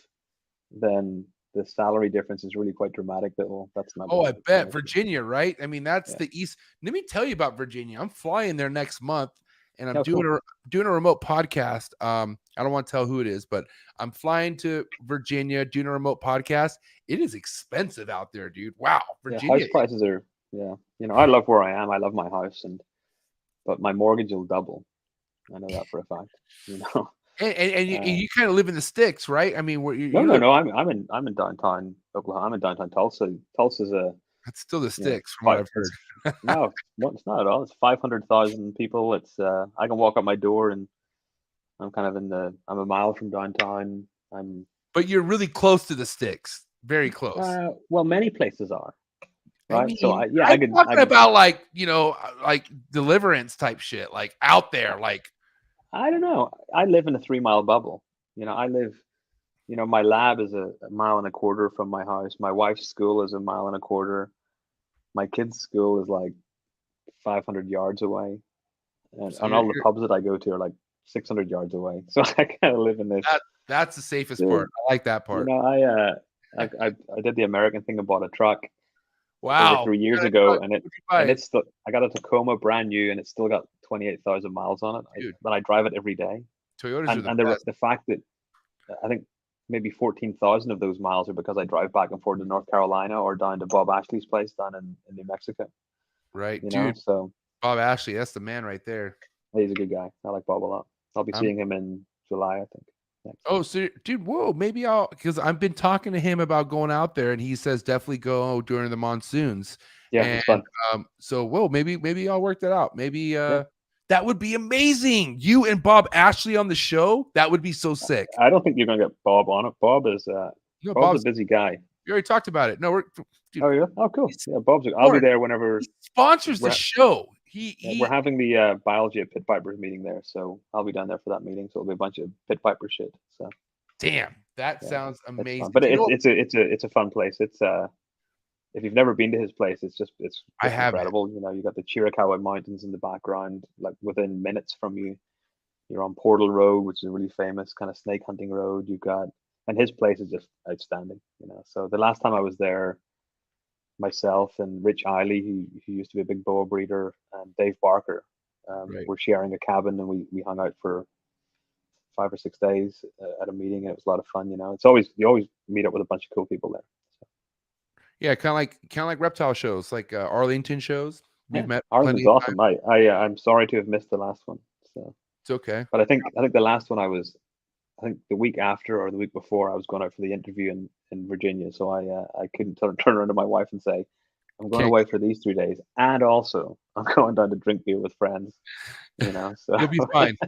then the salary difference is really quite dramatic. That's not. Oh, I bet Virginia, right? I mean, that's the East. Let me tell you about Virginia. I'm flying there next month, and I'm doing a remote podcast. I don't want to tell who it is, but I'm flying to Virginia, doing a remote podcast. It is expensive out there, dude. Wow, Virginia. House prices are. Yeah, you know, I love where I am. I love my house, but my mortgage will double. I know that for a fact. You know. And you kind of live in the sticks, right? I mean, no. I'm in downtown Oklahoma. I'm in downtown Tulsa. Tulsa's that's still the sticks, from what I've heard. No, it's not at all. It's 500,000 people. It's I can walk up my door and I'm kind of I'm a mile from downtown. But you're really close to the sticks, very close. Well, many places are. Right. I mean, so I'm talking about like, you know, like Deliverance type shit, like out there, like. I don't know. I live in a 3-mile bubble. You know, my lab is a mile and a quarter from my house. My wife's school is a mile and a quarter. My kids' school is like 500 yards away. And all the pubs that I go to are like 600 yards away. So I kind of live in this. That's the safest part. I like that part. You know, I did the American thing and bought a truck. Wow. Over 3 years ago, and it's still, I got a Tacoma brand new, and it's still got 28,000 miles on it. But I drive it every day. Toyotas and the fact that I think maybe 14,000 of those miles are because I drive back and forth to North Carolina or down to Bob Ashley's place down in New Mexico. Right, you dude. Know? So Bob Ashley, that's the man right there. He's a good guy. I like Bob a lot. I'll be seeing him in July, I think. Oh, so dude, whoa, maybe because I've been talking to him about going out there, and he says definitely go during the monsoons. Yeah, it's fun. So whoa, maybe I'll work that out. Maybe that would be amazing. You and Bob Ashley on the show, that would be so sick. I don't think you're gonna get Bob on it. Bob is Bob's a busy guy. We already talked about it. No, dude, oh yeah, oh cool. Yeah, I'll be there whenever he sponsors the show. We're having the biology of pit vipers meeting there, so I'll be down there for that meeting. So it'll be a bunch of pit viper shit. So damn, that sounds amazing. But it's a fun place. It's if you've never been to his place, it's incredible. You know, you got the Chiricahua Mountains in the background, like within minutes from you. You're on Portal Road, which is a really famous kind of snake hunting road. And his place is just outstanding. You know, so the last time I was there, myself and Rich Eiley, who used to be a big boa breeder, and Dave Barker, were sharing a cabin, and we hung out for 5 or 6 days at a meeting, and it was a lot of fun. You know, you always meet up with a bunch of cool people there. So. Yeah, kind of like reptile shows, like Arlington shows. We've met. Arlington's awesome. I'm sorry to have missed the last one. So it's okay. But I think the last one I think the week after or the week before, I was going out for the interview in Virginia, so I couldn't turn around to my wife and say, I'm going away for these 3 days, and also I'm going down to drink beer with friends. You know, so you'll be fine.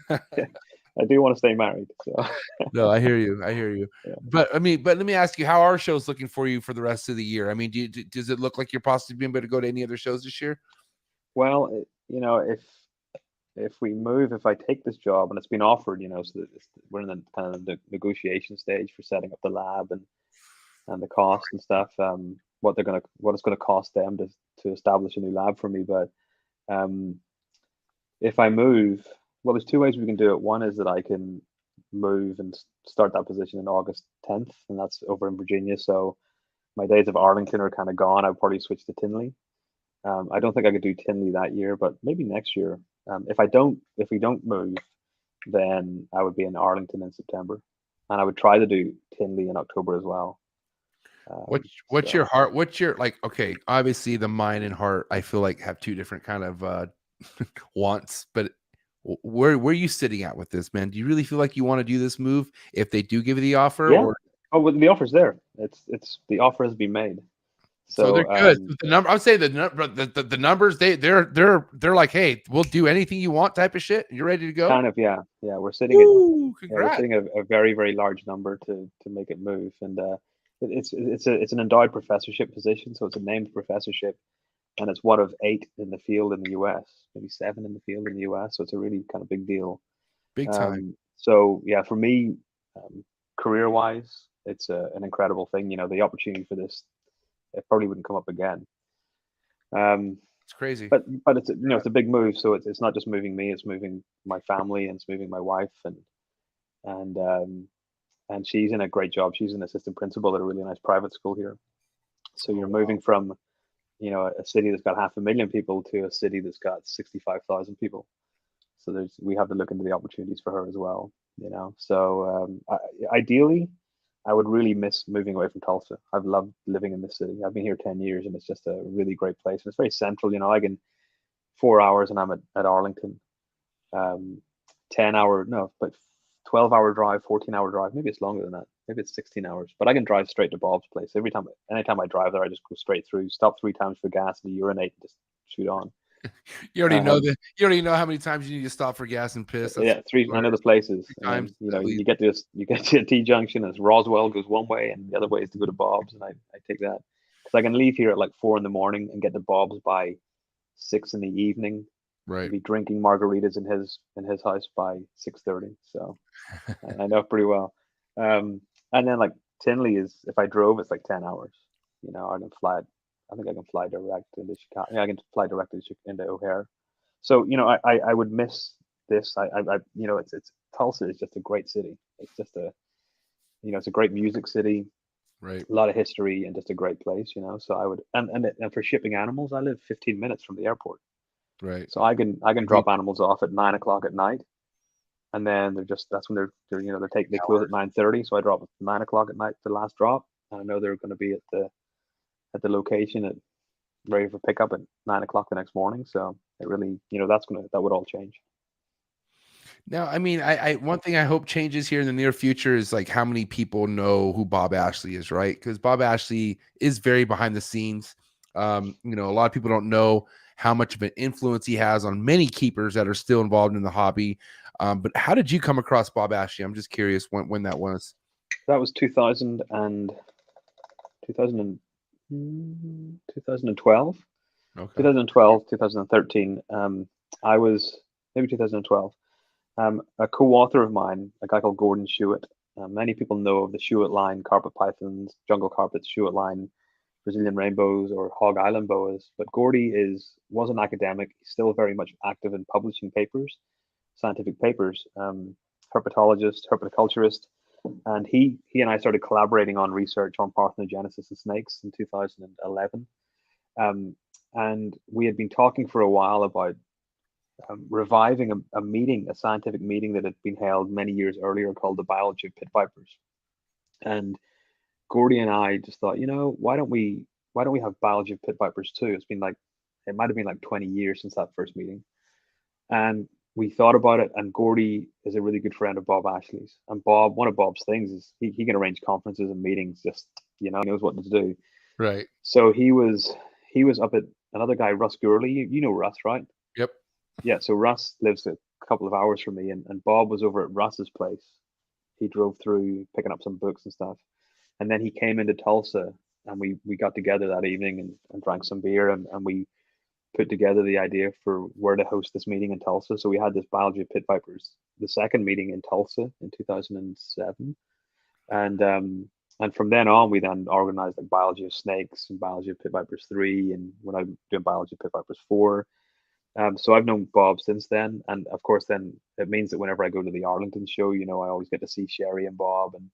I do want to stay married. So no, I hear you. Yeah. But let me ask you, how are shows looking for you for the rest of the year? I mean, does it look like you're possibly being able to go to any other shows this year? Well, you know, if I take this job and it's been offered, you know, so we're in the kind of the negotiation stage for setting up the lab and the cost and stuff, what it's going to cost them to establish a new lab for me. But if I move, well, there's 2 ways we can do it. One is that I can move and start that position in August 10th, and that's over in Virginia. So my days of Arlington are kind of gone. I'll probably switch to Tinley. I don't think I could do Tinley that year, but maybe next year. If we don't move, then I would be in Arlington in September, and I would try to do Tinley in October as well. What's your heart? What's your okay, obviously the mind and heart, I feel like have 2 different kind of wants, but where are you sitting at with this, man? Do you really feel like you want to do this move if they do give you the offer? Yeah. Well, the offer's there. It's the offer has been made. So they're good. The number, I would say the numbers, they're like, hey, we'll do anything you want type of shit. You're ready to go. Kind of, yeah. We're sitting at a very, very large number to make it move, and It's an endowed professorship position, so it's a named professorship, and it's one of 8 in the field in the US, maybe 7 in the field in the US. So it's a really kind of big deal. Big time. So yeah, for me, career-wise, it's an incredible thing. You know, the opportunity for this, it probably wouldn't come up again. It's crazy. But it's, you know, it's a big move. So it's not just moving me; it's moving my family, and it's moving my wife, and she's in a great job. She's an assistant principal at a really nice private school here. So you're moving from, you know, a city that's got 500,000 people to a city that's got 65,000 people. So we have to look into the opportunities for her as well, you know. So ideally, I would really miss moving away from Tulsa. I've loved living in this city. I've been here 10 years, and it's just a really great place. And it's very central, you know. Like in 4 hours, and I'm at Arlington. 12-hour drive, 14-hour drive. Maybe it's longer than that. Maybe it's 16 hours. But I can drive straight to Bob's place anytime I drive there. I just go straight through, stop 3 times for gas, and urinate, and just shoot on. You already know that. You already know how many times you need to stop for gas and piss. Yeah, 3. I know the places. Times, you know, you get to a T junction, and Roswell goes one way, and the other way is to go to Bob's, and I take that because I can leave here at like 4 in the morning and get to Bob's by 6 in the evening. Right. Be drinking margaritas in his house by 6:30. So I know pretty well. And then like Tinley is, if I drove, it's like 10 hours. You know, I think I can fly direct into Chicago. Yeah, I can fly direct into O'Hare. So, you know, I would miss this. I you know, it's Tulsa is just a great city. It's just you know, it's a great music city. Right. A lot of history and just a great place, you know. So I would, and for shipping animals, I live 15 minutes from the airport. Right. So I can drop animals off at 9 o'clock at night, and then that's when they're you know, they close at 9:30. So I drop at 9 o'clock at night, the last drop, and I know they're going to be at the location ready for pickup at 9 o'clock the next morning. So it really, you know, that would all change. Now, I mean, I one thing I hope changes here in the near future is like how many people know who Bob Ashley is, right? Because Bob Ashley is very behind the scenes. You know, a lot of people don't know how much of an influence he has on many keepers that are still involved in the hobby. But how did you come across Bob Ashley? I'm just curious when that was. That was 2012. Okay. 2012, 2013. I was maybe 2012. A co-author of mine, a guy called Gordon Shewitt. Many people know of the Shewitt line, carpet pythons, jungle carpets, Shewitt line, Brazilian rainbows, or Hog Island boas. But Gordy was an academic. He's still very much active in publishing papers, scientific papers. Herpetologist, herpetoculturist, and he and I started collaborating on research on parthenogenesis in snakes in 2011. And we had been talking for a while about reviving a scientific meeting that had been held many years earlier called the Biology of Pit Vipers. And Gordy and I just thought, you know, why don't we have Biology of Pit Vipers too? It might have been like 20 years since that first meeting. And we thought about it, and Gordy is a really good friend of Bob Ashley's. And Bob, one of Bob's things is he can arrange conferences and meetings, just, you know, knows what to do. Right. So he was up at another guy, Russ Gurley. You know Russ, right? Yep. Yeah, so Russ lives a couple of hours from me, and Bob was over at Russ's place. He drove through picking up some books and stuff. And then he came into Tulsa, and we got together that evening and drank some beer, and we put together the idea for where to host this meeting in Tulsa. So we had this Biology of Pit Vipers, the second meeting in Tulsa in 2007. And from then on, we then organized like Biology of Snakes and Biology of Pit Vipers 3, and when I'm doing Biology of Pit Vipers 4. So I've known Bob since then. And of course, then it means that whenever I go to the Arlington show, you know, I always get to see Sherry and Bob, and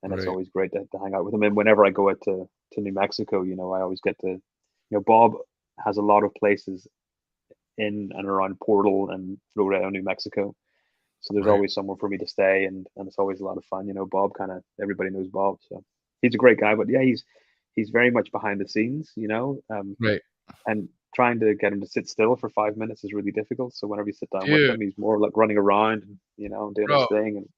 Right. it's always great to hang out with them. And whenever I go out to New Mexico, you know, I always get to, you know, Bob has a lot of places in and around Portal and Rodeo, New Mexico. So there's Right. always somewhere for me to stay, and it's always a lot of fun. You know, Bob everybody knows Bob, so he's a great guy. But yeah, he's very much behind the scenes, you know. Right. And trying to get him to sit still for 5 minutes is really difficult. So whenever you sit down with him, he's more like running around, and, you know, doing his thing. And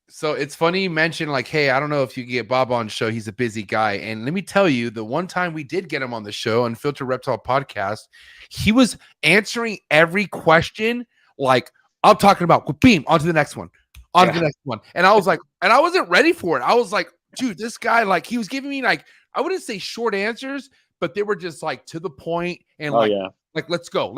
so it's funny you mentioned like, hey, I don't know if you can get Bob on the show. He's a busy guy. And let me tell you, the one time we did get him on the show on Filter Reptile Podcast, he was answering every question like, I'm talking about, beam, on to the next one, on to the next one. And I was like, and I wasn't ready for it. I was like, dude, this guy, like, he was giving me, like, I wouldn't say short answers, but they were just like to the point and Oh yeah. like, let's go.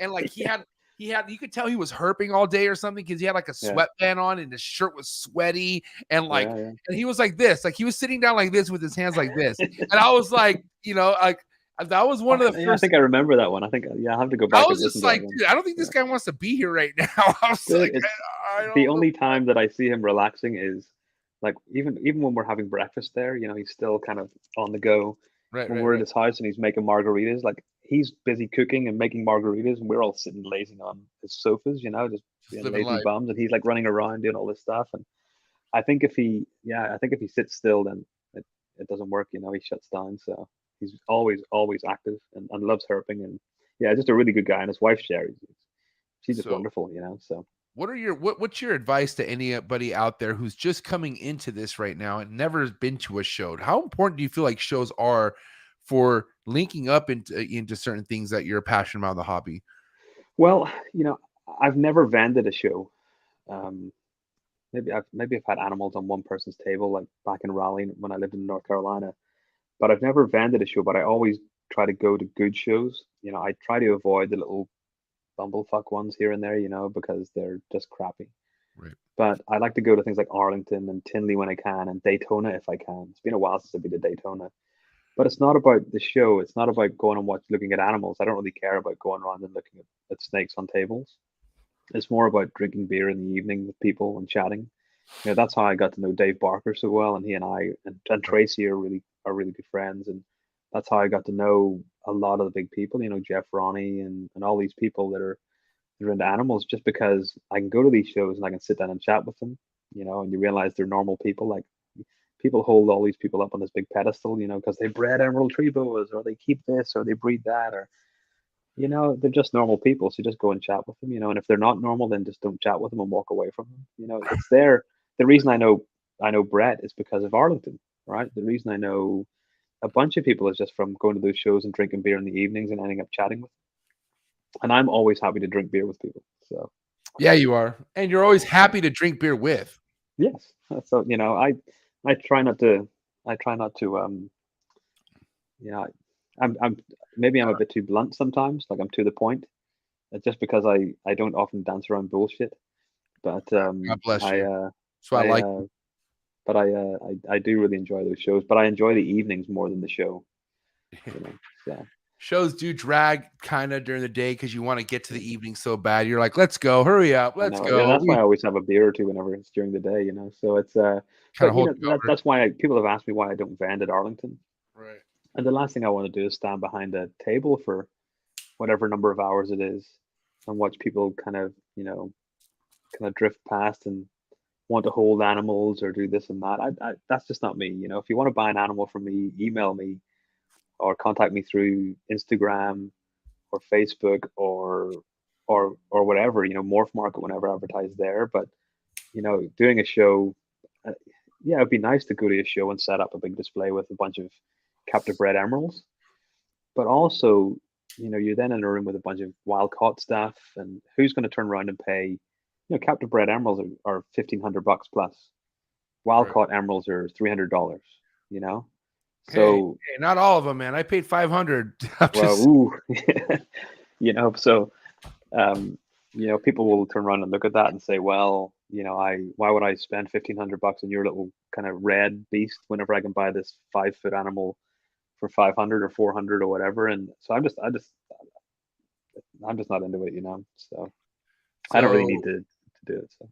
And like he had, you could tell he was herping all day or something because he had like a sweatband on and his shirt was sweaty. And like, and he was like this, like he was sitting down like this with his hands like this. And I was like, you know, like that was one of the first. I think I remember that one. I think, I have to go back. I was just like, dude, I don't think this guy wants to be here right now. I was like, the only time that I see him relaxing is like even when we're having breakfast there, you know, he's still kind of on the go. When we're at his house and he's making margaritas, like he's busy cooking and making margaritas, and we're all sitting lazing on his sofas, you know, just being lazy bums, and he's like running around doing all this stuff. And I think if he sits still, then it doesn't work, you know, he shuts down. So he's always active and loves herping, and just a really good guy. And his wife Sherry, she's just wonderful, you know. So what's your advice to anybody out there who's just coming into this right now and never has been to a show? How important do you feel like shows are for linking up into certain things that you're passionate about in the hobby? Well, you know, I've never vended a show. Maybe I've had animals on one person's table, like back in Raleigh when I lived in North Carolina, but I've never vended a show. But I always try to go to good shows. You know, I try to avoid the little bumblefuck ones here and there, you know, because they're just crappy. Right. But I like to go to things like Arlington and Tinley when I can, and Daytona if I can. It's been a while since I've been to Daytona. But it's not about the show. It's not about going and looking at animals. I don't really care about going around and looking at snakes on tables. It's more about drinking beer in the evening with people and chatting. You know, that's how I got to know Dave Barker so well, and he and I and Tracy are really good friends, and that's how I got to know a lot of the big people. You know, Jeff Ronnie and all these people that are into animals, just because I can go to these shows and I can sit down and chat with them. You know, and you realize they're normal people. Like, people hold all these people up on this big pedestal, you know, because they bred emerald tree boas, or they keep this, or they breed that, or, you know, they're just normal people. So just go and chat with them, you know. And if they're not normal, then just don't chat with them and walk away from them. You know, it's there. The reason I know Brett is because of Arlington, right? The reason I know a bunch of people is just from going to those shows and drinking beer in the evenings and ending up chatting with them. And I'm always happy to drink beer with people. So yeah, you are, and you're always happy to drink beer with. Yes. So, you know, I try not to, I'm maybe I'm a bit too blunt sometimes, like I'm to the point, just because I don't often dance around bullshit. But God bless you. So I like but I do really enjoy those shows, but I enjoy the evenings more than the show. You know, so. Shows do drag kind of during the day because you want to get to the evening so bad. You're like, let's go, hurry up, let's go. Yeah, that's why I always have a beer or two whenever it's during the day, you know. So it's that's why people have asked me why I don't vend at Arlington. Right. And the last thing I want to do is stand behind a table for whatever number of hours it is and watch people kind of drift past and want to hold animals or do this and that. I that's just not me. You know, if you want to buy an animal from me, email me or contact me through Instagram or Facebook or whatever, you know, Morph Market whenever I advertise there. But, you know, doing a show, it'd be nice to go to a show and set up a big display with a bunch of captive bred emeralds. But also, you know, you're then in a room with a bunch of wild caught stuff, and who's going to turn around and pay, you know, captive bred emeralds are $1,500 plus. Wild caught emeralds are $300, you know? So hey, not all of them, man. I paid $500. Well, you know, so you know, people will turn around and look at that and say, well, you know, why would I spend $1,500 on your little kind of red beast whenever I can buy this 5-foot animal for 500 or 400 or whatever? And so I'm just not into it, you know. So I don't really need to do it. So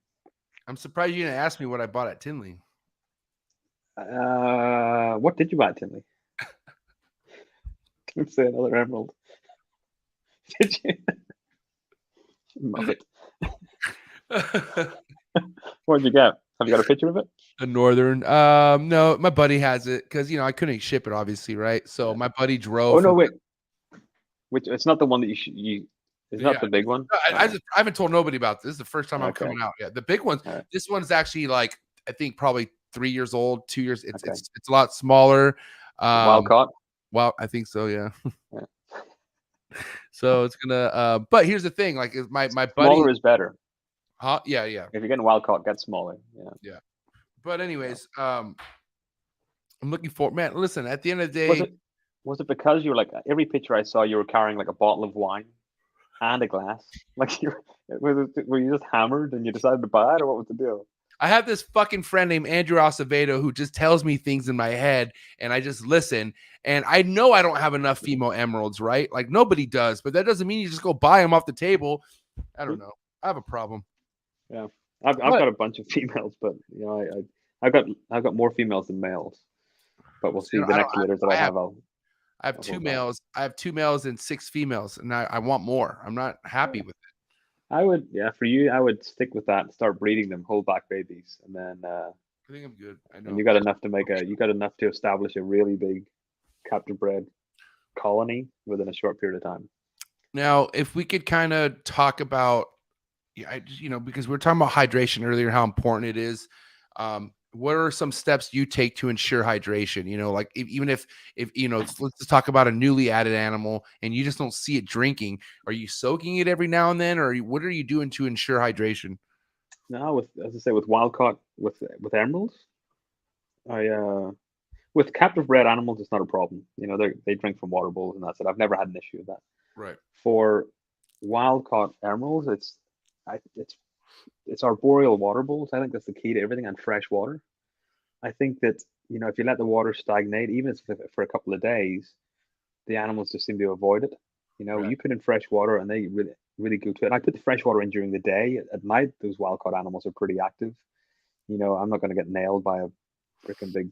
I'm surprised you didn't ask me what I bought at Tinley. What did you buy at Tinley? Don't say another emerald. Did you? Muppet. What did you get? Have you got a picture of it? A northern. No, my buddy has it because, you know, I couldn't ship it, obviously, right? So my buddy drove. Oh no, wait. Which it's not the one that you. It's not the big one. I haven't told nobody about this. This is the first time I'm coming out. Yeah, the big ones. Right. This one's actually like I think probably 3 years old, 2 years. It's a lot smaller. Wild caught. Well, I think so. Yeah. So it's gonna. But here's the thing. Like my buddy. Smaller is better. Huh? Yeah. If you're getting wild caught, get smaller. Yeah. But anyways, I'm looking for, man. Listen, at the end of the Was day, it was it because you were like every picture I saw you were carrying like a bottle of wine and a glass? Like were you just hammered and you decided to buy it, or what was the deal? I have this fucking friend named Andrew Acevedo who just tells me things in my head and I just listen. And I know I don't have enough female emeralds, right? Like nobody does, but that doesn't mean you just go buy them off the table. I don't know. I have a problem. Yeah, I've But got a bunch of females, but you know I've got more females than males. But we'll see. The next litters that I have, I have I'll two hold back. males. I have 2 males and 6 females, and I want more. I'm not happy with it. I would, yeah, for you, I would stick with that and start breeding them, hold back babies, and then I think I'm good. I know. and you got enough to establish a really big captive bred colony within a short period of time. Now, if we could kind of talk about, because we were talking about hydration earlier, how important it is. What are some steps you take to ensure hydration? Like even if let's just talk about a newly added animal and you just don't see it drinking. Are you soaking it every now and then, or what are you doing to ensure hydration? Now, as I say, with wild caught with emeralds, with captive bred animals, it's not a problem. They drink from water bowls and that's it. I've never had an issue with that. Right. For wild caught emeralds, it's arboreal water bowls. I think that's the key to everything, and fresh water. I think that if you let the water stagnate, even if for a couple of days, the animals just seem to avoid it. Right. You put in fresh water and they really really go to it. And I put the fresh water in during the day. At night, those wild caught animals are pretty active. I'm not going to get nailed by a freaking big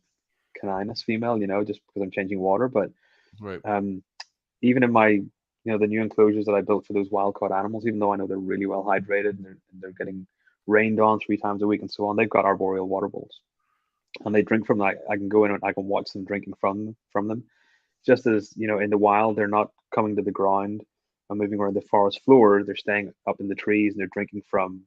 caninus female, just because I'm changing water. But Right. Even in my the new enclosures that I built for those wild caught animals, even though I know they're really well hydrated and they're getting rained on 3 times a week and so on, they've got arboreal water bowls, and they drink from that. I can go in and I can watch them drinking from them. Just as in the wild, they're not coming to the ground and moving around the forest floor. They're staying up in the trees and they're drinking from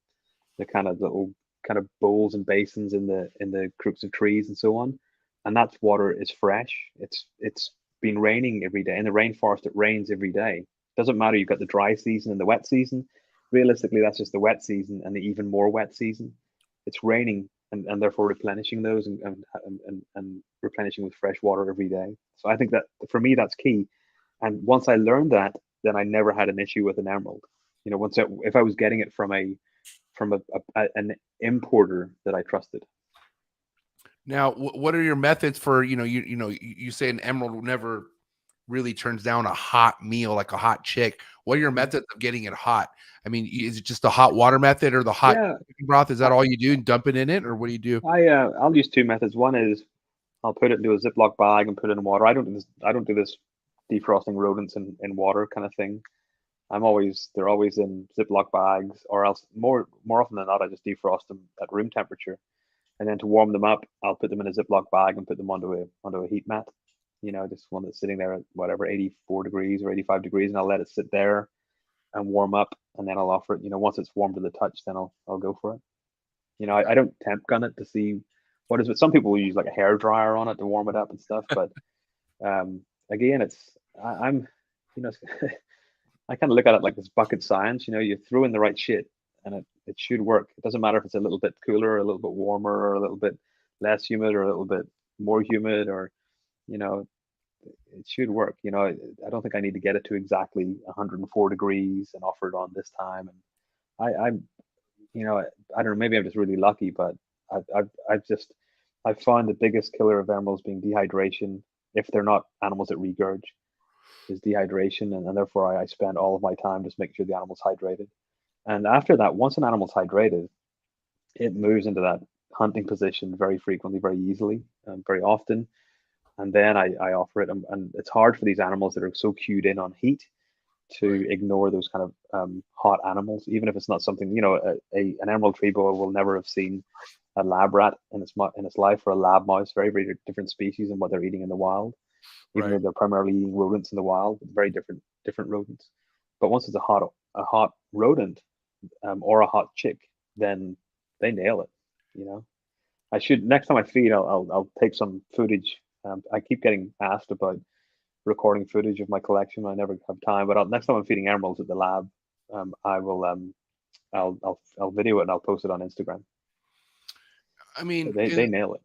the kind of little kind of bowls and basins in the crooks of trees and so on. And that water is fresh. It's been raining every day. In the rainforest, it rains every day. Doesn't matter. You've got the dry season and the wet season. Realistically, that's just the wet season and the even more wet season. It's raining and therefore replenishing those and replenishing with fresh water every day. So I think that for me, that's key. And once I learned that, then I never had an issue with an emerald. If I was getting it from an importer that I trusted. Now, what are your methods for, you say an emerald never really turns down a hot meal, like a hot chick. What are your methods of getting it hot? I mean, is it just the hot water method or the hot chicken broth? Is that all you do and dump it in it, or what do you do? I'll use 2 methods. One is I'll put it into a Ziploc bag and put it in water. I don't do this defrosting rodents in water kind of thing. They're always in Ziploc bags, or else more often than not, I just defrost them at room temperature. And then to warm them up, I'll put them in a Ziploc bag and put them onto a heat mat. Just one that's sitting there at whatever 84 degrees or 85 degrees, and I'll let it sit there and warm up, and then I'll offer it. Once it's warm to the touch, then I'll go for it. I don't temp gun it to see what is it. Some people will use like a hair dryer on it to warm it up and stuff, but again, I'm I kind of look at it like this bucket science. You throw in the right shit and it should work. It doesn't matter if it's a little bit cooler or a little bit warmer or a little bit less humid or a little bit more humid, or it should work. I don't think I need to get it to exactly 104 degrees and offer it on this time. And I don't know, maybe I'm just really lucky, but I've found the biggest killer of emeralds being dehydration. If they're not animals that regurge, is dehydration, and therefore I spend all of my time just making sure the animal's hydrated. And after that, once an animal's hydrated, it moves into that hunting position very frequently, very easily, very often. And then I offer it, and it's hard for these animals that are so cued in on heat to ignore those kind of hot animals, even if it's not something, an emerald tree boa will never have seen a lab rat in its life, or a lab mouse, very, very different species than what they're eating in the wild, even though they're primarily eating rodents in the wild, very different rodents. But once it's a hot rodent or a hot chick, then they nail it. I should, next time I feed, I'll take some footage. I keep getting asked about recording footage of my collection. I never have time, but next time I'm feeding emeralds at the lab, I will I'll video it and I'll post it on Instagram. I mean, they nail it.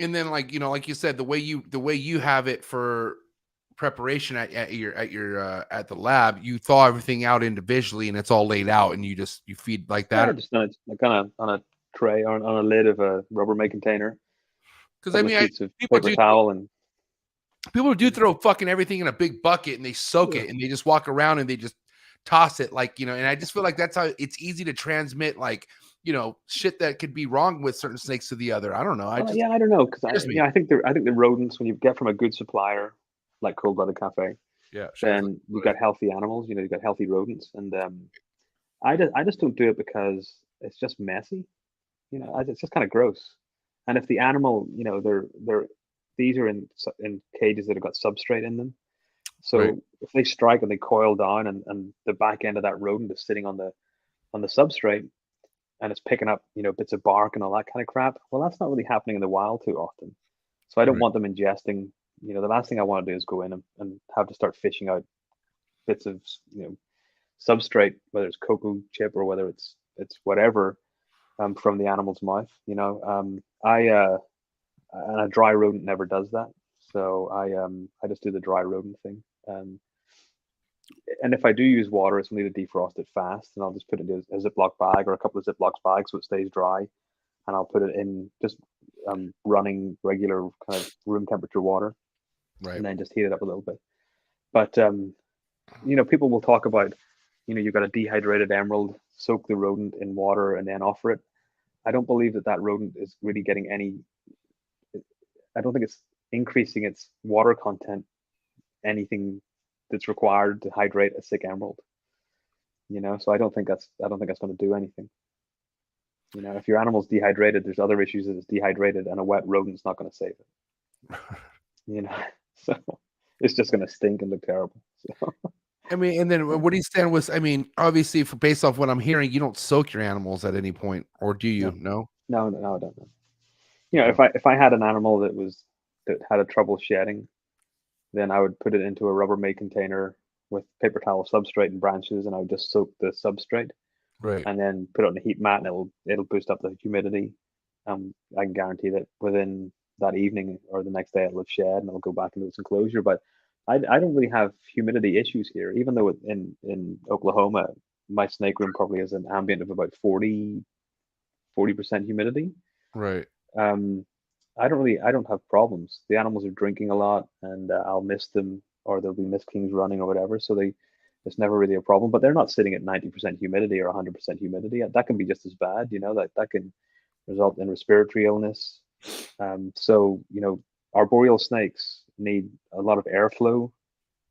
And then, like, you know, like you said, the way you have it for preparation at the lab, you thaw everything out individually, and it's all laid out, and you feed like that. Yeah, just on a tray or on a lid of a Rubbermaid container. Because I mean, sheets of paper towel and people do throw fucking everything in a big bucket and they soak it and they just walk around and they just toss it, like, you know. And I just feel like that's how it's easy to transmit, like, you know, shit that could be wrong with certain snakes to the other. I don't know. I don't know, because I think the rodents, when you get from a good supplier like Cold Blooded Cafe, then you've got healthy animals. You know, you've got healthy rodents, and I just don't do it because it's just messy. You know, it's just kind of gross. And if the animal, you know, these are in cages that have got substrate in them. So if they strike and they coil down, and the back end of that rodent is sitting on the substrate, and it's picking up, you know, bits of bark and all that kind of crap, well, that's not really happening in the wild too often. So I don't want them ingesting. You know, the last thing I want to do is go in and have to start fishing out bits of, you know, substrate, whether it's cocoa chip or whether it's whatever, from the animal's mouth. You know, and a dry rodent never does that. So I just do the dry rodent thing. And if I do use water, it's only to defrost it fast, and I'll just put it in a Ziploc bag or a couple of Ziploc bags so it stays dry, and I'll put it in just running regular kind of room temperature water, and then just heat it up a little bit. But you know, people will talk about, you know, you've got a dehydrated emerald, soak the rodent in water and then offer it. I don't believe that rodent is really getting any. I don't think it's increasing its water content anything that's required to hydrate a sick emerald. You know, so I don't think that's going to do anything. You know, if your animal's dehydrated, there's other issues that it's dehydrated, and a wet rodent's not going to save it. You know, so it's just going to stink and look terrible. So. I mean, and then what do you stand with? I mean, obviously, based off what I'm hearing, you don't soak your animals at any point, or do you? No, I don't know. You know, if I had an animal that had a trouble shedding, then I would put it into a Rubbermaid container with paper towel substrate and branches, and I would just soak the substrate, and then put it on a heat mat, and it'll boost up the humidity. I can guarantee that within that evening or the next day it'll have shed and it'll go back into its enclosure. But I don't really have humidity issues here, even though in Oklahoma my snake room probably has an ambient of about 40% humidity. Right. I don't have problems. The animals are drinking a lot, and I'll miss them, or there'll be Miss Kings running or whatever. So it's never really a problem. But they're not sitting at 90% humidity or 100% humidity. That can be just as bad. You know, that can result in respiratory illness. So, you know, arboreal snakes need a lot of airflow,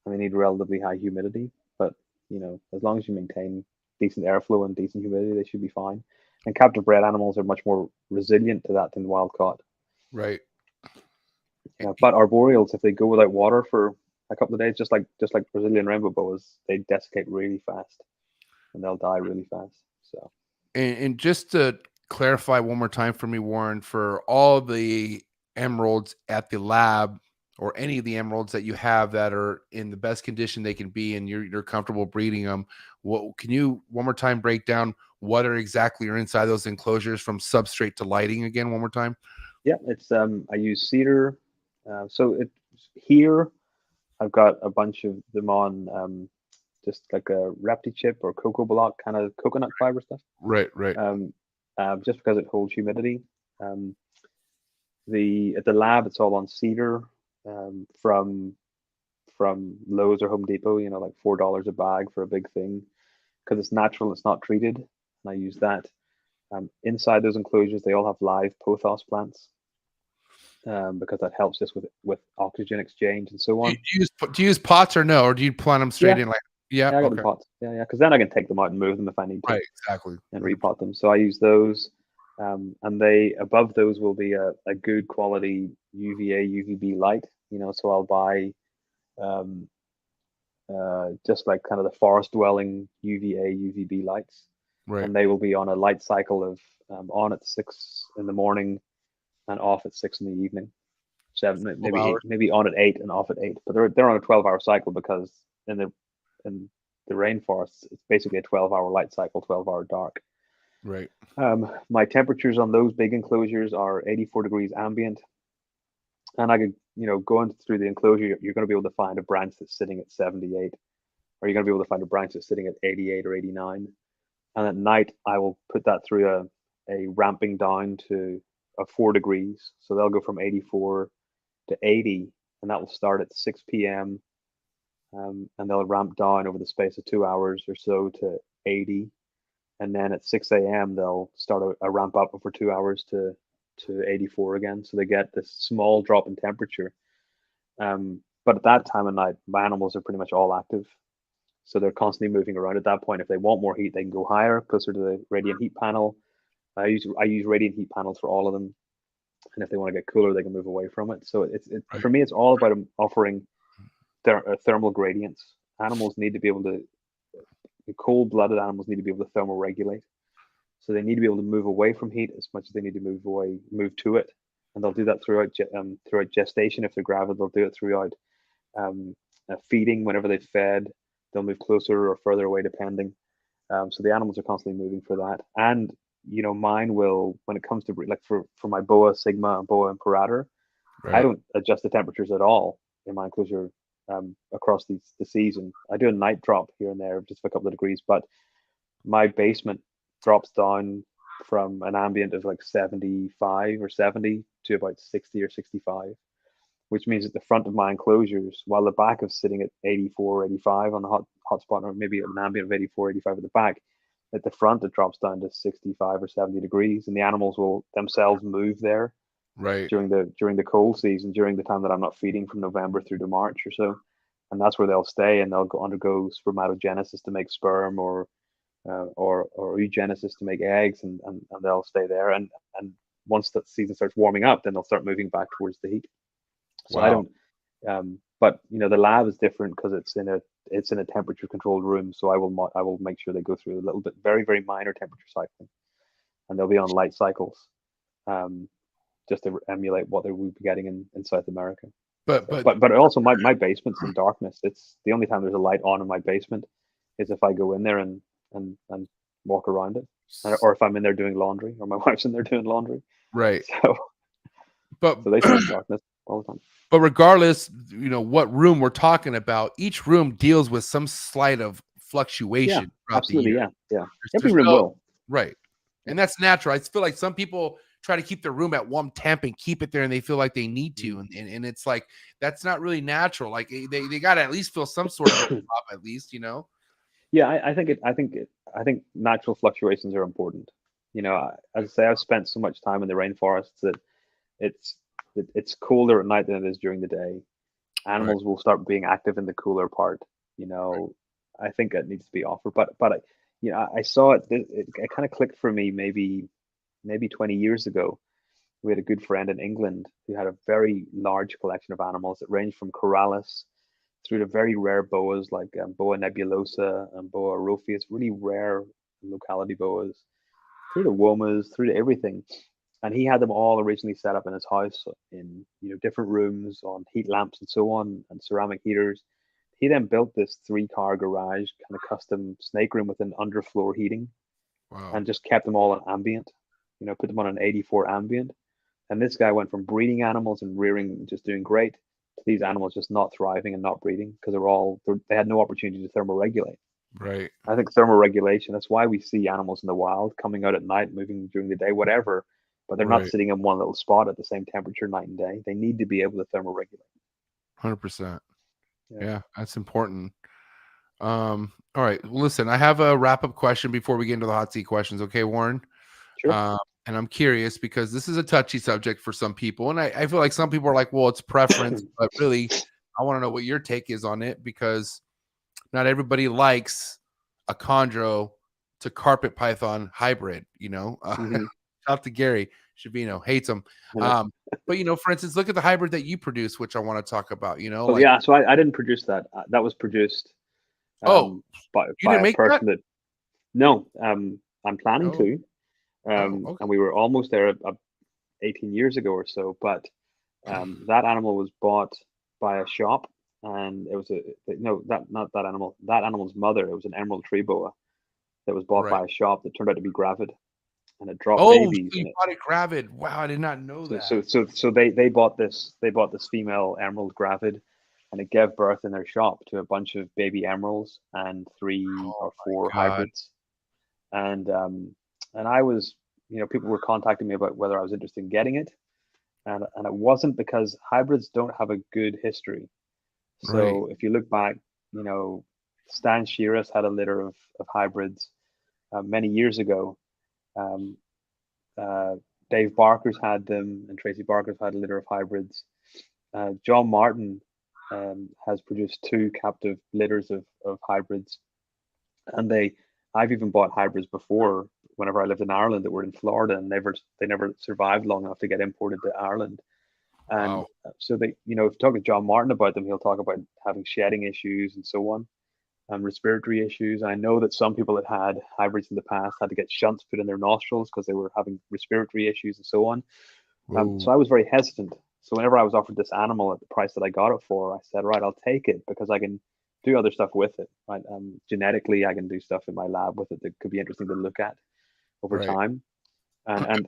and they need relatively high humidity. But, you know, as long as you maintain decent airflow and decent humidity, they should be fine. And captive bred animals are much more resilient to that than wild caught. Right. Yeah, but arboreals, if they go without water for a couple of days, just like Brazilian rainbow boas, they desiccate really fast, and they'll die really fast. So, and just to clarify one more time for me, Warren, for all the emeralds at the lab, or any of the emeralds that you have that are in the best condition they can be, and you're comfortable breeding them, what can you one more time break down what are exactly are inside those enclosures, from substrate to lighting, again one more time? Yeah, it's I use cedar. So here I've got a bunch of them on just like a Reptile chip or cocoa block kind of coconut fiber stuff. Right. Just because it holds humidity. At the lab, it's all on cedar, from Lowe's or Home Depot. You know, like $4 a bag for a big thing, because it's natural, it's not treated, and I use that. Inside those enclosures, they all have live pothos plants, because that helps us with oxygen exchange and so on. Do you use pots or no, or do you plant them straight in? Like, I got them pots. Yeah, because then I can take them out and move them if I need to. Right, exactly. And repot them. So I use those, and above those will be a good quality UVA UVB light. You know, so I'll buy just like kind of the forest dwelling UVA UVB lights. Right. And they will be on a light cycle of on at 6 in the morning and off at 6 in the evening. 7, maybe on at 8 and off at 8. But they're on a 12-hour cycle, because in the rainforests, it's basically a 12-hour light cycle, 12-hour dark. Right. My temperatures on those big enclosures are 84 degrees ambient, And I could, going through the enclosure, you're going to be able to find a branch that's sitting at 78, or you're going to be able to find a branch that's sitting at 88 or 89. And at night, I will put that through a ramping down to 4 degrees. So they'll go from 84 to 80, and that will start at 6 p.m. And they'll ramp down over the space of 2 hours or so to 80. And then at 6 a.m., they'll start a ramp up over 2 hours to 84 again. So they get this small drop in temperature. But at that time of night, my animals are pretty much all active. So they're constantly moving around at that point. If they want more heat, they can go higher, closer to the radiant heat panel. I use radiant heat panels for all of them. And if they want to get cooler, they can move away from it. So for me, it's all about offering thermal gradients. Animals need to be able to, cold-blooded animals need to be able to thermoregulate. So they need to be able to move away from heat as much as they need to move to it. And they'll do that throughout gestation. If they're gravid, they'll do it throughout feeding. Whenever they've fed, they'll move closer or further away depending. So the animals are constantly moving for that. And mine will, when it comes to like for my boa sigma and boa imperator, right, I don't adjust the temperatures at all in my enclosure across the season. I do a night drop here and there just for a couple of degrees, but my basement drops down from an ambient of like 75 or 70 to about 60 or 65, which means at the front of my enclosures, while the back is sitting at 84, 85 on the hot spot, or maybe an ambient of 84, 85 at the back, at the front it drops down to 65 or 70 degrees, and the animals will themselves move there during the cold season, during the time that I'm not feeding, from November through to March or so. And that's where they'll stay, and they'll undergo spermatogenesis to make sperm, or oogenesis to make eggs, and they'll stay there. And once that season starts warming up, then they'll start moving back towards the heat. So I don't, but the lab is different because it's in a temperature controlled room. So I will make sure they go through a little bit, very, very minor temperature cycling, and they'll be on light cycles, just to emulate what they would be getting in South America. But also my basement's in darkness. It's the only time there's a light on in my basement is if I go in there and walk around it, or if I'm in there doing laundry, or my wife's in there doing laundry. Right. So they stay in darkness all the time. But regardless, what room we're talking about, each room deals with some slight of fluctuation. Yeah, absolutely. Yeah. Every room will. Right. And that's natural. I feel like some people try to keep their room at one temp and keep it there, and they feel like they need to. And it's like, that's not really natural. Like they got to at least feel some sort of drop, at least, Yeah, I think natural fluctuations are important. As I say, I've spent so much time in the rainforests that it's colder at night than it is during the day. Animals will start being active in the cooler part. I think it needs to be offered. But I saw it kind of clicked for me maybe 20 years ago. We had a good friend in England who had a very large collection of animals that ranged from Corallus through to very rare boas like Boa nebulosa and Boa rufus, really rare locality boas, through to womas, through to everything. And he had them all originally set up in his house in different rooms on heat lamps and so on, and ceramic heaters. He then built this 3-car garage kind of custom snake room with an underfloor heating. Wow. And just kept them all on ambient, put them on an 84 ambient. And this guy went from breeding animals and rearing, just doing great, to these animals just not thriving and not breeding because they had no opportunity to thermoregulate. Right. I think thermoregulation, that's why we see animals in the wild coming out at night, moving during the day, whatever, but they're not sitting in one little spot at the same temperature night and day. They need to be able to thermoregulate. 100%. Yeah, that's important. All right. Listen, I have a wrap-up question before we get into the hot seat questions. Okay, Warren? Sure. And I'm curious because this is a touchy subject for some people. And I feel like some people are like, well, it's preference. But really, I want to know what your take is on it, because not everybody likes a chondro to carpet python hybrid, Shout to Gary Shavino, hates them. But, for instance, look at the hybrid that you produce, which I want to talk about, So I didn't produce that. That was produced by a person that no, I'm planning to. And we were almost there 18 years ago or so, but that animal was bought by a shop, and it was not that animal. That animal's mother, it was an emerald tree boa that was bought by a shop that turned out to be gravid. and it dropped Oh, babies. so you And bought it gravid. Wow, I did not know that. so they bought this female emerald gravid, and it gave birth in their shop to a bunch of baby emeralds and 3 or 4 God. hybrids. And I was, people were contacting me about whether I was interested in getting it, and it wasn't, because hybrids don't have a good history. So if you look back, Stan Shearis had a litter of hybrids many years ago. Dave Barker's had them, and Tracy Barker's had a litter of hybrids. John Martin has produced 2 captive litters of hybrids, and I've even bought hybrids before whenever I lived in Ireland that were in Florida, and they never survived long enough to get imported to Ireland. And so if you talk to John Martin about them, he'll talk about having shedding issues and so on, and respiratory issues. I know that some people that had hybrids in the past had to get shunts put in their nostrils because they were having respiratory issues and so on. So I was very hesitant. So whenever I was offered this animal at the price that I got it for, I said, right, I'll take it because I can do other stuff with it. Right? Genetically, I can do stuff in my lab with it that could be interesting to look at over time. And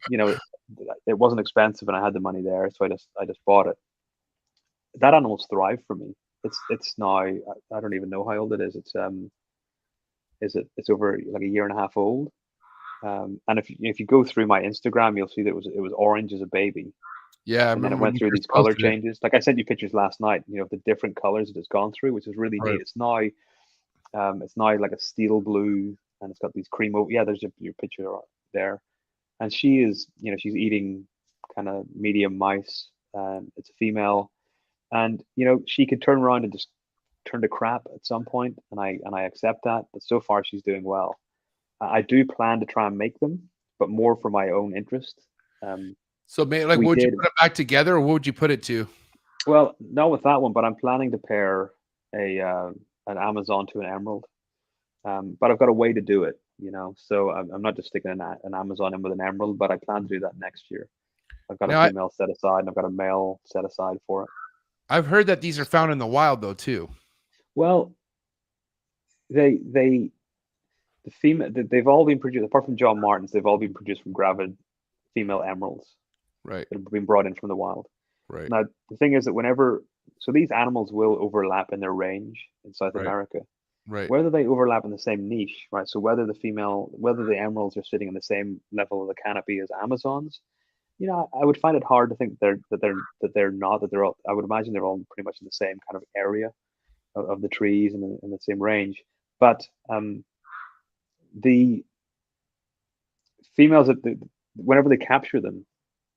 it wasn't expensive, and I had the money there, so I just bought it. That animal's thrived for me. It's now, I don't even know how old it is. It's over like a year and a half old. And if you go through my Instagram, you'll see that it was orange as a baby. Yeah, and then it went through these color changes. Like I sent you pictures last night, the different colors it has gone through, which is really neat. It's now like a steel blue, and it's got these cream. Yeah, there's your picture there. And she is, she's eating kind of medium mice. It's a female, and she could turn around and just turn to crap at some point, and I accept that. But so far, she's doing well. I do plan to try and make them, but more for my own interest. So, like, would you put it back together, or what would you put it to? Well, not with that one, but I'm planning to pair an Amazon to an emerald. But I've got a way to do it, So I'm not just sticking an Amazon in with an emerald, but I plan to do that next year. I've got a female set aside, and I've got a male set aside for it. I've heard that these are found in the wild, though, too. Well, the female, they've all been produced, apart from John Martin's, they've all been produced from gravid female emeralds. Right. That have been brought in from the wild. Right. Now, the thing is that so these animals will overlap in their range in South America. Right. Whether they overlap in the same niche, right? So whether the emeralds are sitting in the same level of the canopy as Amazons, I would find it hard to think that they're not, that they're all, I would imagine they're all pretty much in the same kind of area of the trees and in the same range. But the females, whenever they capture them,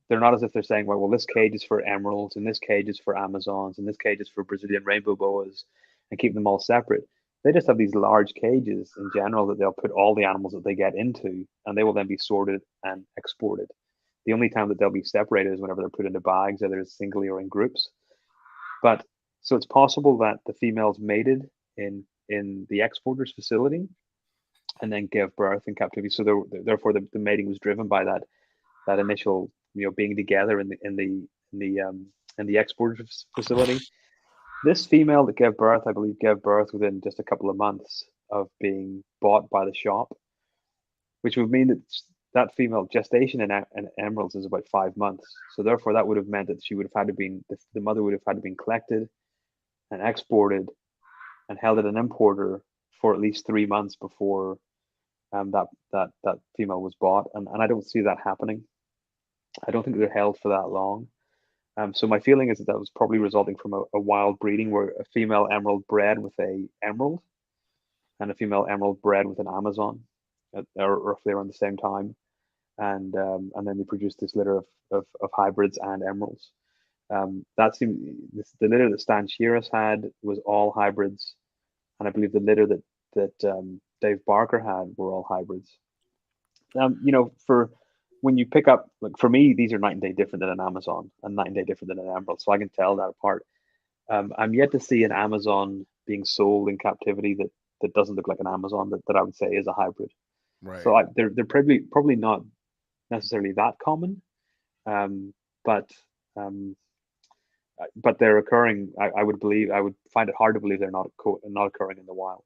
they're not as if they're saying, well, this cage is for emeralds, and this cage is for Amazons, and this cage is for Brazilian rainbow boas, and keep them all separate. They just have these large cages in general that they'll put all the animals that they get into, and they will then be sorted and exported. The only time that they'll be separated is whenever they're put into bags, either singly or in groups. But so it's possible that the females mated in the exporter's facility and then gave birth in captivity. So therefore the mating was driven by that initial being together in the exporter's facility. This female that gave birth, I believe, gave birth within just a couple of months of being bought by the shop, which would mean that female gestation in emeralds is about 5 months. So therefore, that would have meant that the mother would have had to been collected and exported and held at an importer for at least 3 months before that female was bought. And I don't see that happening. I don't think they're held for that long. So my feeling is that was probably resulting from a wild breeding where a female emerald bred with a emerald and a female emerald bred with an Amazon, roughly around the same time, and then they produced this litter of hybrids and emeralds. That seemed the litter that Stan Shearis had was all hybrids, and I believe the litter that Dave Barker had were all hybrids. For when you pick up, like for me, these are night and day different than an Amazon and night and day different than an emerald. So I can tell that apart. I'm yet to see an Amazon being sold in captivity that doesn't look like an Amazon that I would say is a hybrid. Right. So they're probably not necessarily that common, but they're occurring. I would find it hard to believe they're not occurring in the wild.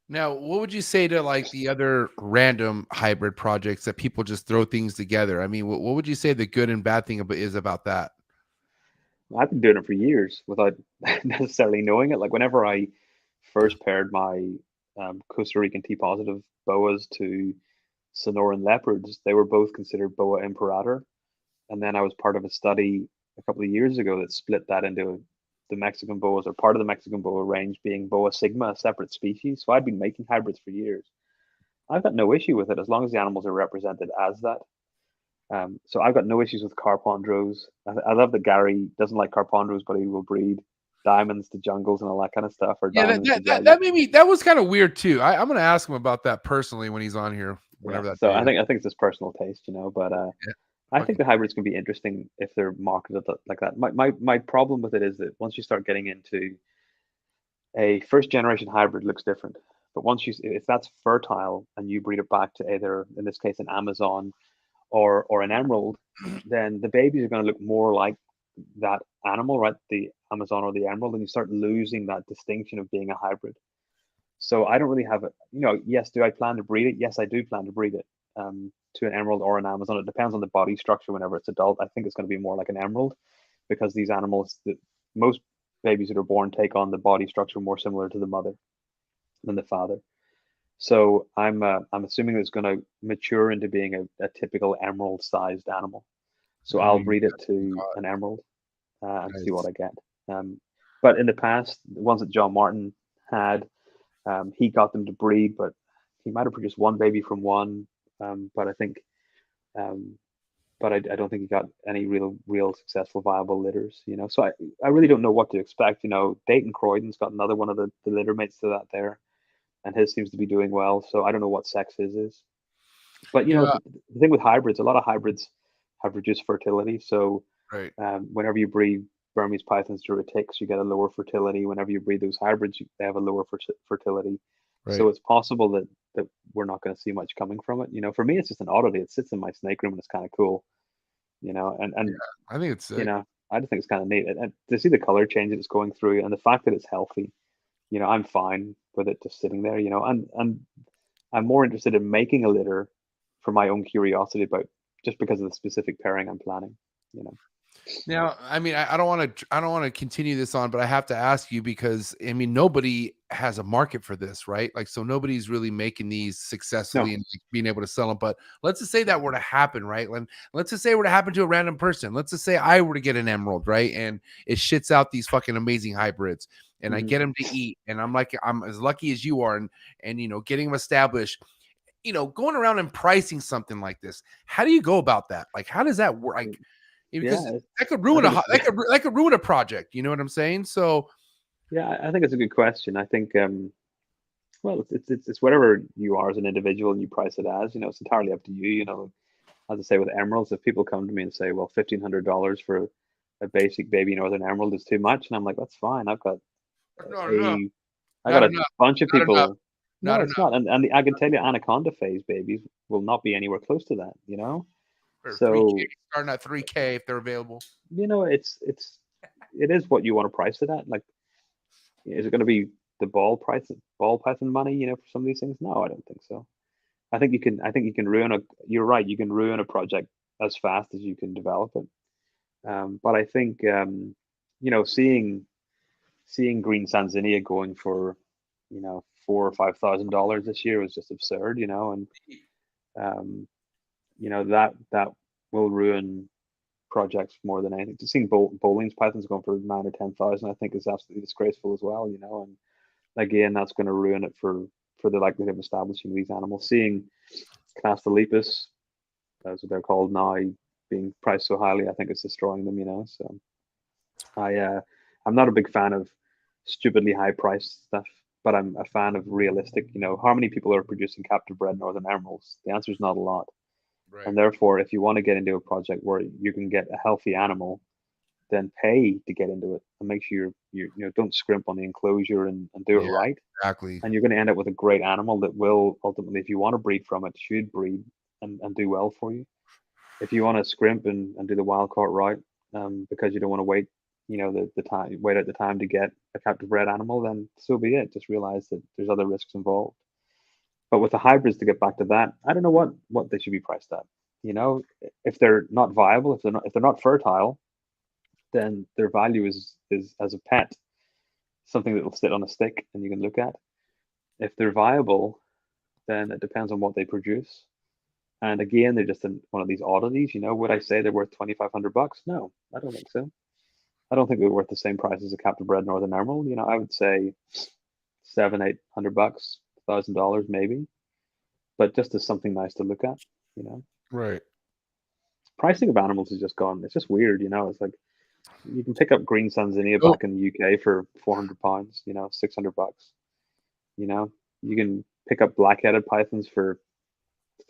Now, what would you say to like the other random hybrid projects that people just throw things together? I mean, what would you say the good and bad thing is about that? I've been doing it for years without necessarily knowing it. Like whenever I first paired my Costa Rican T positive boas to Sonoran leopards, they were both considered boa imperator. And then I was part of a study a couple of years ago that split that into the Mexican boas, or part of the Mexican boa range being boa sigma, a separate species. So I'd been making hybrids for years. I've got no issue with it as long as the animals are represented as that. So I've got no issues with carpondros. I love that Gary doesn't like carpondros, but he will breed diamonds to jungles and all that kind of stuff, or Yeah, diamonds to that made me, that was kind of weird too. I'm gonna ask him about that personally when he's on here, yeah. whenever that So day I think it's just personal taste, you know. But is. I Okay. think the hybrids can be interesting if they're marketed like that. My problem with it is that once you start getting into a first generation hybrid looks different. But once if that's fertile and you breed it back to either, in this case, an Amazon or an emerald, then the babies are going to look more like that animal, right? The Amazon or the emerald, and you start losing that distinction of being a hybrid. So I don't really have it. You know, yes, do I plan to breed it? Yes, I do plan to breed it to an emerald or an Amazon. It depends on the body structure. Whenever it's adult, I think it's going to be more like an emerald because these animals, most babies that are born take on the body structure more similar to the mother than the father. So I'm assuming it's going to mature into being a typical emerald-sized animal. So I'll Mm, breed it to an emerald and see what nice. I get. But in the past, the ones that John Martin had, he got them to breed, but he might have produced one baby from one. But I think, um, but I don't think he got any real successful viable litters. You know, so I really don't know what to expect. You know, Dayton Croydon's got another one of the litter mates to that there, and his seems to be doing well. So I don't know what sex his is. But you know, Yeah, the thing with hybrids, a lot of hybrids have reduced fertility. So right, whenever you breed Burmese pythons to retics, you get a lower fertility. Whenever you breed those hybrids, they have a lower fertility. right. So it's possible that we're not going to see much coming from it. You know, for me, it's just an oddity. It sits in my snake room and it's kind of cool. You know, Yeah, I think it's you sick. know, I just think it's kind of neat. And to see the color change that it's going through and the fact that it's healthy, you know, I'm fine with it just sitting there. You know, and I'm more interested in making a litter for my own curiosity about just because of the specific pairing I'm planning. You know. Now, I mean, I don't want to, I don't want to continue this on, but I have to ask you because I mean, nobody has a market for this, right? Like, so nobody's really making these successfully No. and like, being able to sell them. But let's just say that were to happen, right? Let's just say it were to happen to a random person. Let's just say I were to get an emerald, right? And it shits out these fucking amazing hybrids, and I Hmm. get them to eat, and I'm like, I'm as lucky as you are, and you know, getting them established. You know, going around and pricing something like this, how do you go about that? Like, how does that work? Like, Yeah, because that could I ruin think it's that could ruin a project. You know what I'm saying? So yeah, I think it's a good question. I think well, it's whatever you are as an individual and you price it as. You know, it's entirely up to you. You know, as I say with emeralds, if people come to me and say, well, $1,500 for a basic baby northern emerald is too much, and I'm like, that's fine. not enough, A I got not a enough, bunch of not enough, people. not No, it's enough. not, and I can tell you, anaconda phase babies will not be anywhere close to that. You know, Or 3K, so starting at 3K if they're available. you know, it is what you want to price it at. Like, is it going to be the ball python money? You know, for some of these things? No, I don't think so. I think you can ruin a. You're right. You can ruin a project as fast as you can develop it. But I think you know, seeing green Sanzinia going for, you know, $4,000 or $5,000 this year was just absurd. You know, and um, you know that will ruin projects more than anything. Just seeing bowling's pythons going for 9 or 10,000, I think, is absolutely disgraceful as well. You know, and again, that's going to ruin it for the likelihood of establishing these animals. Seeing Castalepus, as they're called now, being priced so highly, I think it's destroying them. You know, so I'm not a big fan of stupidly high priced stuff, but I'm a fan of realistic. You know, how many people are producing captive bred northern emeralds? The answer is not a lot. Right. And therefore, if you want to get into a project where you can get a healthy animal, then pay to get into it and make sure you know, don't scrimp on the enclosure and do it Yeah, right. exactly. And you're going to end up with a great animal that will ultimately, if you want to breed from it, should breed and do well for you. If you want to scrimp and do the wild caught route, because you don't want to wait the time, wait out the time to get a captive bred animal, then so be it. Just realize that there's other risks involved. But with the hybrids, to get back to that, I don't know what they should be priced at. If they're not viable, if they're not fertile, then their value is as a pet, something that will sit on a stick and you can look at. If they're viable, then it depends on what they produce. And again, they're just one of these oddities. Would I say they're worth $2,500? No, I don't think so. I don't think they're worth the same price as a captive bred Northern Emerald. I would say $700-800, $1,000 maybe, but just as something nice to look at. Right. Pricing of animals is just gone. It's just weird. It's like you can pick up green Sanzinia back in the UK for £400. $600. You can pick up black-headed pythons for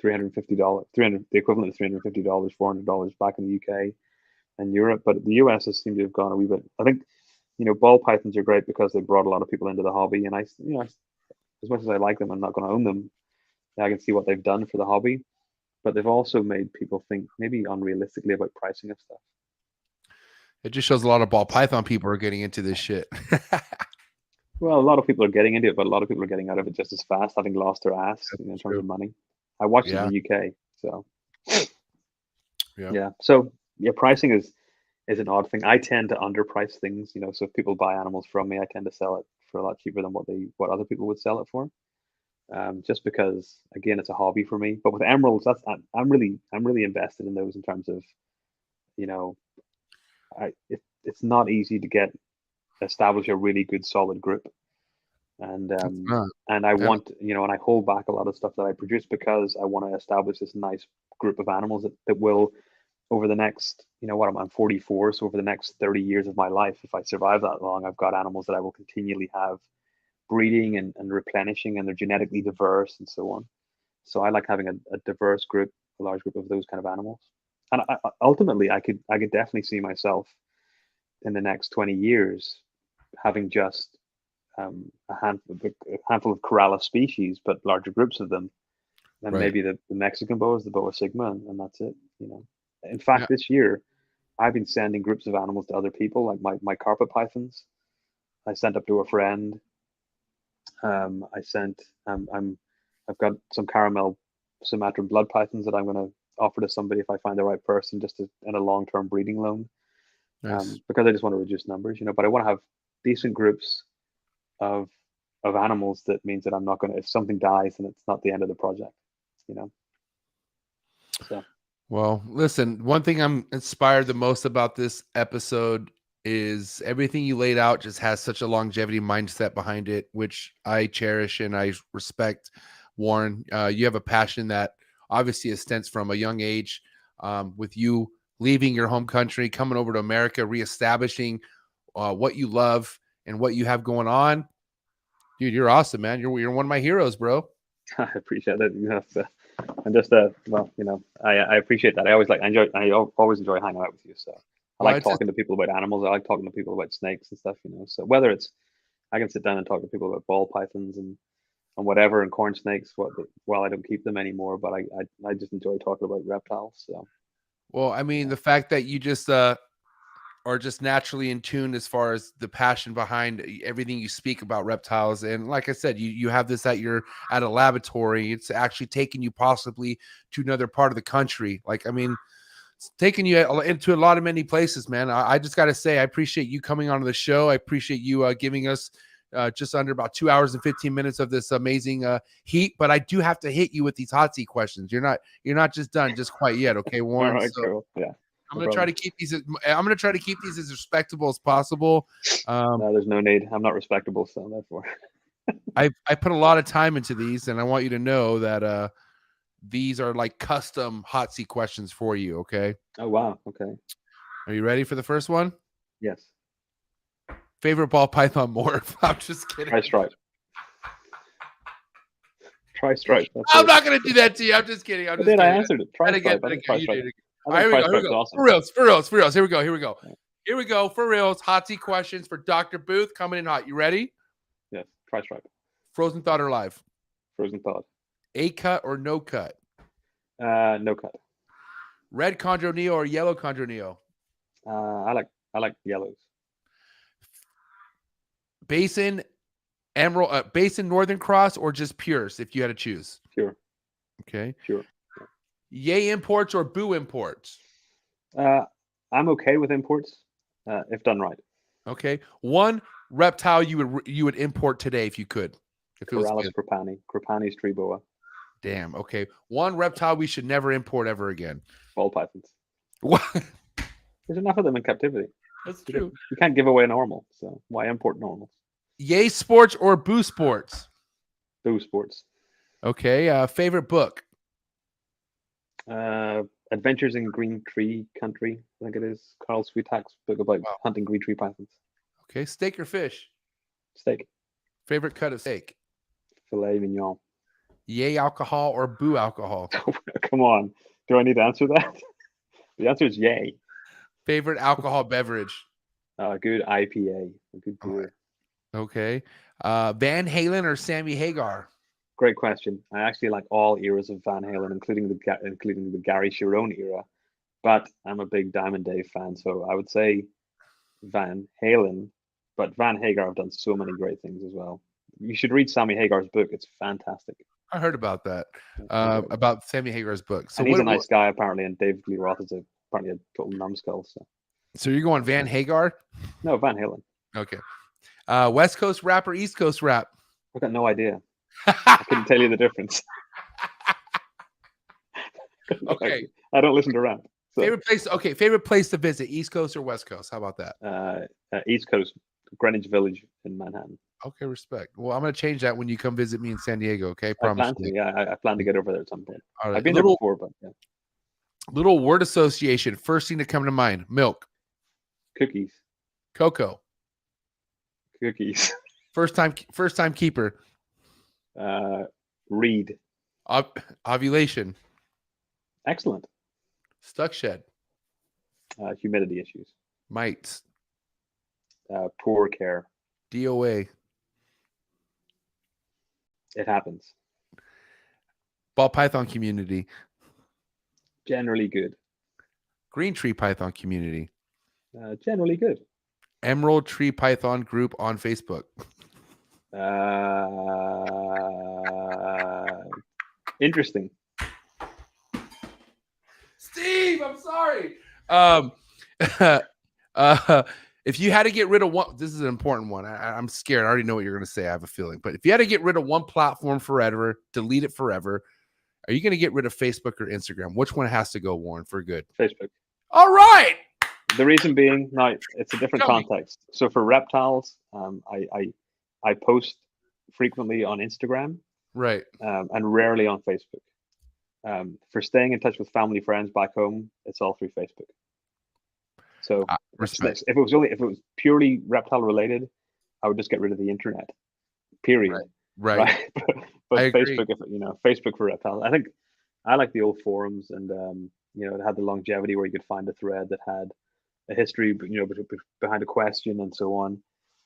$350, the equivalent of $350, $400 back in the UK and Europe. But the US has seemed to have gone a wee bit. I think, ball pythons are great because they brought a lot of people into the hobby. And as much as I like them, I'm not going to own them. I can see what they've done for the hobby, but they've also made people think maybe unrealistically about pricing of stuff. It just shows a lot of ball python people are getting into this shit. Well, a lot of people are getting into it, but a lot of people are getting out of it just as fast, having lost their ass in terms of money. I watched it in the UK, so yeah. So pricing is an odd thing. I tend to underprice things, so if people buy animals from me, I tend to sell it for a lot cheaper than what other people would sell it for. Just because, again, it's a hobby for me. But with emeralds, I'm really invested in those in terms of, it's not easy to establish a really good solid group, and I want, and I hold back a lot of stuff that I produce because I want to establish this nice group of animals that will, over the next, I'm 44, so over the next 30 years of my life, if I survive that long, I've got animals that I will continually have breeding and replenishing, and they're genetically diverse and so on. So I like having a diverse group, a large group of those kind of animals. And ultimately, I could definitely see myself in the next 20 years having just a handful of Coralla species, but larger groups of them, and maybe the Mexican boas, the Boa Sigma, and that's it. In fact, this year I've been sending groups of animals to other people, like my carpet pythons. I sent up to a friend. I've got some caramel Sumatran blood pythons that I'm going to offer to somebody if I find the right person, just in a long-term breeding loan. Nice. Because I just want to reduce numbers, but I want to have decent groups of animals. That means that I'm not going to, if something dies, then it's not the end of the project, So. Well, listen, one thing I'm inspired the most about this episode is everything you laid out just has such a longevity mindset behind it, which I cherish and I respect. Warren, you have a passion that obviously stems from a young age, with you leaving your home country, coming over to America, reestablishing what you love and what you have going on. Dude, you're awesome, man. You're one of my heroes, bro. I appreciate that. And just I appreciate that. I always enjoy hanging out with you. So I like talking to people about animals. I like talking to people about snakes and stuff. So whether it's, I can sit down and talk to people about ball pythons and whatever, and corn snakes. Well, I don't keep them anymore, but I just enjoy talking about reptiles. So. Well, I mean, the fact that you just are just naturally in tune as far as the passion behind everything you speak about reptiles. And like I said, you have this at a laboratory. It's actually taking you possibly to another part of the country. Like, I mean, it's taking you into many places, man. I just got to say, I appreciate you coming onto the show. I appreciate you giving us just under about 2 hours and 15 minutes of this amazing heat. But I do have to hit you with these hot seat questions. You're not just done just quite yet. Okay, Warren. All right, cool. Yeah. I'm going to try to keep these. I'm going to try to keep these as respectable as possible. No, there's no need. I'm not respectable, so therefore. I put a lot of time into these, and I want you to know that these are like custom hot seat questions for you. Okay. Oh wow. Okay. Are you ready for the first one? Yes. Favorite ball python morph? I'm just kidding. Tri-stripe. Tri-stripe. I'm not going to do that to you. I'm just kidding. I answered it. Tri-stripe. Tri-stripe. All right, here we go. Awesome. For reals. Here we go. For reals. Hot seat questions for Dr. Booth coming in hot. You ready? Yes. Tri-stripe. Frozen thawed or live? Frozen thawed. A cut or no cut? No cut. Red chondro neo or yellow chondro neo? I like yellows. Basin, Emerald, Basin, Northern Cross, or just Pures if you had to choose? Sure. Okay. Sure. Yay imports or boo imports? I'm okay with imports if done right. Okay. One reptile you would import today if you could. If it was Corallus good. crepani. Crepani's treboa. Damn. Okay. One reptile we should never import ever again. Ball pythons. What? There's enough of them in captivity. That's true. You can't give away normal, so why import normals? Yay sports or boo sports? Boo sports. Okay. Favorite book? Adventures in Green Tree Country, I think it is. Carl Sweetak's book about hunting green tree pythons. Okay. Steak or fish? Steak. Favorite cut of steak? Filet mignon. Yay alcohol or boo alcohol? Come on. Do I need to answer that? The answer is yay. Favorite alcohol beverage? A good IPA. A good beer. Okay. Van Halen or Sammy Hagar? Great question. I actually like all eras of Van Halen, including the Gary Cherone era. But I'm a big Diamond Dave fan, so I would say Van Halen. But Van Hagar have done so many great things as well. You should read Sammy Hagar's book. It's fantastic. I heard about that. About Sammy Hagar's book. So and he's a nice guy apparently, and Dave Lee Roth is apparently a total numbskull. So you're going Van Hagar? No, Van Halen. Okay. West Coast rap or East Coast rap? I've got no idea. I couldn't tell you the difference. Okay. I don't listen to rap. So. Favorite place? Okay. Favorite place to visit? East Coast or West Coast? How about that? East Coast, Greenwich Village in Manhattan. Okay, respect. Well, I'm gonna change that when you come visit me in San Diego. Okay, promise. I plan to get over there at some point. All right. I've been there before, but yeah. Little word association. First thing to come to mind: milk, cookies, cocoa, cookies. First time keeper. Read. Ovulation. Excellent. Stuck shed. Humidity issues. Mites. Poor care. DOA. It happens. Ball python community. Generally good. Green tree python community. Generally good. Emerald tree python group on Facebook. Interesting. Steve, I'm sorry. If you had to get rid of one, this is an important one. I'm scared. I already know what you're going to say. I have a feeling. But if you had to get rid of one platform forever, delete it forever, are you going to get rid of Facebook or Instagram? Which one has to go, Warren, for good? Facebook. All right. The reason being, now it's a different context. So for reptiles, I post frequently on Instagram, right, and rarely on Facebook. For staying in touch with family, friends back home, it's all through Facebook. So if it was purely reptile related, I would just get rid of the internet. Period. Right. But Facebook, Facebook for reptiles. I think I like the old forums, and it had the longevity where you could find a thread that had a history, behind a question and so on.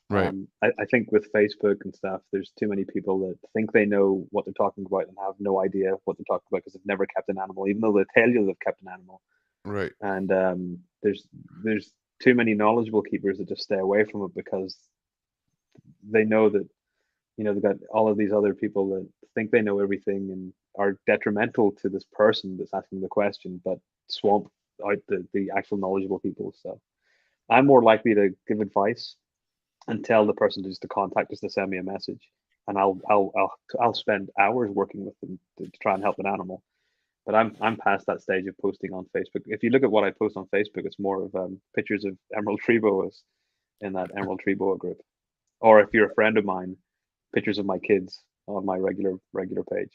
Right. I think with Facebook and stuff, there's too many people that think they know what they're talking about and have no idea what they're talking about because they've never kept an animal, even though they tell you they've kept an animal. Right. And there's too many knowledgeable keepers that just stay away from it because they know that they've got all of these other people that think they know everything and are detrimental to this person that's asking the question, but swamp out the actual knowledgeable people. So I'm more likely to give advice and tell the person just to contact us to send me a message, and I'll spend hours working with them to try and help an animal. But I'm past that stage of posting on Facebook. If you look at what I post on Facebook, it's more of pictures of emerald tree boas in that emerald tree boa group, or if you're a friend of mine, pictures of my kids on my regular page.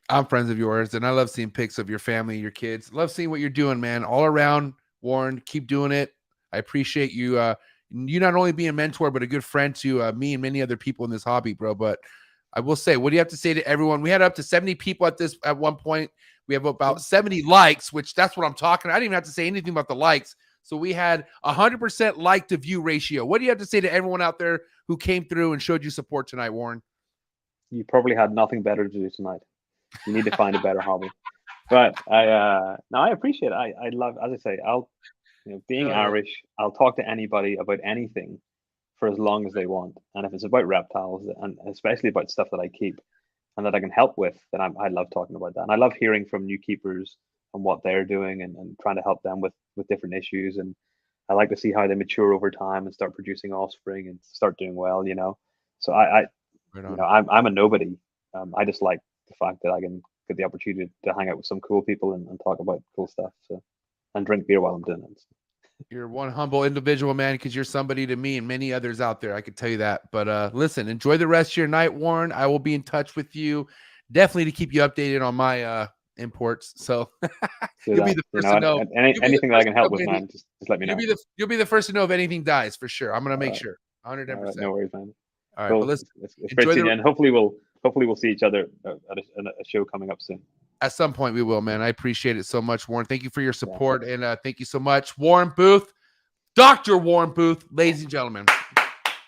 I'm friends of yours, and I love seeing pics of your family, your kids. Love seeing what you're doing, man. All around, Warren, keep doing it. I appreciate you. You not only being a mentor, but a good friend to me and many other people in this hobby, bro. But I will say, what do you have to say to everyone? We had up to 70 people at one point. We have about 70 likes, which that's what I'm talking. I didn't even have to say anything about the likes. So we had 100% like to view ratio. What do you have to say to everyone out there who came through and showed you support tonight, Warren? You probably had nothing better to do tonight. You need to find a better hobby. But I appreciate it. I love, as I say, being Irish, I'll talk to anybody about anything. for as long as they want. And if it's about reptiles, and especially about stuff that I keep and that I can help with, then I love talking about that. And I love hearing from new keepers and what they're doing, and trying to help them with different issues. And I like to see how they mature over time and start producing offspring and start doing well, you know. So Right you on. know, I'm a nobody. I just like the fact that I can get the opportunity to hang out with some cool people and talk about cool stuff. So, and drink beer while I'm doing it. You're one humble individual, man, because you're somebody to me and many others out there. I can tell you that. But listen, enjoy the rest of your night, Warren. I will be in touch with you, definitely to keep you updated on my imports. So you'll be the first to know. Anything that I can help with, man, just let me know. You'll be the first to know if anything dies for sure. I'm gonna make sure. 110%. No worries, man. All right, cool. But listen, it's great seeing you, and hopefully we'll see each other at a show coming up soon. At some point we will, man. I appreciate it so much, Warren. Thank you for your support, and thank you so much, Warren Booth, Dr. Warren Booth, ladies and gentlemen.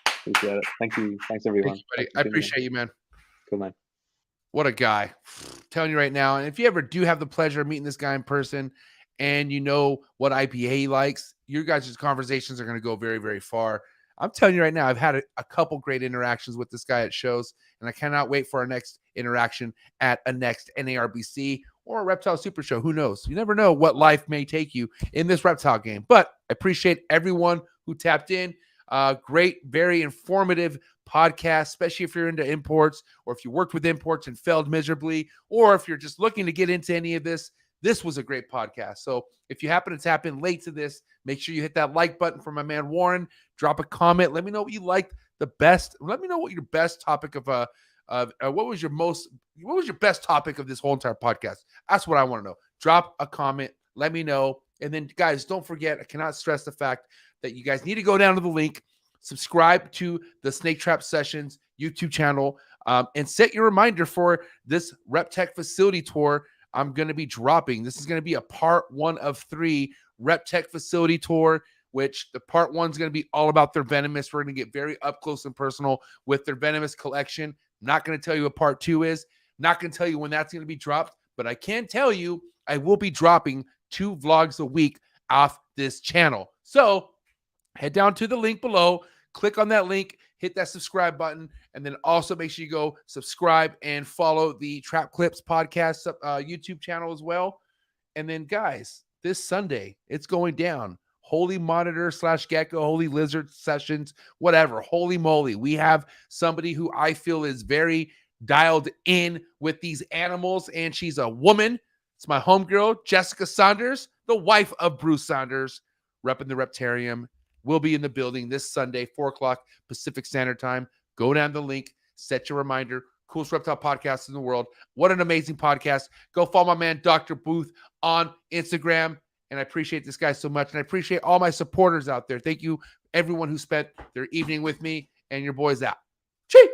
Appreciate it. Thank you. Thanks, everyone. Thank you, I appreciate you, man. Cool, man. What a guy. I'm telling you right now. And if you ever do have the pleasure of meeting this guy in person and you know what IPA he likes, your guys' conversations are going to go very, very far. I'm telling you right now, I've had a couple great interactions with this guy at shows, and I cannot wait for our next interaction at a next NARBC or a Reptile Super Show. Who knows? You never know what life may take you in this reptile game. But I appreciate everyone who tapped in. Great, very informative podcast, especially if you're into imports, or if you worked with imports and failed miserably, or if you're just looking to get into any of this. This was a great podcast. So if you happen to tap in late to this, make sure you hit that like button for my man Warren. Drop a comment. Let me know what you liked the best. Let me know what your best topic of what was your best topic of this whole entire podcast. That's what I want to know. Drop a comment. Let me know. And then, guys, don't forget, I cannot stress the fact that you guys need to go down to the link, subscribe to the Snake Trap Sessions YouTube channel, and set your reminder for this RepTech facility tour I'm going to be dropping. This is going to be a part 1 of 3 RepTech facility tour, which the part 1 is going to be all about their venomous. We're going to get very up close and personal with their venomous collection. Not going to tell you what part 2 is. Not going to tell you when that's going to be dropped, but I can tell you I will be dropping 2 vlogs a week off this channel. So head down to the link below, click on that link, hit that subscribe button, and then also make sure you go subscribe and follow the Trap Clips podcast YouTube channel as well. And then, guys, this Sunday, it's going down. Holy Monitor / Gecko, Holy Lizard Sessions, whatever. Holy moly. We have somebody who I feel is very dialed in with these animals, and she's a woman. It's my homegirl, Jessica Saunders, the wife of Bruce Saunders, repping the Reptarium. Will be in the building this Sunday, 4 o'clock Pacific Standard Time. Go down the link, set your reminder. Coolest reptile podcast in the world. What an amazing podcast. Go follow my man, Dr. Booth, on Instagram. And I appreciate this guy so much. And I appreciate all my supporters out there. Thank you, everyone who spent their evening with me. And your boy's out. Cheers.